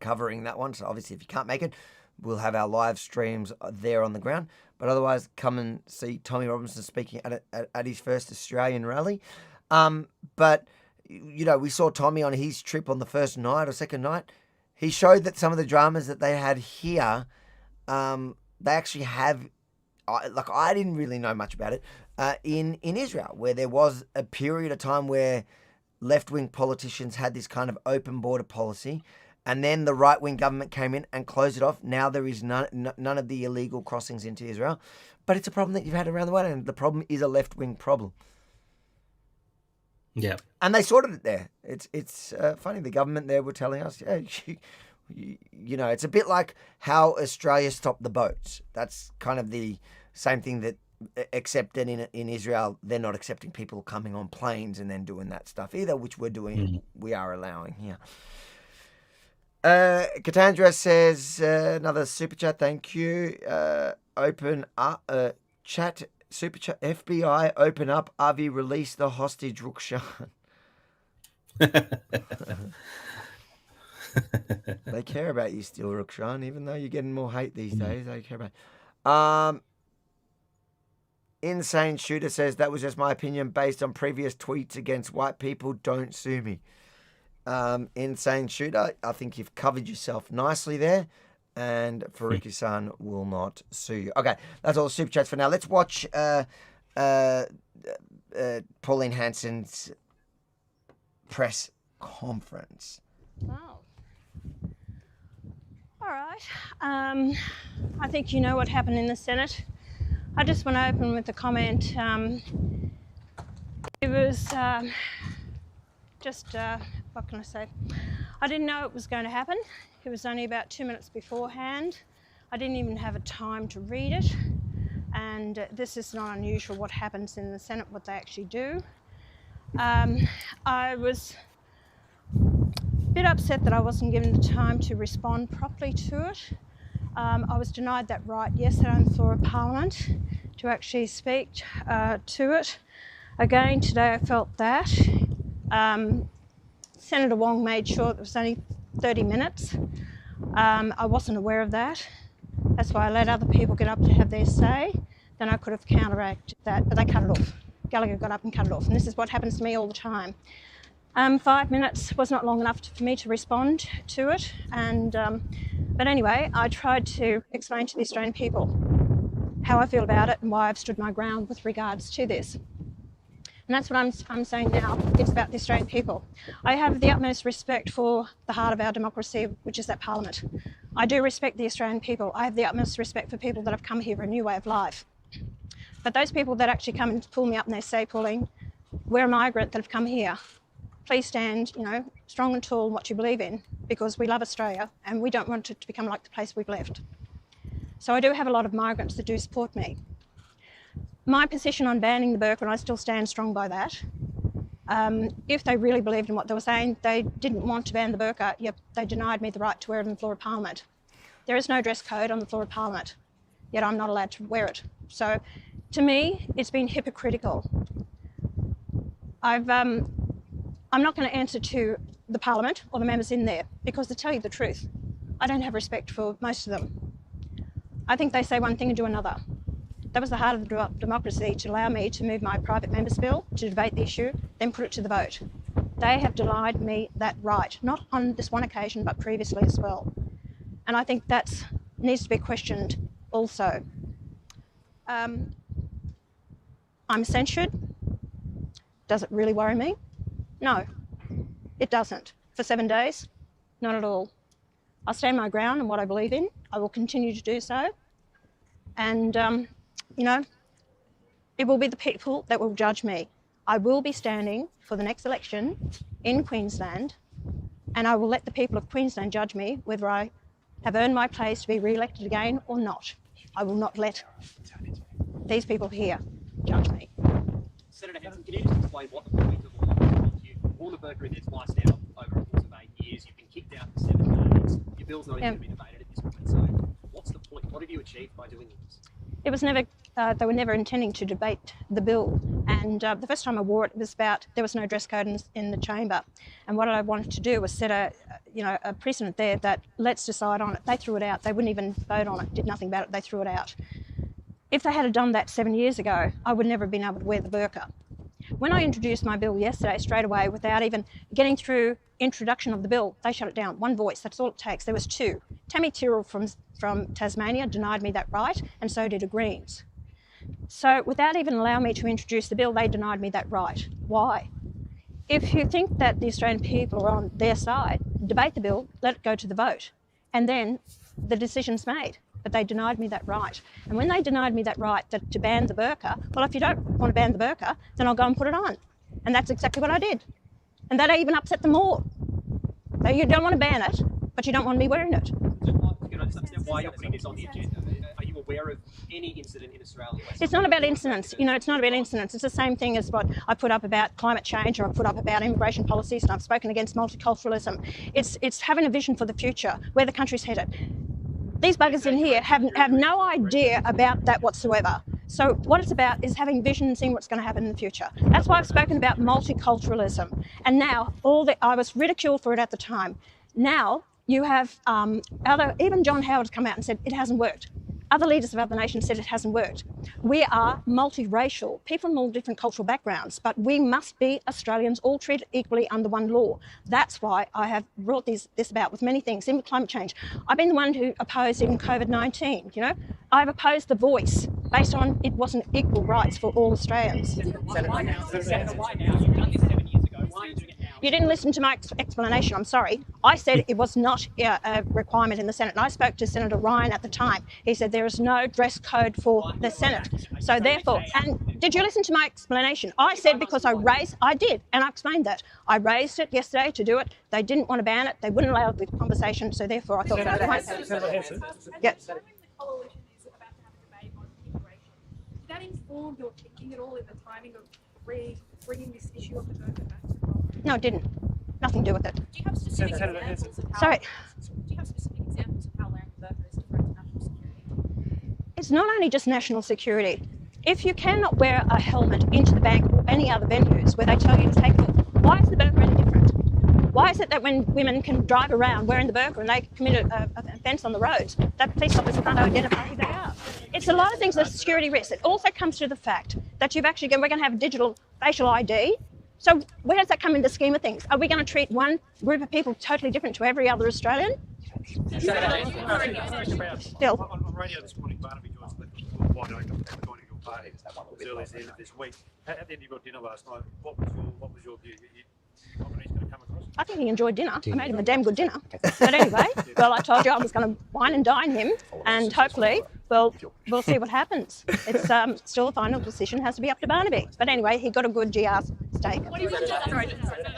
covering that one. So obviously, if you can't make it, we'll have our live streams there on the ground. But otherwise, come and see Tommy Robinson speaking at his first Australian rally. But we saw Tommy on his trip on the first night or second night. He showed that some of the dramas that they had here, they actually have. I didn't really know much about it in Israel, where there was a period of time where left-wing politicians had this kind of open border policy, and then the right-wing government came in and closed it off. Now there is none of the illegal crossings into Israel, but it's a problem that you've had around the world, and the problem is a left-wing problem. Yeah, and they sorted it there. It's funny. The government there were telling us, it's a bit like how Australia stopped the boats. That's kind of the same thing that, except that in Israel, they're not accepting people coming on planes and then doing that stuff either, which we're doing. We are allowing here. Katandra says, another super chat. Thank you. Open up chat. Super chat. FBI, open up. Avi, release the hostage, Rukshan. They care about you still, Rukshan, even though you're getting more hate these days. They care about. Insane Shooter says, that was just my opinion based on previous tweets against white people. Don't sue me. Insane Shooter, I think you've covered yourself nicely there. And Fariki-san will not sue you. Okay, that's all the super chats for now. Let's watch Pauline Hanson's press conference. Wow. All right. I think you know what happened in the Senate. I just want to open with a comment. It was what can I say? I didn't know it was going to happen. It was only about 2 minutes beforehand. I didn't even have a time to read it. And this is not unusual what happens in the Senate, what they actually do. I was a bit upset that I wasn't given the time to respond properly to it. I was denied that right yesterday on the floor of Parliament to actually speak to it. Again, today I felt that. Senator Wong made sure it was only 30 minutes. I wasn't aware of that. That's why I let other people get up to have their say. Then I could have counteracted that, but they cut it off. Gallagher got up and cut it off, and this is what happens to me all the time. 5 minutes was not long enough for me to respond to it, but anyway, I tried to explain to the Australian people how I feel about it and why I've stood my ground with regards to this. And that's what I'm saying now. It's about the Australian people. I have the utmost respect for the heart of our democracy, which is that Parliament. I do respect the Australian people. I have the utmost respect for people that have come here for a new way of life. But those people that actually come and pull me up and they say, Pauline, we're a migrant that have come here. Please stand, strong and tall in what you believe in, because we love Australia and we don't want it to become like the place we've left. So I do have a lot of migrants that do support me. My position on banning the burqa, and I still stand strong by that, if they really believed in what they were saying, they didn't want to ban the burqa, yet they denied me the right to wear it on the floor of Parliament. There is no dress code on the floor of Parliament, yet I'm not allowed to wear it. So to me, it's been hypocritical. I'm not going to answer to the Parliament or the members in there, because to tell you the truth, I don't have respect for most of them. I think they say one thing and do another. That was the heart of the democracy, to allow me to move my private member's bill, to debate the issue, then put it to the vote. They have denied me that right, not on this one occasion, but previously as well. And I think that needs to be questioned also. I'm censured. Does it really worry me? No, it doesn't. For 7 days, not at all. I'll stand my ground on what I believe in. I will continue to do so. And, it will be the people that will judge me. I will be standing for the next election in Queensland, and I will let the people of Queensland judge me whether I have earned my place to be re-elected again or not. I will not let these people here judge me. Senator Hanson, can you just explain what the point of all of this is? You've worn the burqa in there twice now over a course of 8 years. You've been kicked out for 7 days. Your bill's not even going to be debated at this point. So what's the point? What have you achieved by doing this? It was never, they were never intending to debate the bill. And the first time I wore it, was about, there was no dress code in the chamber. And what I wanted to do was set a precedent there that let's decide on it. They threw it out. They wouldn't even vote on it, did nothing about it. They threw it out. If they had done that 7 years ago, I would never have been able to wear the burqa. When I introduced my bill yesterday, straight away, without even getting through introduction of the bill, they shut it down. One voice, that's all it takes. There was two. Tammy Tyrrell from Tasmania denied me that right, and so did the Greens. So without even allowing me to introduce the bill, they denied me that right. Why? If you think that the Australian people are on their side, debate the bill, let it go to the vote, and then the decision's made. But they denied me that right. And when they denied me that right to ban the burqa, well, if you don't want to ban the burqa, then I'll go and put it on. And that's exactly what I did. And that even upset them more. So you don't want to ban it, but you don't want me wearing it. Can I just understand why you're putting this on the agenda? Are you aware of any incident in Australia? It's not about incidents. It's not about incidents. It's the same thing as what I put up about climate change, or I put up about immigration policies, and I've spoken against multiculturalism. It's having a vision for the future, where the country's headed. These buggers in here have no idea about that whatsoever. So what it's about is having vision and seeing what's going to happen in the future. That's why I've spoken about multiculturalism. And now, I was ridiculed for it at the time. Now you have even John Howard's come out and said it hasn't worked. Other leaders of other nations said it hasn't worked. We are multiracial, people from all different cultural backgrounds, but we must be Australians, all treated equally under one law. That's why I have brought this about with many things, even with climate change. I've been the one who opposed even COVID-19, I've opposed the voice based on it wasn't equal rights for all Australians. Senator, why now? You've done this 7 years ago. Why are you doing it now? You didn't listen to my explanation. I'm sorry. I said it was not a requirement in the Senate. And I spoke to Senator Ryan at the time. He said there is no dress code for the Senate. So therefore, and did you listen to my explanation? I said because I did, and I explained that. I raised it yesterday to do it. They didn't want to ban it. They wouldn't allow the conversation. So therefore, I thought that Yes. Did that inform your thinking at all in the timing of bringing this issue of the burqa back to Parliament? No, it didn't. Nothing to do with it. Do you have specific examples of how? Sorry. Do you have specific examples of how wearing the burqa is different to national security? It's not only just national security. If you cannot wear a helmet into the bank or any other venues where they tell you to take it off, why is the burqa any different? Why is it that when women can drive around wearing the burqa and they commit an offence on the roads, that police officer can't identify who they are? It's a lot of things that are security risks. It also comes to the fact that we're going to have a digital facial ID. So where does that come in the scheme of things? Are we going to treat one group of people totally different to every other Australian? Still. On radio this morning, Barnaby Joyce wide open at joining your party as early as the end of this week. At the end of your dinner last night, what was your view? He's going to come across? I think he enjoyed dinner. I made him a damn good dinner. But anyway, well, I told you I was going to wine and dine him, and hopefully, well, we'll see what happens. It's still a final decision has to be up to Barnaby. But anyway, he got a good GR steak.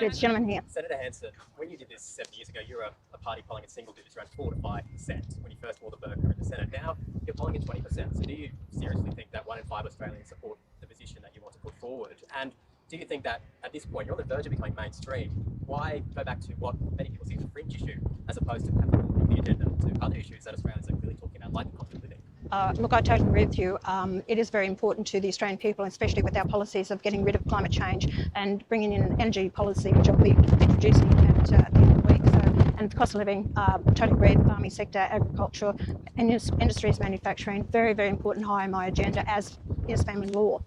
This gentleman here. Senator Hanson, when you did this 7 years ago, you were a party polling at single digits, around 4 to 5% when you first wore the burqa in the Senate. Now you're polling at 20%. So do you seriously think that 1 in 5 Australians support the position that you want to put forward? And do you think that at this point you're on the verge of becoming mainstream? Why go back to what many people see as a fringe issue as opposed to having the agenda to other issues that Australians are really talking about, like the cost of living? Look, I totally agree with you. It is very important to the Australian people, especially with our policies of getting rid of climate change and bringing in an energy policy, which I'll be introducing at the end of the week. So, and the cost of living, totally agree. The farming sector, agriculture, industries, manufacturing, very, very important, high on my agenda, as is family law.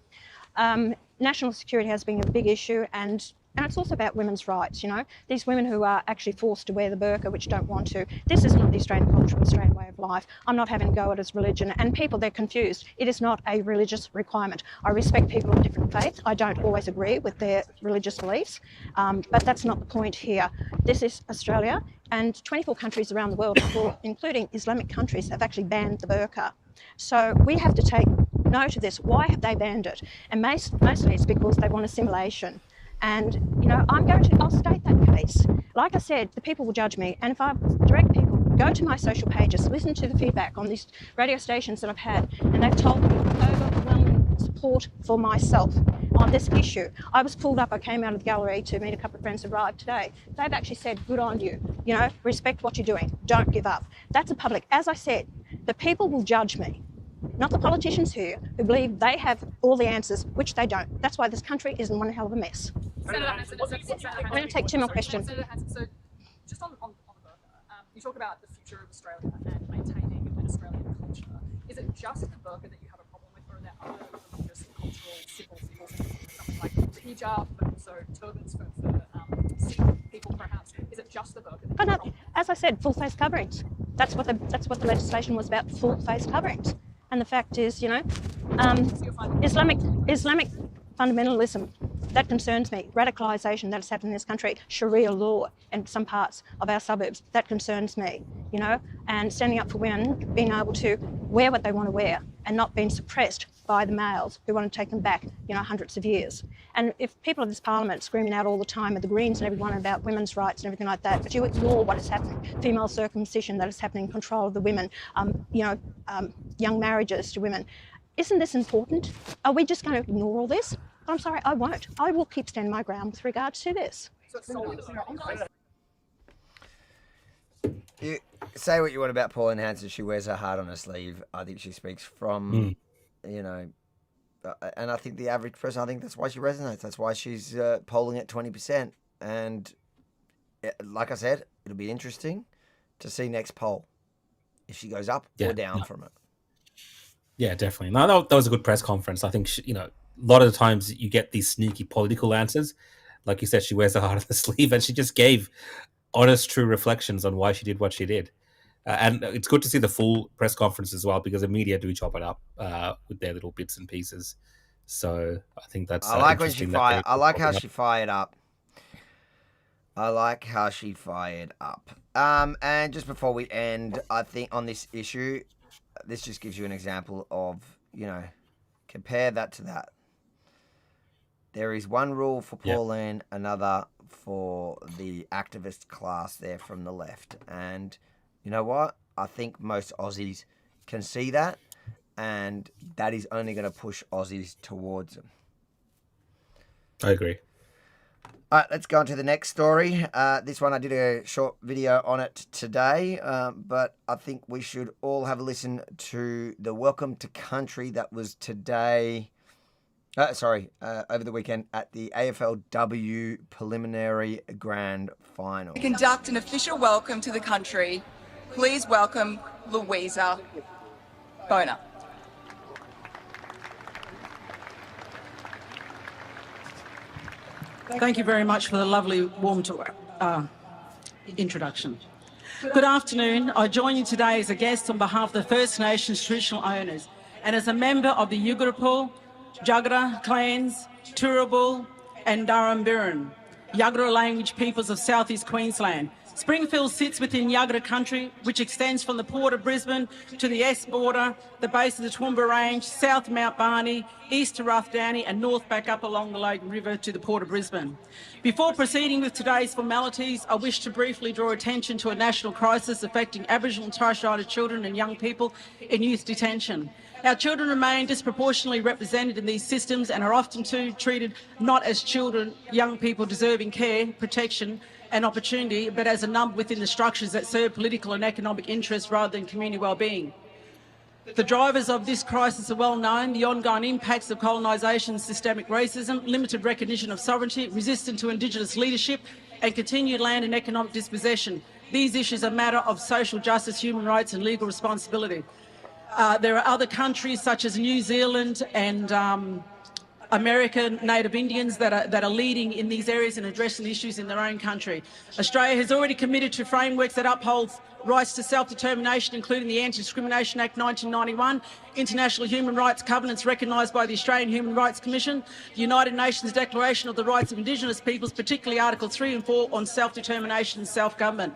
National security has been a big issue, and it's also about women's rights, you know. These women who are actually forced to wear the burqa, which don't want to. This is not the Australian culture, Australian way of life. I'm not having a go at it as religion. And people, they're confused. It is not a religious requirement. I respect people of different faiths. I don't always agree with their religious beliefs, but that's not the point here. This is Australia, and 24 countries around the world, including Islamic countries, have actually banned the burqa. So we have to take note of this. Why have they banned it? And mostly it's because they want assimilation. And, you know, I'll state that case. Like I said, the people will judge me. And if I direct people, go to my social pages, listen to the feedback on these radio stations that I've had, and they've told me overwhelming support for myself on this issue. I was pulled up, I came out of the gallery to meet a couple of friends who arrived today. They've actually said, good on you. You know, respect what you're doing. Don't give up. That's a public. As I said, the people will judge me. Not the politicians here who believe they have all the answers, which they don't. That's why this country is in one hell of a mess. I'm going to take 2 more questions. Senator Hanson, so just on the burqa, you talk about the future of Australia and maintaining an Australian culture. Is it just the burqa that you have a problem with, or are there other religious and cultural symbols, something like the hijab, but also turbans for Sikh people, perhaps? Is it just the burqa? But no, as I said, full face coverings. That's what the legislation was about, full face coverings. And the fact is, you know, Islamic fundamentalism, that concerns me. Radicalisation that has happened in this country, Sharia law in some parts of our suburbs, that concerns me, you know, and standing up for women, being able to wear what they want to wear and not being suppressed by the males who want to take them back, you know, hundreds of years. And if people of this parliament screaming out all the time at the Greens and everyone about women's rights and everything like that, but you ignore what is happening, female circumcision that is happening, control of the women, young marriages to women, isn't this important? Are we just going to ignore all this? I'm sorry, I won't. I will keep standing my ground with regards to this. You say what you want about Pauline Hanson. She wears her heart on her sleeve. I think she speaks from, you know, and I think the average person, I think that's why she resonates. That's why she's polling at 20%. And like I said, it'll be interesting to see next poll if she goes up or down from it. Yeah, definitely. No, that was a good press conference. I think, you know, a lot of the times you get these sneaky political answers. Like you said, she wears her heart on the sleeve, and she just gave honest, true reflections on why she did what she did. And it's good to see the full press conference as well, because the media do chop it up with their little bits and pieces. So I think that's. I like when she fired. I like how she fired up I like how she fired up. And just before we end, I think on this issue, this just gives you an example of, compare that to that. There is one rule for Pauline, another for the activist class there from the left. And you know what? I think most Aussies can see that, and that is only going to push Aussies towards them. I agree. All right, let's go on to the next story. This one, I did a short video on it today, but I think we should all have a listen to the Welcome to Country that was today, over the weekend at the AFLW preliminary grand final. To conduct an official welcome to the country, please welcome Louisa Boner. Thank you very much for the lovely, warm introduction. Good afternoon. I join you today as a guest on behalf of the First Nations traditional owners and as a member of the Yugarapu, Jagera clans, Turrbal and Darambiran, Jagera language peoples of southeast Queensland. Springfield sits within Jagera country, which extends from the Port of Brisbane to the East border, the base of the Toowoomba Range, south Mount Barney, east to Roughdowny and north back up along the Logan River to the Port of Brisbane. Before proceeding with today's formalities, I wish to briefly draw attention to a national crisis affecting Aboriginal and Torres Strait Islander children and young people in youth detention. Our children remain disproportionately represented in these systems and are often too treated not as children, young people deserving care, protection and opportunity, but as a number within the structures that serve political and economic interests rather than community well-being. The drivers of this crisis are well known: the ongoing impacts of colonisation, systemic racism, limited recognition of sovereignty, resistance to Indigenous leadership and continued land and economic dispossession. These issues are a matter of social justice, human rights and legal responsibility. There are other countries such as New Zealand and American Native Indians that are leading in these areas and addressing issues in their own country. Australia has already committed to frameworks that uphold rights to self-determination, including the Anti-Discrimination Act 1991, international human rights covenants recognised by the Australian Human Rights Commission, the United Nations Declaration of the Rights of Indigenous Peoples, particularly Article 3 and 4 on self-determination and self-government.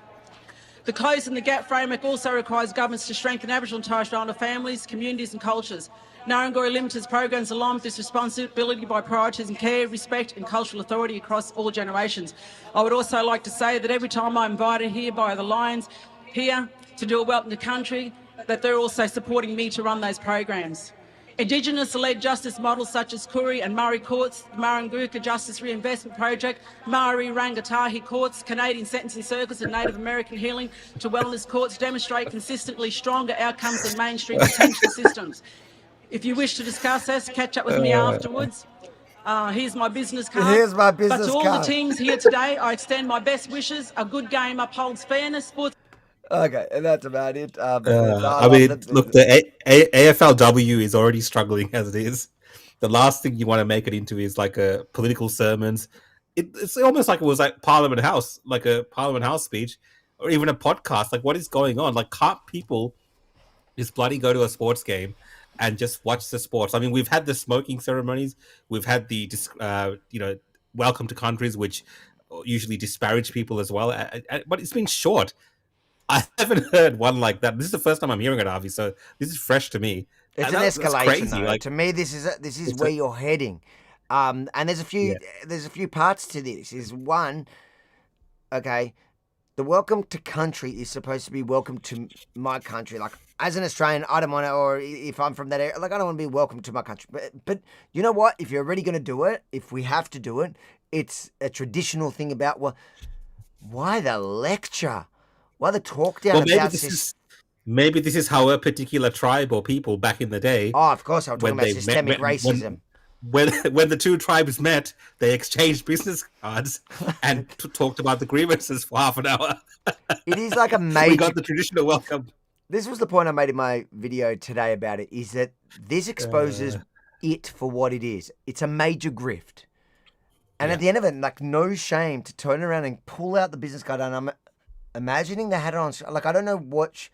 The Closing the Gap framework also requires governments to strengthen Aboriginal and Torres Strait Islander families, communities and cultures. Narangori Limited's programs align with this responsibility by prioritising care, respect and cultural authority across all generations. I would also like to say that every time I'm invited here by the Lions here to do a Welcome to Country, that they're also supporting me to run those programs. Indigenous-led justice models such as Koori and Murray Courts, the Marangurka Justice Reinvestment Project, Maori Rangatahi Courts, Canadian Sentencing Circles and Native American Healing to Wellness Courts demonstrate consistently stronger outcomes than mainstream detention systems. If you wish to discuss this, catch up with me afterwards. Here's my business card. Here's my business But to all card. the teams here today, I extend my best wishes. A good game upholds fairness, sports. Okay, and that's about it. I mean, look, the AFLW is already struggling as it is. The last thing you want to make it into is like a political sermons. It's almost like it was like Parliament House, like a Parliament House speech, or even a podcast. Like, what is going on? Like, can't people just bloody go to a sports game and just watch the sports? I mean, we've had the smoking ceremonies, we've had the welcome to countries, which usually disparage people as well. But it's been short. I haven't heard one like that. This is the first time I'm hearing it, Avi. So this is fresh to me. It's And an that's escalation. crazy. Though. Like, To me, this is where you're heading. And there's a few parts to this. Is one, okay, the welcome to country is supposed to be welcome to my country. Like, as an Australian, I don't want to, or if I'm from that area, like, I don't want to be welcome to my country. But you know what? If you're already going to do it, if we have to do it, it's a traditional thing about, well, why the lecture? Why the talk down about this? Maybe this is how a particular tribe or people back in the day. Oh, of course, I'm talking about systemic racism. When the two tribes met, they exchanged business cards and talked about the grievances for half an hour. It is like a major. We got the traditional welcome. This was the point I made in my video today about it, is that this exposes it for what it is. It's a major grift. And at the end of it, like, no shame to turn around and pull out the business card. And I'm imagining they had it on, like, I don't know what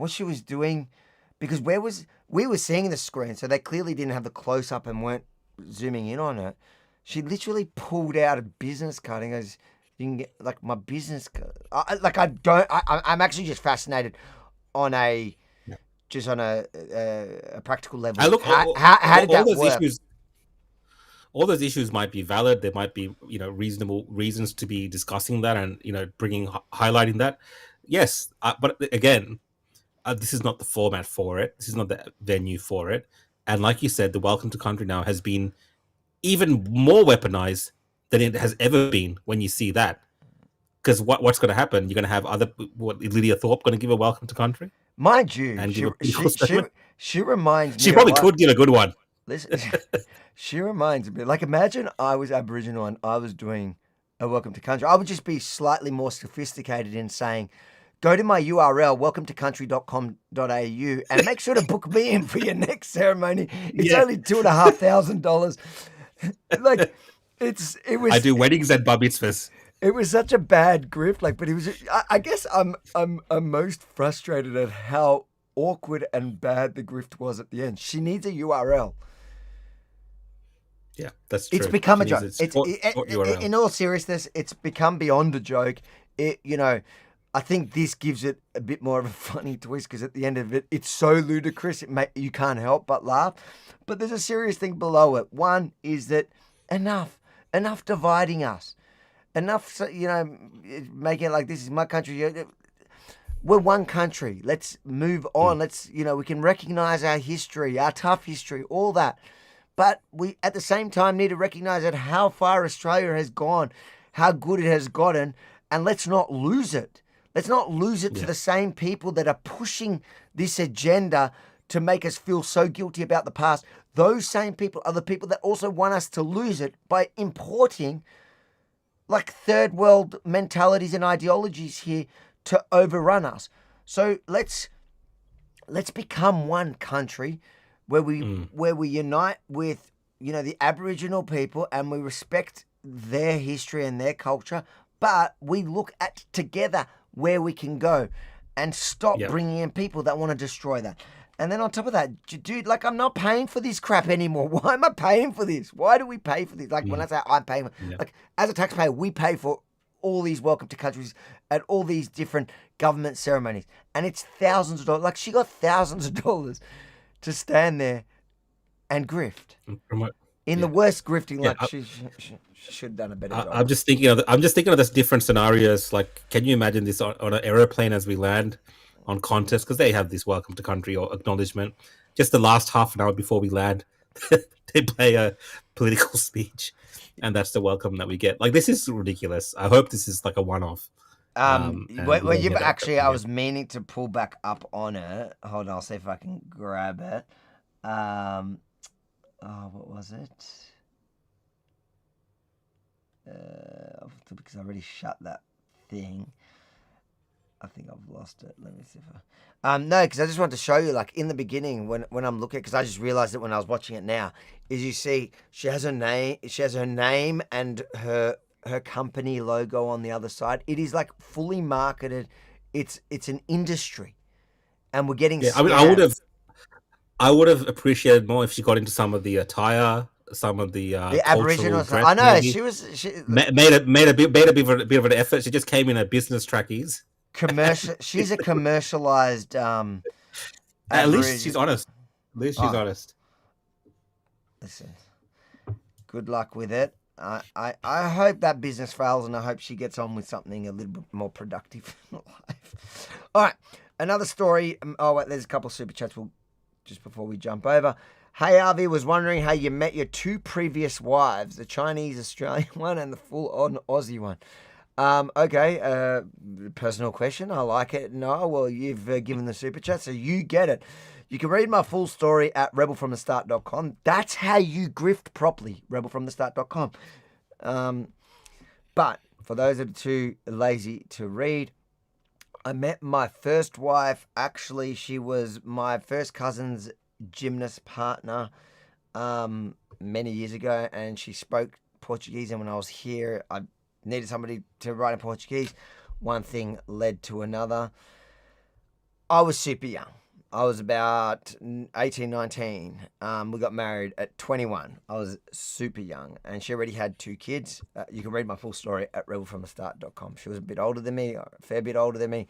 she was doing, because we were seeing the screen, so they clearly didn't have the close up and weren't zooming in on it. She literally pulled out a business card and goes, You can get like my business card. I'm actually just fascinated on a practical level. I look. How did that those work? issues? All those issues might be valid. There might be, reasonable reasons to be discussing that and, highlighting that. Yes, but again, this is not the format for it. This is not the venue for it. And like you said, the Welcome to Country now has been even more weaponized than it has ever been when you see that. Because what's going to happen? You're going to have Lydia Thorpe going to give a Welcome to Country? Mind you, And she reminds me. She probably could give a good one. Listen, she reminds me. Like, imagine I was Aboriginal and I was doing a Welcome to Country. I would just be slightly more sophisticated in saying, go to my URL, welcometocountry.com.au, and make sure to book me in for your next ceremony. It's only $2,500. Like, it was. I do weddings and bar mitzvahs. It was such a bad grift. Like, but it was. I guess I'm most frustrated at how awkward and bad the grift was at the end. She needs a URL. Yeah, that's true. It's become a joke. URL. In all seriousness, it's become beyond a joke. I think this gives it a bit more of a funny twist because at the end of it, it's so ludicrous, you can't help but laugh. But there's a serious thing below it. One is that enough dividing us. Enough, making it like this is my country. We're one country. Let's move on. Let's, we can recognize our history, our tough history, all that. But we, at the same time, need to recognize that how far Australia has gone, how good it has gotten, and let's not lose it. Let's not lose it to the same people that are pushing this agenda to make us feel so guilty about the past. Those same people are the people that also want us to lose it by importing like third world mentalities and ideologies here to overrun us. So let's become one country where we unite with, the Aboriginal people and we respect their history and their culture, but we look at together where we can go and stop bringing in people that want to destroy that. And then on top of that, dude, like, I'm not paying for this crap anymore. Why am I paying for this? Why do we pay for this? Like, when I say I'm paying, like, as a taxpayer, we pay for all these Welcome to Countries at all these different government ceremonies. And it's thousands of dollars. Like, she got thousands of dollars to stand there and grift. In the worst grifting, she should have done a better job. I'm just thinking of this different scenarios. Like, can you imagine this on an aeroplane as we land on Qantas? Because they have this Welcome to Country or acknowledgement. Just the last half an hour before we land, they play a political speech, and that's the welcome that we get. Like, this is ridiculous. I hope this is like a one-off. You've actually, I was meaning to pull back up on it. Hold on, I'll see if I can grab it. What was it? Because I already shut that thing. I think I've lost it. Let me see if no, because I just wanted to show you, like, in the beginning when I'm looking, because I just realized it when I was watching it now, is you see she has her name and her company logo on the other side. It is like fully marketed. It's an industry, and we're getting. Yeah, I mean, I would have appreciated more if she got into some of the attire, some of the Aboriginal dress. I know maybe. she made a bit of an effort. She just came in a business trackies. Commercial. She's a commercialized. At least she's honest. Honest. Listen, good luck with it. I hope that business fails, and I hope she gets on with something a little bit more productive in life. All right, another story. Oh wait, there's a couple of super chats. Just before we jump over. Hey, Avi, was wondering how you met your two previous wives, the Chinese Australian one and the full-on Aussie one. Okay, personal question. I like it. No, well, you've given the super chat, so you get it. You can read my full story at rebelfromthestart.com. That's how you grift properly, rebelfromthestart.com. But for those that are too lazy to read, I met my first wife. Actually, she was my first cousin's gymnast partner many years ago, and she spoke Portuguese. And when I was here, I needed somebody to write in Portuguese. One thing led to another. I was super young. I was about 18, 19. We got married at 21. I was super young, and she already had 2 kids. You can read my full story at rebelfromthestart.com. She was a bit older than me, a fair bit older than me.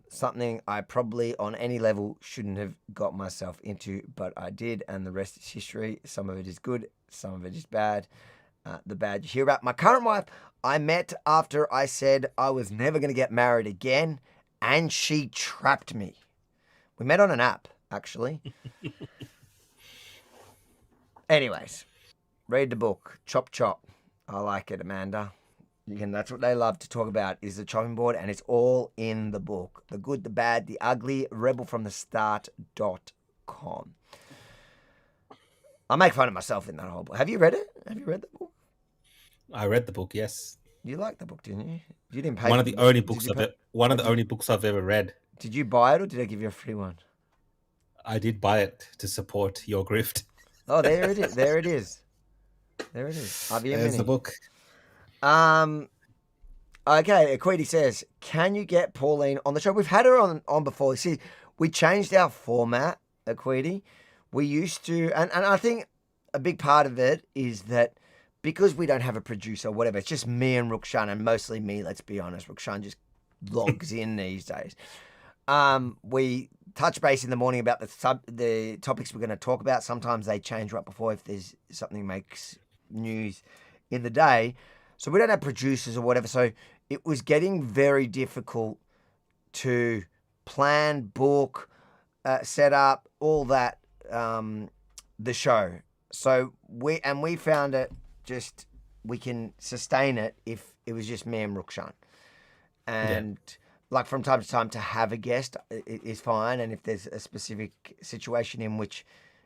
Something I probably on any level shouldn't have got myself into, but I did, and the rest is history. Some of it is good, some of it is bad. The bad you hear about. My current wife, I met after I said I was never going to get married again, and she trapped me. We met on an app, actually. Anyways, read the book, Chop Chop. I like it, Amanda. That's what they love to talk about, is the chopping board, and it's all in the book. The good, the bad, the ugly, rebelfromthestart.com. I make fun of myself in that whole book. Have you read it? Have you read the book? I read the book, yes. You liked the book, didn't you? You didn't pay One of for the only books I've ever read. Did you buy it, or did I give you a free one? I did buy it to support your grift. Oh, there it is. There it is. There it is. There's the book. Okay, Equity says, can you get Pauline on the show? We've had her on before. See, we changed our format, Equity. We used to, and I think a big part of it is that because we don't have a producer or whatever, it's just me and Rukshan, and mostly me, let's be honest. Rukshan just logs in these days. We touch base in the morning about the topics we're going to talk about. Sometimes they change right before if there's something makes news in the day. So we don't have producers or whatever. So it was getting very difficult to plan, book, set up, all that, the show. So we found it just, we can sustain it if it was just me and Rukshan. And like from time to time to have a guest is fine. And if there's a specific situation in which,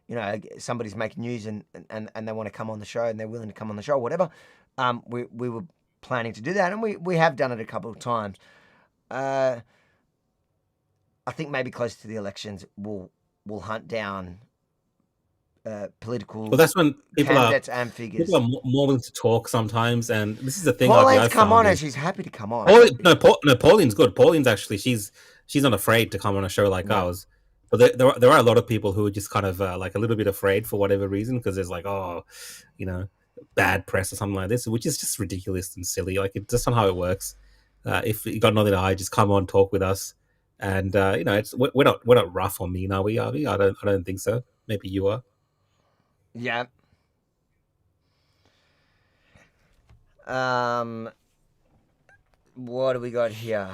you know, somebody's making news and they want to come on the show and they're willing to come on the show or whatever, we were planning to do that, and we have done it a couple of times. I think maybe close to the elections we'll hunt down political Well, that's when candidates and figures. People are more willing to talk sometimes, and this is the thing. Pauline's come on, and she's happy to come on. Pauline's good. Pauline's actually she's not afraid to come on a show like ours. But there are a lot of people who are just kind of like a little bit afraid for whatever reason, because there's like, bad press or something like this, which is just ridiculous and silly. Like, it's just not how it works. If you got nothing to hide, just come on, talk with us, and it's we're not rough or mean, are we? Avi? I don't think so. Maybe you are. Yeah. What do we got here?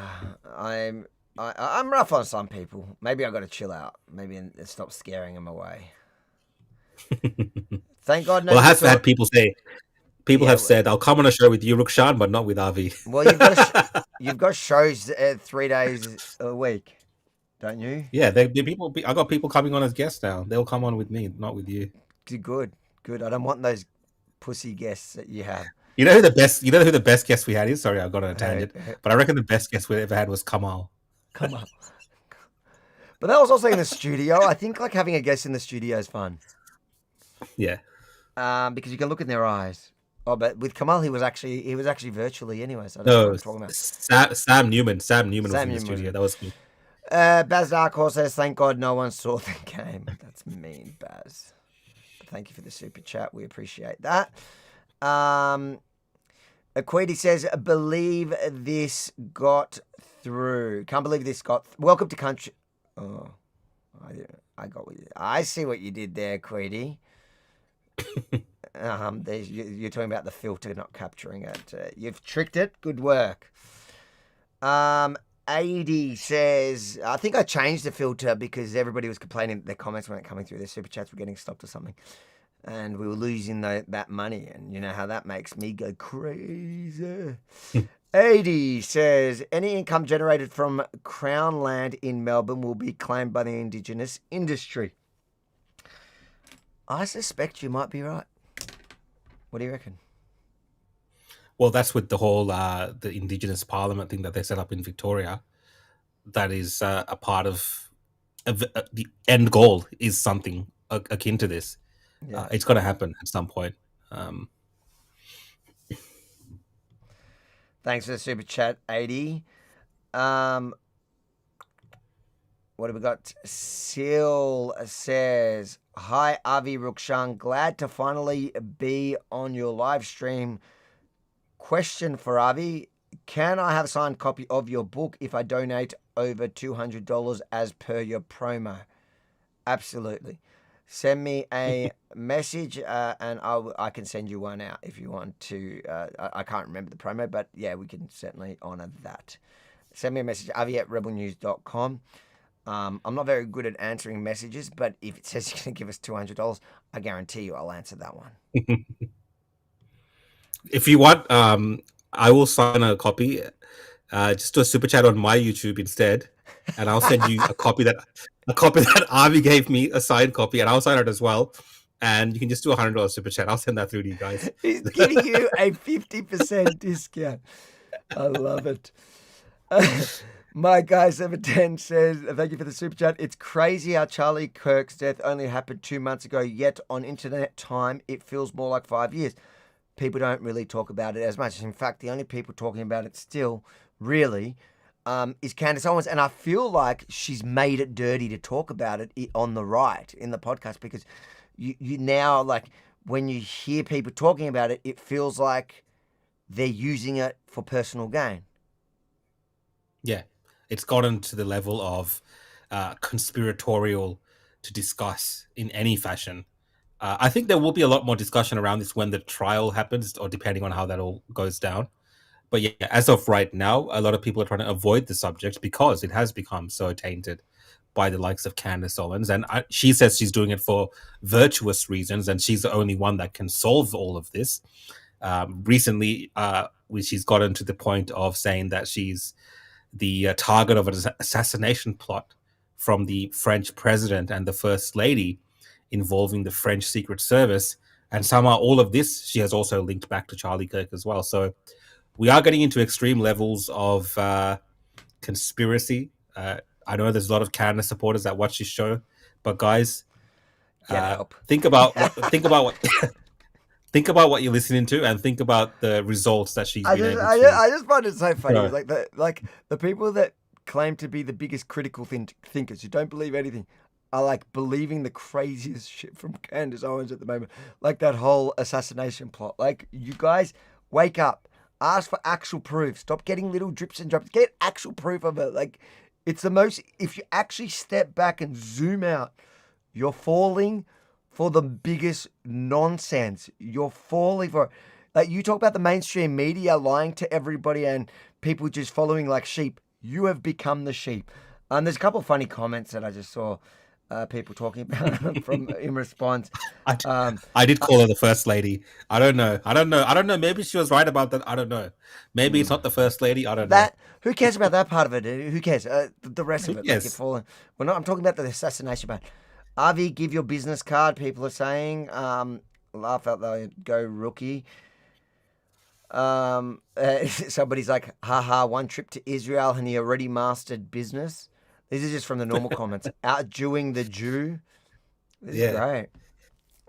I'm rough on some people. Maybe I got to chill out. Maybe stop scaring them away. Thank God. Well, I have had people say. People have said, "I'll come on a show with you, Rukshan, but not with Avi." Well, you've got shows 3 days a week, don't you? Yeah, people. I got people coming on as guests now. They'll come on with me, not with you. Good. I don't want those pussy guests that you have. You know who the best guest we had is? Sorry, I got on a tangent, but I reckon the best guest we ever had was Kamal. But that was also in the studio. I think like having a guest in the studio is fun. Yeah. Because you can look in their eyes. Oh, but with Kamal, he was actually virtually anyway. So I don't know what I'm talking about. Sam Newman was in the studio. That was me. Baz Darkhorse says, "Thank God no one saw the game." That's mean, Baz. But thank you for the super chat. We appreciate that. Equity says, "Believe this got through. Can't believe this got. Welcome to country." Oh, I got what you. I see what you did there, Equity. You're talking about the filter not capturing it. You've tricked it. Good work. 80 says, I think I changed the filter because everybody was complaining that their comments weren't coming through. Their super chats were getting stopped or something. And we were losing that money. And you know how that makes me go crazy. 80 says, any income generated from Crown land in Melbourne will be claimed by the Indigenous industry. I suspect you might be right. What do you reckon? Well, that's with the whole the Indigenous Parliament thing that they set up in Victoria. That is a part of the end goal is something akin to this. Yeah. It's going to happen at some point. Thanks for the super chat, 80. What have we got? Sil says, "Hi, Avi Rukshan. Glad to finally be on your live stream. Question for Avi. Can I have a signed copy of your book if I donate over $200 as per your promo?" Absolutely. Send me a message and I can send you one out if you want to. I can't remember the promo, but yeah, we can certainly honour that. Send me a message, avi@rebelnews.com. I'm not very good at answering messages, but if it says you're going to give us $200, I guarantee you I'll answer that one. If you want, I will sign a copy. Just do a super chat on my YouTube instead, and I'll send you a copy that Avi gave me, a signed copy, and I'll sign it as well. And you can just do a $100 super chat. I'll send that through to you guys. He's giving you a 50% discount. I love it. My guy 710 says, "Thank you for the super chat. It's crazy how Charlie Kirk's death only happened 2 months ago, yet on internet time it feels more like 5 years. People don't really talk about it as much. In fact, the only people talking about it still, really, is Candace Owens. And I feel like she's made it dirty to talk about it on the right in the podcast, because you now, like, when you hear people talking about it, it feels like they're using it for personal gain." Yeah, it's gotten to the level of conspiratorial to discuss in any fashion. I think there will be a lot more discussion around this when the trial happens, or depending on how that all goes down. But yeah, as of right now, a lot of people are trying to avoid the subject because it has become so tainted by the likes of Candace Owens. And she says she's doing it for virtuous reasons, and she's the only one that can solve all of this. Recently, she's gotten to the point of saying that she's the target of an assassination plot from the French president and the First Lady, involving the French Secret Service. And somehow all of this, she has also linked back to Charlie Kirk as well. So we are getting into extreme levels of conspiracy. I know there's a lot of Candace supporters that watch this show, but guys, think about what think about what you're listening to, and think about the results that she's been able to. I just find it so funny. Right. Like the people that claim to be the biggest critical thinkers, who don't believe anything, are like believing the craziest shit from Candace Owens at the moment. Like that whole assassination plot. Like, you guys, wake up. Ask for actual proof. Stop getting little drips and drops. Get actual proof of it. Like, it's the most, if you actually step back and zoom out, you're falling for the biggest nonsense. You're falling for it. Like, you talk about the mainstream media lying to everybody and people just following like sheep. You have become the sheep. There's a couple of funny comments that I just saw people talking about in response. I did call her the First Lady. I don't know. Maybe she was right about that. I don't know. Maybe it's not the First Lady. I don't know. Who cares about that part of it? Who cares? The rest of it. Yes. Like, you're falling. Well, no, I'm talking about the assassination part. Avi, give your business card, people are saying. Laugh out loud, go rookie. Somebody's like, haha, one trip to Israel and he already mastered business. These are just from the normal comments. Outdoing the Jew. This is great.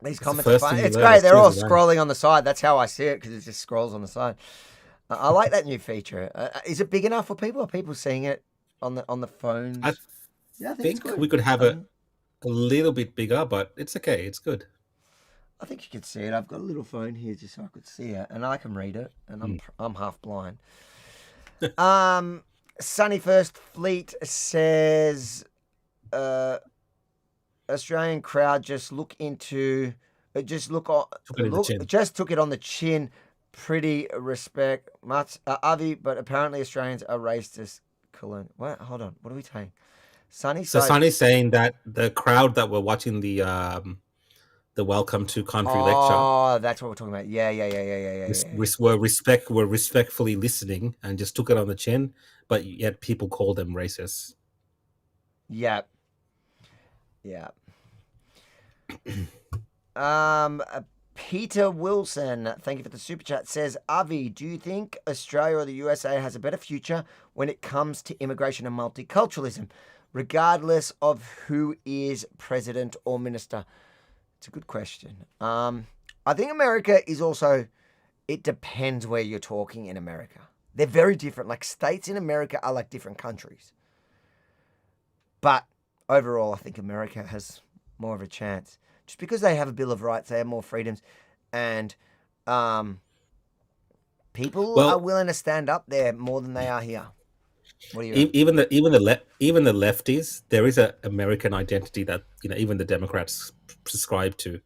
These comments are fun. It's great. They're all scrolling on the side. That's how I see it, because it just scrolls on the side. I like that new feature. Is it big enough for people? Are people seeing it on the phones? I think we could have it a little bit bigger, but it's okay. It's good. I think you could see it. I've got a little phone here just so I could see it, and I can read it, and I'm half blind. Sunny First Fleet says, Australian crowd just took it on the chin. Pretty respect, much Avi, but apparently Australians are racist. What? Hold on. What are we saying? Sunny's saying that the crowd that were watching the Welcome to Country lecture. Oh, that's what we're talking about. Yeah. Were respectfully listening and just took it on the chin, but yet people call them racist. Yeah. Peter Wilson, thank you for the super chat, says, Avi, do you think Australia or the USA has a better future when it comes to immigration and multiculturalism, regardless of who is president or minister? It's a good question. I think America is also, it depends where you're talking in America. They're very different. Like, states in America are like different countries. But overall, I think America has more of a chance. Just because they have a Bill of Rights, they have more freedoms, and people are willing to stand up there more than they are here. What do you reckon? Even the lefties, there is a American identity that even the Democrats prescribe to.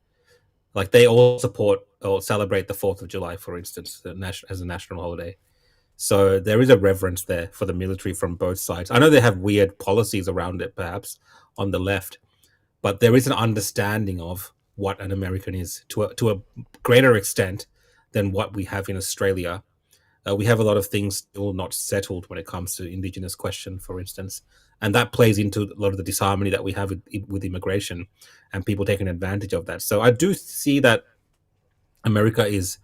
Like they all support or celebrate the 4th of July, for instance, as a national holiday. So there is a reverence there for the military from both sides. I know they have weird policies around it, perhaps on the left, but there is an understanding of what an American is to a greater extent than what we have in Australia. We have a lot of things still not settled when it comes to Indigenous question, for instance, and that plays into a lot of the disharmony that we have with immigration and people taking advantage of that. So I do see that America is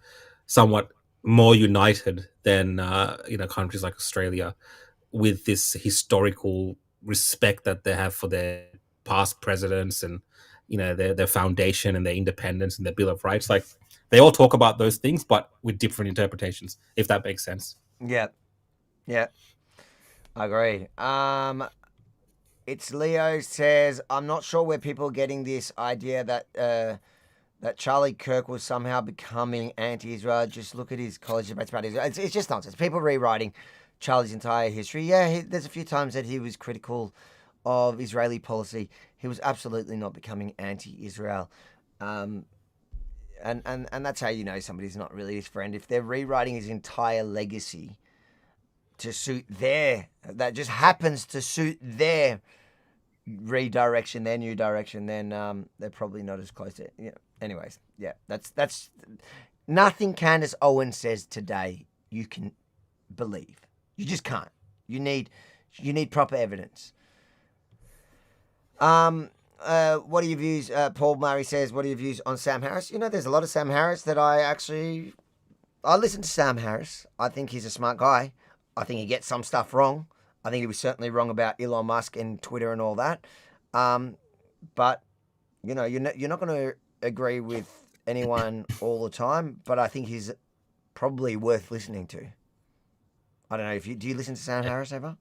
somewhat more united than countries like Australia, with this historical respect that they have for their past presidents and their foundation and their independence and their Bill of Rights. Like they all talk about those things, but with different interpretations, if that makes sense. Yeah. I agree. It's Leo says, I'm not sure where people are getting this idea that Charlie Kirk was somehow becoming anti-Israel. Just look at his college debates about Israel. It's just nonsense. People rewriting Charlie's entire history. Yeah, there's a few times that he was critical of Israeli policy. He was absolutely not becoming anti-Israel. And that's how you know somebody's not really his friend. If they're rewriting his entire legacy to suit that just happens to suit their redirection, their new direction, then they're probably not as close to it. Anyways, that's nothing Candace Owens says today you can believe. You just can't. You need proper evidence. What are your views? Paul Murray says, what are your views on Sam Harris? There's a lot of Sam Harris that I listen to Sam Harris. I think he's a smart guy. I think he gets some stuff wrong. I think he was certainly wrong about Elon Musk and Twitter and all that. But, you're not going to agree with anyone all the time, but I think he's probably worth listening to. I don't know, do you listen to Sam Harris ever?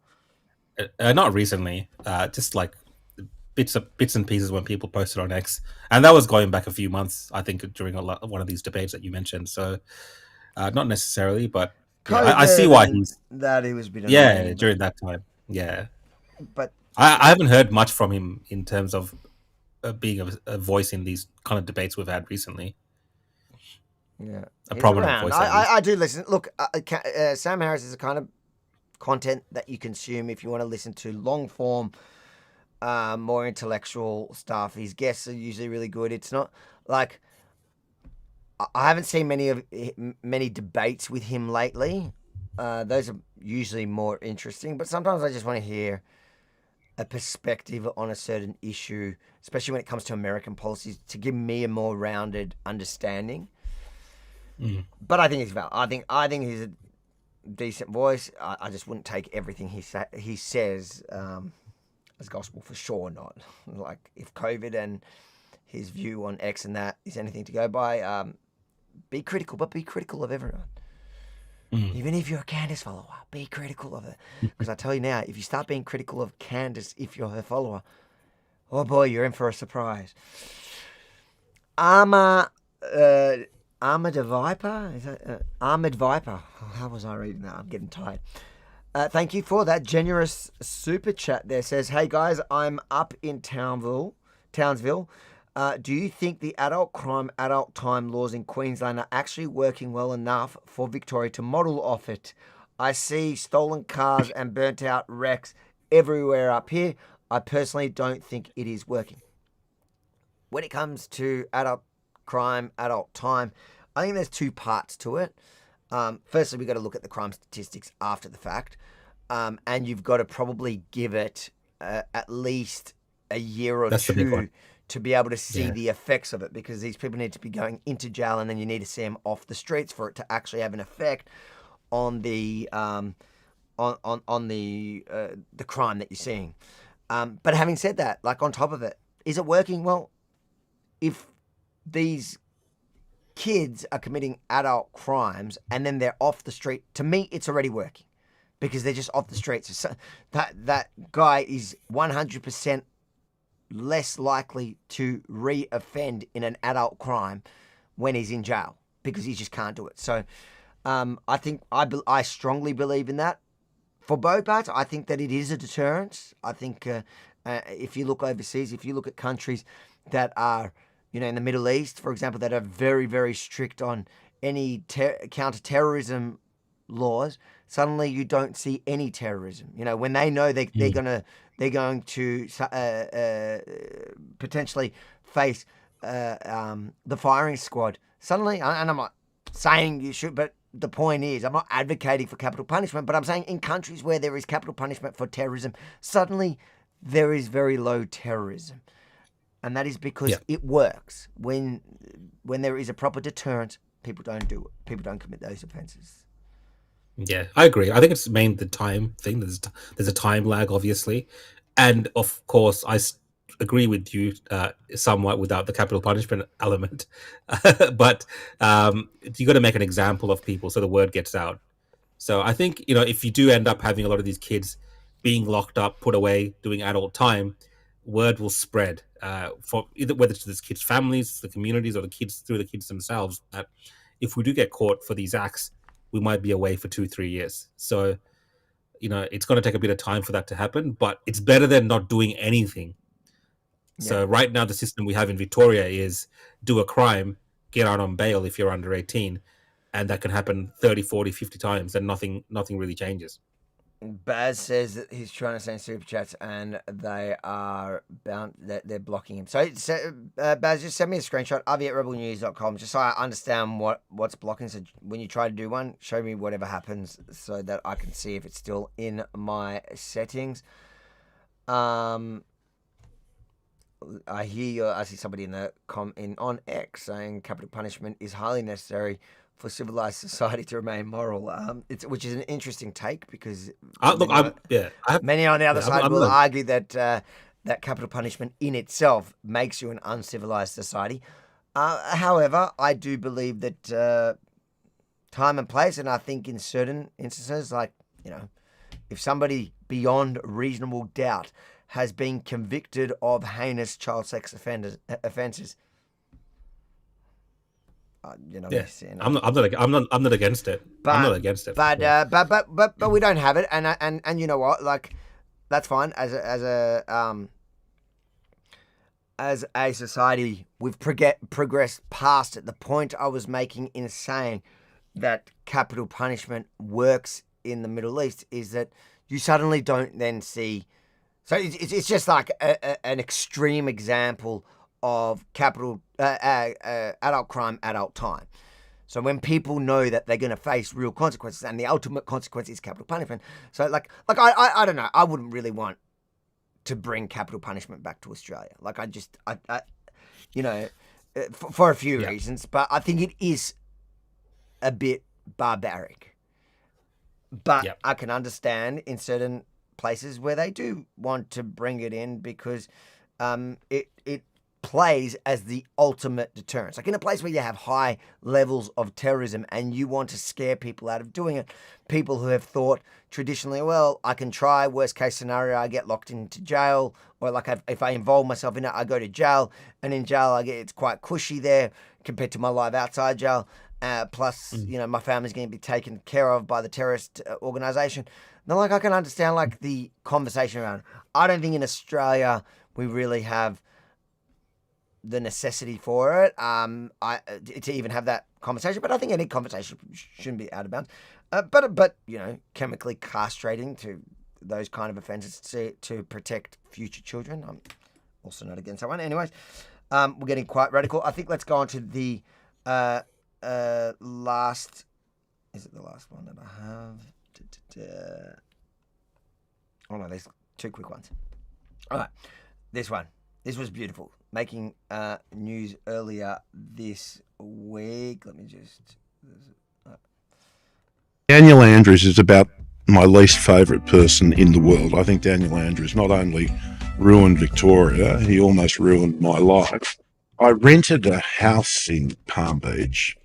Not recently, just like bits and pieces when people posted on X, and that was going back a few months, I think, during one of these debates that you mentioned. So not necessarily, but I see why he was annoying, during that time. Yeah, but I haven't heard much from him in terms of being a voice in these kind of debates we've had recently. Yeah, a prominent voice. I do listen. Look, Sam Harris is the kind of content that you consume if you want to listen to long form, more intellectual stuff. His guests are usually really good. It's not like I haven't seen many debates with him lately. Those are usually more interesting, but sometimes I just want to hear a perspective on a certain issue, especially when it comes to American policies, to give me a more rounded understanding. But I think he's valid. I think he's a decent voice. I just wouldn't take everything he says as gospel, for sure not. Like if COVID and his view on X and that is anything to go by, be critical, but be critical of everyone. Even if you're a Candace follower, be critical of it. Because I tell you now, if you start being critical of Candace, if you're her follower, oh boy, you're in for a surprise. Armored Viper? Is that Armored Viper? Oh, how was I reading that? I'm getting tired. Thank you for that generous super chat there. Says, hey guys, I'm up in Townsville. Do you think the adult crime, adult time laws in Queensland are actually working well enough for Victoria to model off it? I see stolen cars and burnt out wrecks everywhere up here. I personally don't think it is working. When it comes to adult crime, adult time, I think there's two parts to it. Firstly, we've got to look at the crime statistics after the fact. And you've got to probably give it at least a year or two to be able to see the effects of it, because these people need to be going into jail and then you need to see them off the streets for it to actually have an effect on the crime that you're seeing. But having said that, like on top of it, is it working? Well, if these kids are committing adult crimes and then they're off the street, to me, it's already working because they're just off the streets. So that guy is 100% less likely to re-offend in an adult crime when he's in jail because he just can't do it. So I think I strongly believe in that. For both parts, I think that it is a deterrent. I think if you look overseas, if you look at countries that are, in the Middle East, for example, that are very, very strict on any counter-terrorism laws, suddenly you don't see any terrorism. When they know they're going to potentially face the firing squad, suddenly, and I'm not saying you should, but the point is, I'm not advocating for capital punishment, but I'm saying in countries where there is capital punishment for terrorism, suddenly there is very low terrorism. And that is because it works. When there is a proper deterrent, people don't do it. People don't commit those offences. Yeah, I agree. I think it's mainly the time thing. There's a time lag, obviously. And of course, I agree with you somewhat without the capital punishment element. But you got to make an example of people so the word gets out. So I think, if you do end up having a lot of these kids being locked up, put away, doing adult time, word will spread for either whether it's the kids' families, the communities, or the kids through the kids themselves. That if we do get caught for these acts, we might be away for 2-3 years. So, it's going to take a bit of time for that to happen, but it's better than not doing anything. Yeah. So right now, the system we have in Victoria is do a crime, get out on bail if you're under 18, and that can happen 30, 40, 50 times, and nothing really changes. Baz says that he's trying to send super chats and they are bound, they're blocking him. So Baz, just send me a screenshot, avi@rebelnews.com, just so I understand what's blocking. So when you try to do one, show me whatever happens so that I can see if it's still in my settings. I see somebody on X saying capital punishment is highly necessary for civilized society to remain moral, which is an interesting take because many on the other side will argue that that capital punishment in itself makes you an uncivilized society. However, I do believe that time and place, and I think in certain instances, like if somebody beyond reasonable doubt has been convicted of heinous child sex offences. I'm not against it. I'm not against it. But we don't have it, and you know what? Like, that's fine. As a society, we've progressed past it. The point I was making in saying that capital punishment works in the Middle East is that you suddenly don't then see. So it's just like an extreme example of capital adult crime, adult time. So when people know that they're going to face real consequences, and the ultimate consequence is capital punishment. So like I don't know. I wouldn't really want to bring capital punishment back to Australia. Like I for a few reasons, but I think it is a bit barbaric. But I can understand in certain places where they do want to bring it in because it plays as the ultimate deterrence. Like in a place where you have high levels of terrorism and you want to scare people out of doing it, people who have thought traditionally, well, I can try, worst case scenario, I get locked into jail, or like if I involve myself in it, I go to jail, and in jail it's quite cushy there compared to my life outside jail. Plus, my family's going to be taken care of by the terrorist organisation. Now, like, I can understand, like, the conversation around. I don't think in Australia we really have the necessity for it, to even have that conversation. But I think any conversation shouldn't be out of bounds. But chemically castrating to those kind of offences to protect future children, I'm also not against that one. Anyways, we're getting quite radical. I think let's go on to the last. Is it the last one that I have? Oh no, there's two quick ones. All right, this one. This was beautiful. Making news earlier this week. Let me just. Daniel Andrews is about my least favourite person in the world. I think Daniel Andrews not only ruined Victoria, he almost ruined my life. I rented a house in Palm Beach,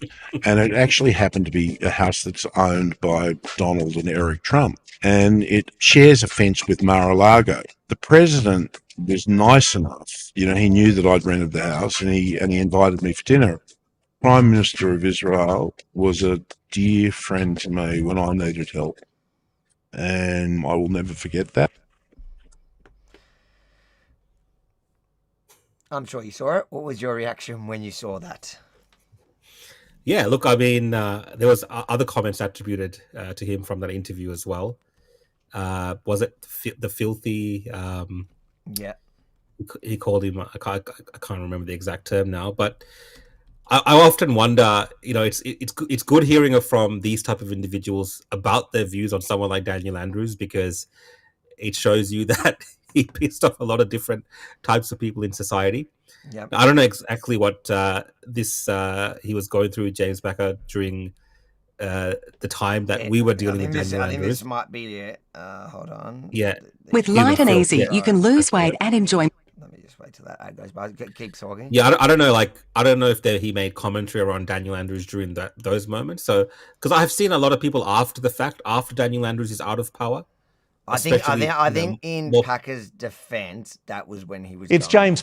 and it actually happened to be a house that's owned by Donald and Eric Trump, and it shares a fence with Mar-a-Lago. The president was nice enough, he knew that I'd rented the house, and he invited me for dinner. Prime Minister of Israel was a dear friend to me when I needed help, and I will never forget that. I'm sure you saw it. What was your reaction when you saw that? Yeah, look, I mean, there was other comments attributed to him from that interview as well. Was it the filthy? Yeah. He called him. I can't remember the exact term now, but I often wonder. It's good hearing from these type of individuals about their views on someone like Daniel Andrews, because it shows you that he pissed off a lot of different types of people in society. Yeah, I don't know exactly what he was going through, James Packer, during the time that we were dealing with Daniel I think Andrews. this might be it. Hold on. Yeah. With Light and Easy, you can lose weight and enjoy. Let me just wait till that ad goes by. Keep talking. Yeah, I don't know. I don't know if he made commentary around Daniel Andrews during those moments. So, because I've seen a lot of people after the fact, after Daniel Andrews is out of power. I think in Packer's defence, that was when he was. It's James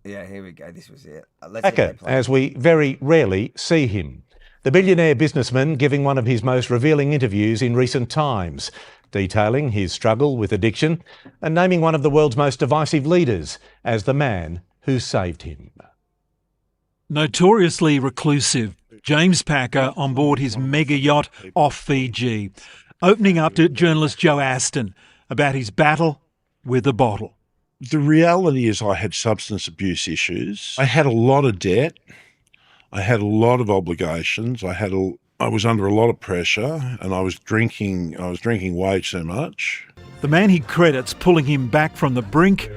Yeah, here we go. This was it. Packer, as we very rarely see him. The billionaire businessman giving one of his most revealing interviews in recent times, detailing his struggle with addiction and naming one of the world's most divisive leaders as the man who saved him. Notoriously reclusive, James Packer on board his mega yacht off Fiji, opening up to journalist Joe Aston about his battle with the bottle. The reality is I had substance abuse issues. I had a lot of debt. I had a lot of obligations. I was under a lot of pressure, and I was drinking way too much. The man he credits pulling him back from the brink,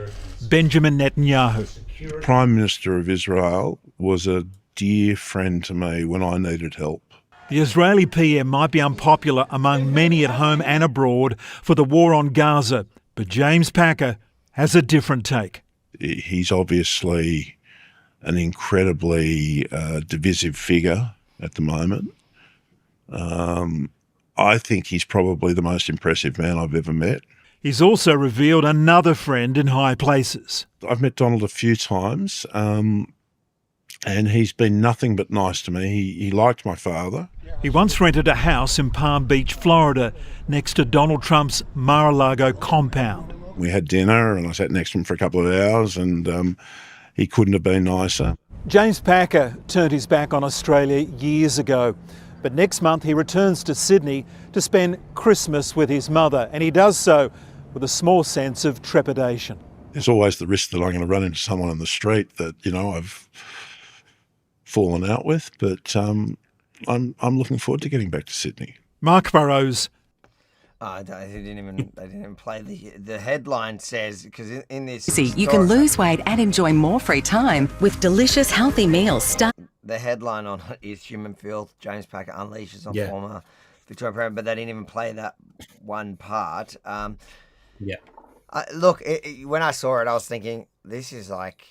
Benjamin Netanyahu. The Prime Minister of Israel was a dear friend to me when I needed help. The Israeli PM might be unpopular among many at home and abroad for the war on Gaza, but James Packer has a different take. He's obviously an incredibly divisive figure at the moment. I think he's probably the most impressive man I've ever met. He's also revealed another friend in high places. I've met Donald a few times, and he's been nothing but nice to me. He liked my father. He once rented a house in Palm Beach, Florida, next to Donald Trump's Mar-a-Lago compound. We had dinner and I sat next to him for a couple of hours, and he couldn't have been nicer. James Packer turned his back on Australia years ago, but next month he returns to Sydney to spend Christmas with his mother, and he does so with a small sense of trepidation. There's always the risk that I'm going to run into someone on the street that, I've fallen out with, but I'm looking forward to getting back to Sydney. Mark Burrows. They didn't even play the headline says, because in this You can lose weight and enjoy more free time with delicious healthy meals. The headline on it is Human Filth, James Packer unleashes on former Victorian Premier, but they didn't even play that one part. Look, when I saw it, I was thinking, this is like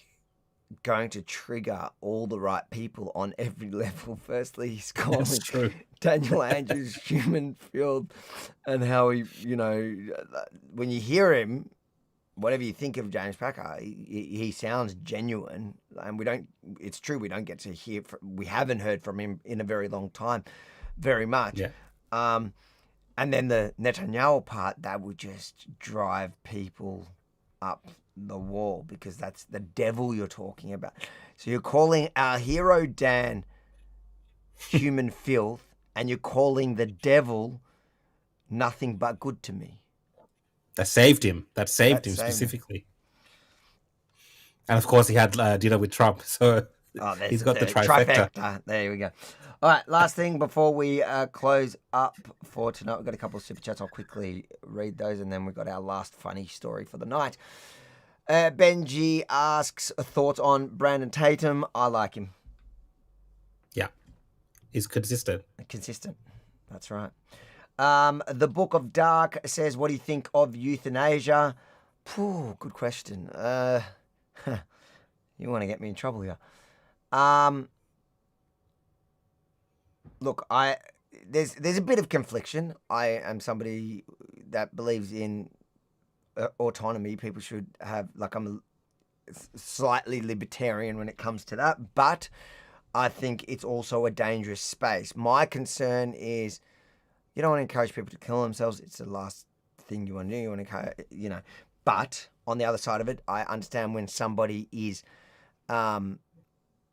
going to trigger all the right people on every level. Firstly, he's calling Daniel Andrews human filth, and how he, when you hear him, whatever you think of James Packer, he sounds genuine, and it's true, we don't get to hear we haven't heard from him in a very long time, very much. And then the Netanyahu part, that would just drive people up the wall, because that's the devil you're talking about. So you're calling our hero Dan human filth, and you're calling the devil nothing but good to me. That saved him specifically. And of course he had dinner with Trump, so he's got the trifecta. There we go. All right, last thing before we close up for tonight. We've got a couple of super chats. I'll quickly read those, and then we've got our last funny story for the night. Benji asks thoughts on Brandon Tatum. I like him. Yeah, he's consistent. That's right. The Book of Dark says, what do you think of euthanasia? Good question. You want to get me in trouble here. Look, there's a bit of confliction. I am somebody that believes in autonomy. People should have, like, I'm slightly libertarian when it comes to that, but I think it's also a dangerous space. My concern is you don't want to encourage people to kill themselves. It's the last thing you want to do. You want to, but on the other side of it, I understand when somebody is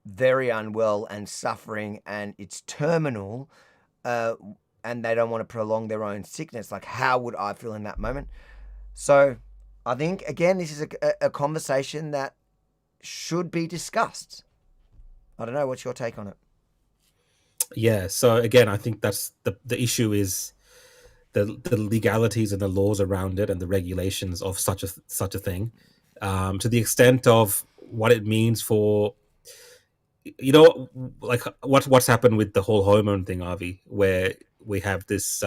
very unwell and suffering and it's terminal, and they don't want to prolong their own sickness. Like, how would I feel in that moment? So I think, again, this is a conversation that should be discussed. I don't know. What's your take on it? Yeah. So again, I think that's the issue is the legalities and the laws around it and the regulations of such a thing, to the extent of what it means for, like what's happened with the whole hormone thing, Avi, where we have this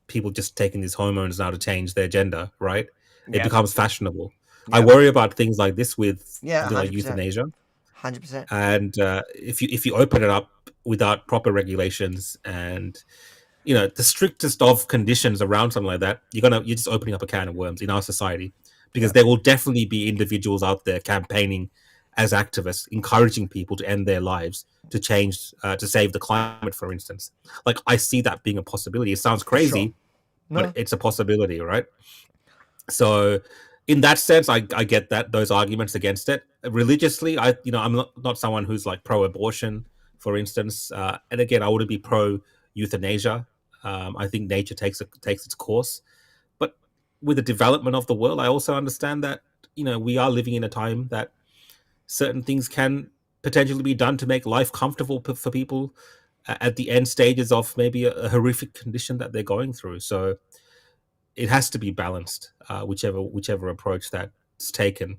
people just taking these hormones now to change their gender, right? It Yep. becomes fashionable. Yep. I worry about things like this with like euthanasia. 100%. And if you open it up without proper regulations and the strictest of conditions around something like that, you're just opening up a can of worms in our society, because there will definitely be individuals out there campaigning as activists, encouraging people to end their lives to change, to save the climate, for instance. Like, I see that being a possibility. It sounds crazy, but it's a possibility, right? So in that sense, I get those arguments against it. Religiously, I'm not someone who's like pro-abortion, for instance, and again, I wouldn't be pro-euthanasia. I think nature takes its course, but with the development of the world, I also understand that we are living in a time that certain things can potentially be done to make life comfortable for people at the end stages of maybe a horrific condition that they're going through. So it has to be balanced, whichever approach that's taken.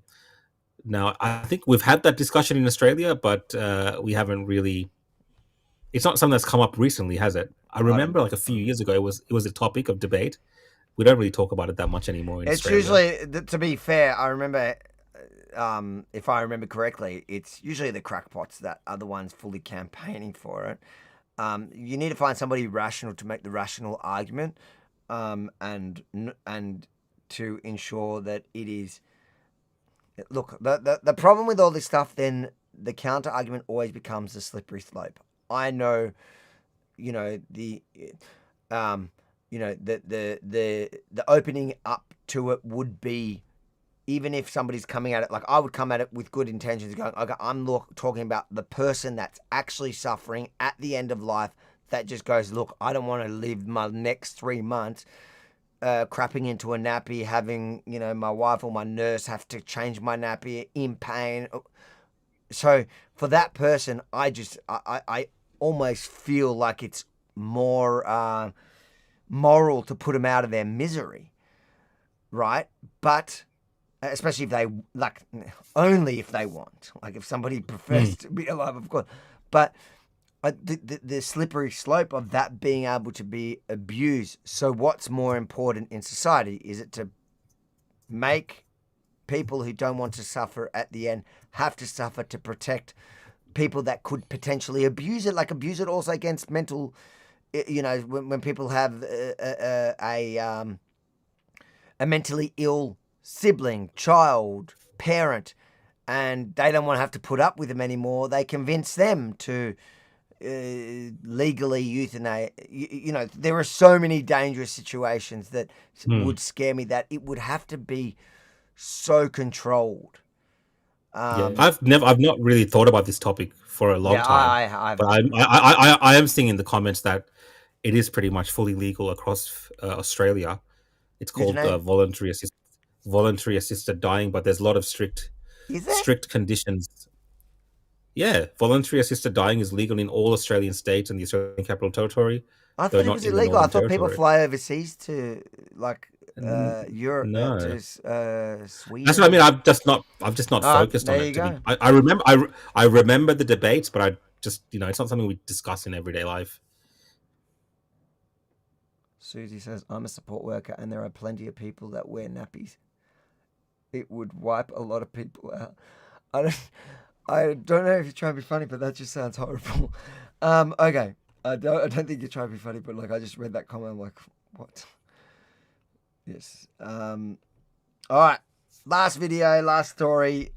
Now, I think we've had that discussion in Australia, but we haven't really. It's not something that's come up recently, has it? I remember like a few years ago, it was a topic of debate. We don't really talk about it that much anymore in Australia. It's usually, to be fair, I remember, if I remember correctly, it's usually the crackpots that are the ones fully campaigning for it. You need to find somebody rational to make the rational argument, and to ensure that it is. Look, the problem with all this stuff, then the counter argument always becomes a slippery slope. I know, the opening up to it would be, even if somebody's coming at it, like I would come at it with good intentions, going, okay, I'm talking about the person that's actually suffering at the end of life, that just goes, look, I don't want to live my next 3 months crapping into a nappy, having, my wife or my nurse have to change my nappy in pain. So for that person, I almost feel like it's more moral to put them out of their misery, right? But especially if they, like, only if they want, like if somebody prefers to be alive, of course. But the slippery slope of that being able to be abused. So what's more important in society? Is it to make people who don't want to suffer at the end have to suffer to protect people that could potentially abuse it, like abuse it also against mental, when people have a mentally ill sibling, child, parent, and they don't want to have to put up with them anymore, they convince them to legally euthanize. There are so many dangerous situations that would scare me, that it would have to be so controlled. I've not really thought about this topic for a long time. But I am seeing in the comments that it is pretty much fully legal across Australia. It's called voluntary assisted dying, but there's a lot of strict conditions. Yeah, voluntary assisted dying is legal in all Australian states and the Australian Capital Territory. I thought it was illegal. I thought people fly overseas to Europe, to Sweden. That's what I mean. I've just not focused on it. I remember the debates, but I just it's not something we discuss in everyday life. Susie says, I'm a support worker and there are plenty of people that wear nappies. It would wipe a lot of people out. I don't know if you're trying to be funny, but that just sounds horrible. Okay. I don't think you're trying to be funny, but like I just read that comment, I'm like, what? Yes. All right. Last video, last story.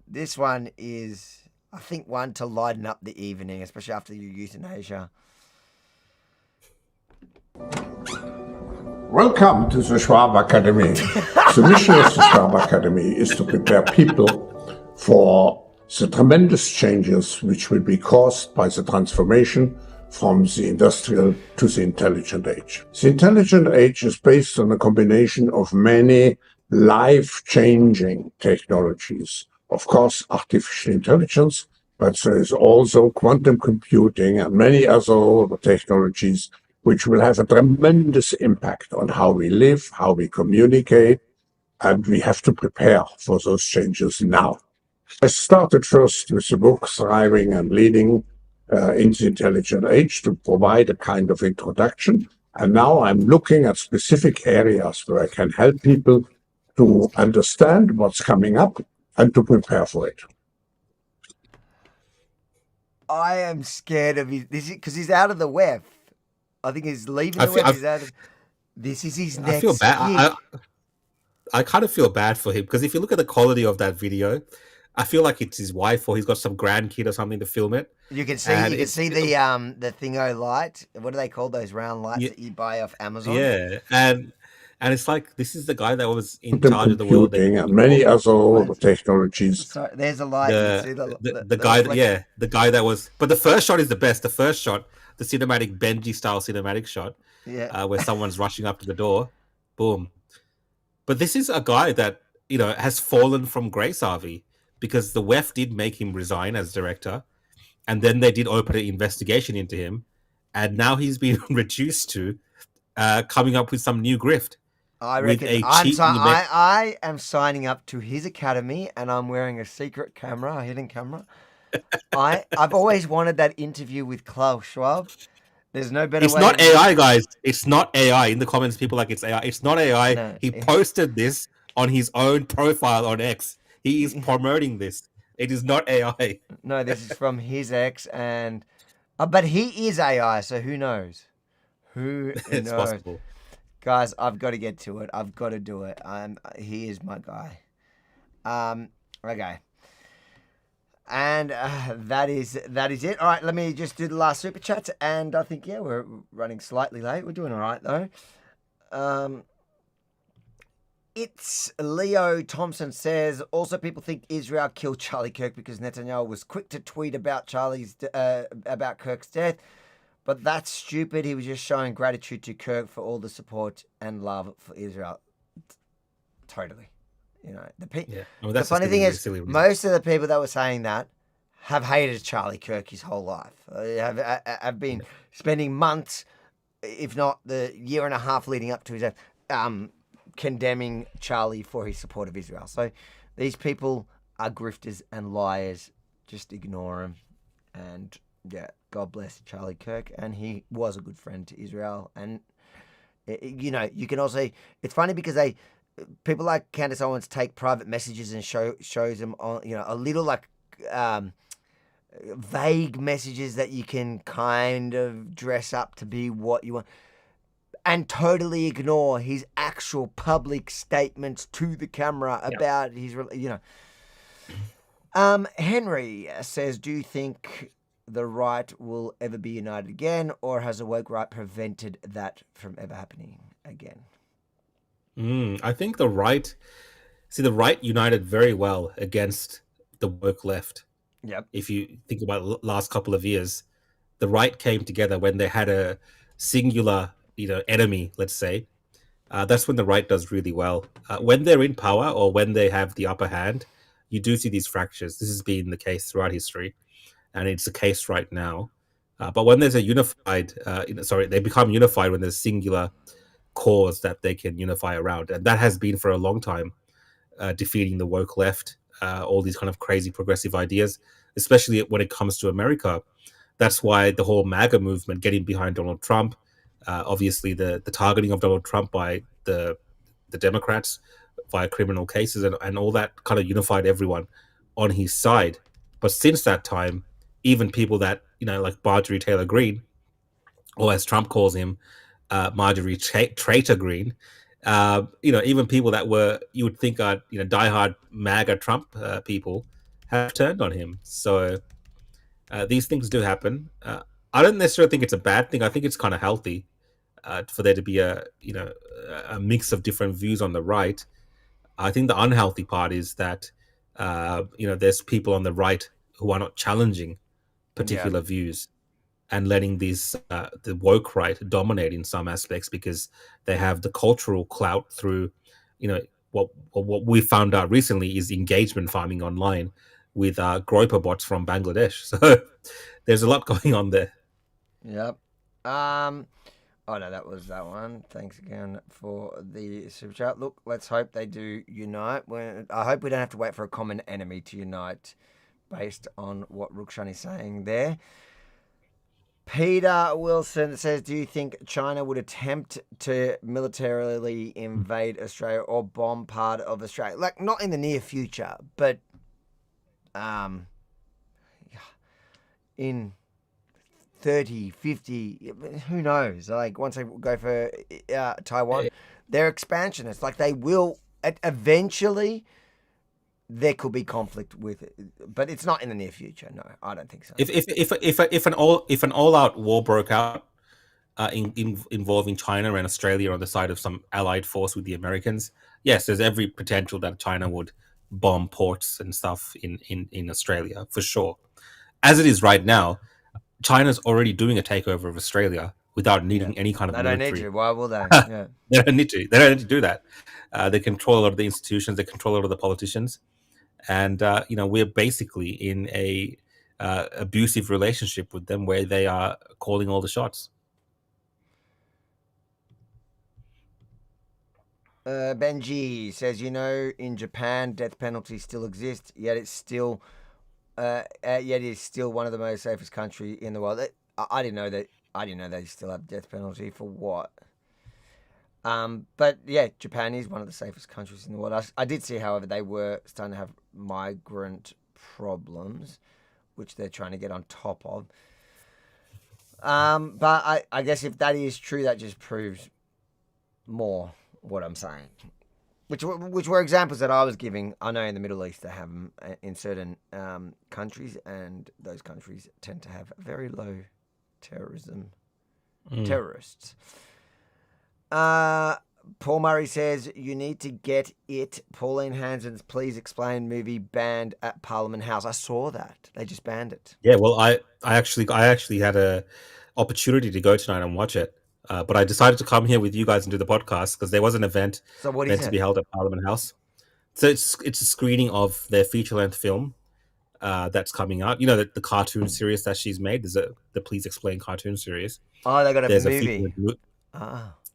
This one is, I think, one to lighten up the evening, especially after your euthanasia. Welcome to the Schwab Academy. The mission of the Schwab Academy is to prepare people for the tremendous changes which will be caused by the transformation from the industrial to the intelligent age. The intelligent age is based on a combination of many life-changing technologies. Of course, artificial intelligence, but there is also quantum computing and many other technologies which will have a tremendous impact on how we live, how we communicate, and we have to prepare for those changes now. I started first with the book Thriving and Leading in the Intelligent Age to provide a kind of introduction. And now I'm looking at specific areas where I can help people to understand what's coming up and to prepare for it. I am scared of his, this because he's out of the WEF. I think he's leaving the WEF. He's out of, this is his next I feel bad. gig. I kind of feel bad for him because if you look at the quality of that video, I feel like it's his wife or he's got some grandkid or something to film it. You can see the thingo light. What do they call those round lights that you buy off Amazon? Yeah, and it's like this is the guy that was in charge of the world and many other technologies. So there's a light. You can see the guy, the guy that was. But the first shot is the best. The first shot, the cinematic Benji style cinematic shot, where someone's rushing up to the door, boom. But this is a guy that has fallen from grace, Avi, because the WEF did make him resign as director, and then they did open an investigation into him, and now he's been reduced to coming up with some new grift. I reckon I am signing up to his academy, and I'm wearing a secret camera, a hidden camera. I've always wanted that interview with Klaus Schwab. There's no better way. It's not AI, guys. It's not AI. In the comments, people like it's AI. It's not AI. No, he posted this on his own profile on X. He is promoting this. It is not AI. No, this is from his ex, and but he is AI, so who knows? It's possible. Guys, I've got to get to it. I've got to do it. He is my guy. Okay. And that is it. All right, let me just do the last super chat. And I think, we're running slightly late. We're doing all right, though. It's Leo Thompson says, also people think Israel killed Charlie Kirk because Netanyahu was quick to tweet about about Kirk's death. But that's stupid. He was just showing gratitude to Kirk for all the support and love for Israel. Totally. The funny thing is, most of the people that were saying that have hated Charlie Kirk his whole life. Have been spending months, if not the year and a half leading up to his death, condemning Charlie for his support of Israel. So these people are grifters and liars. Just ignore them. And God bless Charlie Kirk. And he was a good friend to Israel. And, you can also, it's funny because people like Candace Owens take private messages and shows them on, a little like vague messages that you can kind of dress up to be what you want, and totally ignore his actual public statements to the camera about his, Henry says, do you think the right will ever be united again, or has the woke right prevented that from ever happening again? I think the right united very well against the woke left. Yep. If you think about the last couple of years, the right came together when they had a singular, enemy, let's say. That's when the right does really well. When they're in power or when they have the upper hand, you do see these fractures. This has been the case throughout history, and it's the case right now. But when there's a unified, they become unified when there's singular cause that they can unify around, and that has been for a long time, defeating the woke left, all these kind of crazy progressive ideas, especially when it comes to America. That's why the whole MAGA movement, getting behind Donald Trump, obviously the targeting of Donald Trump by the Democrats via criminal cases and all that kind of unified everyone on his side. But since that time, even people that, like Marjorie Taylor Greene, or as Trump calls him, Marjorie Traitor Greene, even people that you would think are, diehard MAGA Trump people have turned on him. So these things do happen. I don't necessarily think it's a bad thing. I think it's kind of healthy for there to be a mix of different views on the right. I think the unhealthy part is that there's people on the right who are not challenging particular views and letting these the woke right dominate in some aspects because they have the cultural clout through what we found out recently is engagement farming online with groper bots from Bangladesh. So there's a lot going on there. Yep. Oh no, that was that one. Thanks again for the super chat. Look, let's hope they do unite. I hope we don't have to wait for a common enemy to unite based on what Rukshan is saying there. Peter Wilson says, do you think China would attempt to militarily invade Australia or bomb part of Australia? Like, not in the near future, but in 30, 50, who knows? Like, once they go for Taiwan, they're expansionists. Like, they will eventually. There could be conflict with it, but it's not in the near future. No, I don't think so. If an all-out war broke out involving China and Australia on the side of some allied force with the Americans, yes, there's every potential that China would bomb ports and stuff in Australia for sure. As it is right now, China's already doing a takeover of Australia without needing any kind of military. They don't need to. Why will they? Yeah. They don't need to. They don't need to do that. They control a lot of the institutions. They control a lot of the politicians. And, we're basically in a abusive relationship with them where they are calling all the shots. Benji says, in Japan, death penalty still exists, yet it's still one of the most safest countries in the world. I didn't know that. I didn't know they still have death penalty for what. But yeah, Japan is one of the safest countries in the world. I did see, however, they were starting to have migrant problems, which they're trying to get on top of. But I guess if that is true, that just proves more what I'm saying. Which were examples that I was giving. I know in the Middle East they have them in certain countries, and those countries tend to have very low terrorists. Paul Murray says, you need to get it. Pauline Hanson's Please Explain movie banned at Parliament House. I saw that. They just banned it. Yeah, well, I actually had a opportunity to go tonight and watch it. But I decided to come here with you guys and do the podcast because there was an event meant to be held at Parliament House. So it's a screening of their feature-length film that's coming out. The cartoon series that she's made. There's the Please Explain cartoon series. Oh, they got a movie.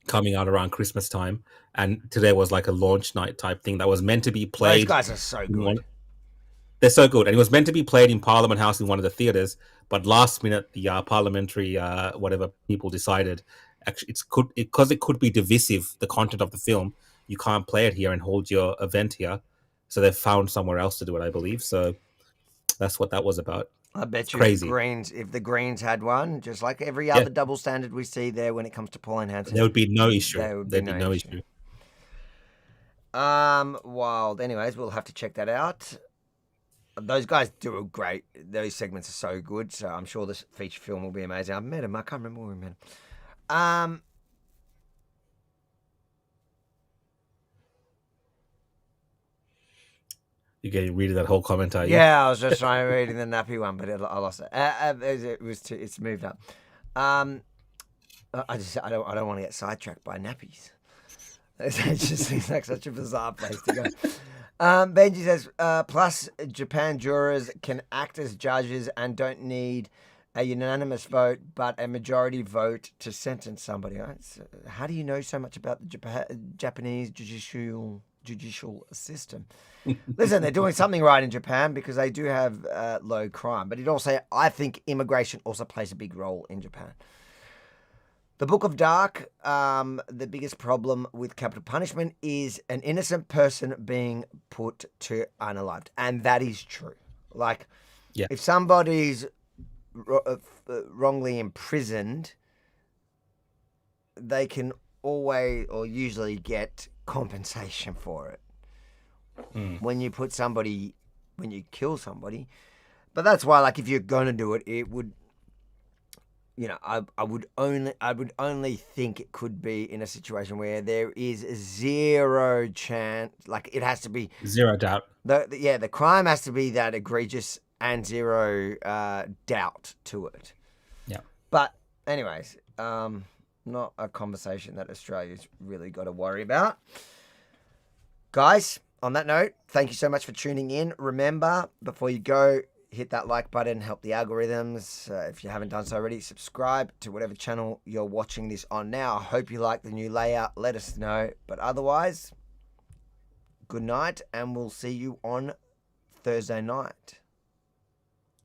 Coming out around Christmas time, and today was like a launch night type thing that was meant to be played. Those guys are so good. They're so good, and it was meant to be played in Parliament House in one of the theaters, but last minute the parliamentary whatever people decided actually because it could be divisive, the content of the film, you can't play it here and hold your event here, so they've found somewhere else to do it, I believe. So that's what that was about. I bet you Crazy. If the Greens had one, just like every other double standard we see there when it comes to Pauline Hanson, there would be no issue. There'd be no issue. Wild. Anyways, we'll have to check that out. Those guys do a great. Those segments are so good. So I'm sure this feature film will be amazing. I've met him. I can't remember where we met him. You're getting rid of that whole comment, are you? Yeah, I was just trying to read the nappy one, but I lost it. It's moved up. I don't want to get sidetracked by nappies. It just seems like such a bizarre place to go. Benji says, plus Japan jurors can act as judges and don't need a unanimous vote, but a majority vote to sentence somebody. Right? So how do you know so much about the Japanese judicial system? Listen, they're doing something right in Japan because they do have low crime, but I think immigration also plays a big role in Japan. The Book of Dark, the biggest problem with capital punishment is an innocent person being put to unalived. And that is true. Like, if somebody's wrongly imprisoned, they can always or usually get compensation for it. When you kill somebody. But that's why, like, if you're going to do it, it would... I would only think it could be in a situation where there is zero chance, like it has to be zero doubt. The crime has to be that egregious and zero doubt to it. Yeah. But anyways, not a conversation that Australia's really got to worry about. Guys, on that note, thank you so much for tuning in. Remember, before you go, hit that like button, help the algorithms. If you haven't done so already, subscribe to whatever channel you're watching this on now. I hope you like the new layout. Let us know. But otherwise, good night, and we'll see you on Thursday night.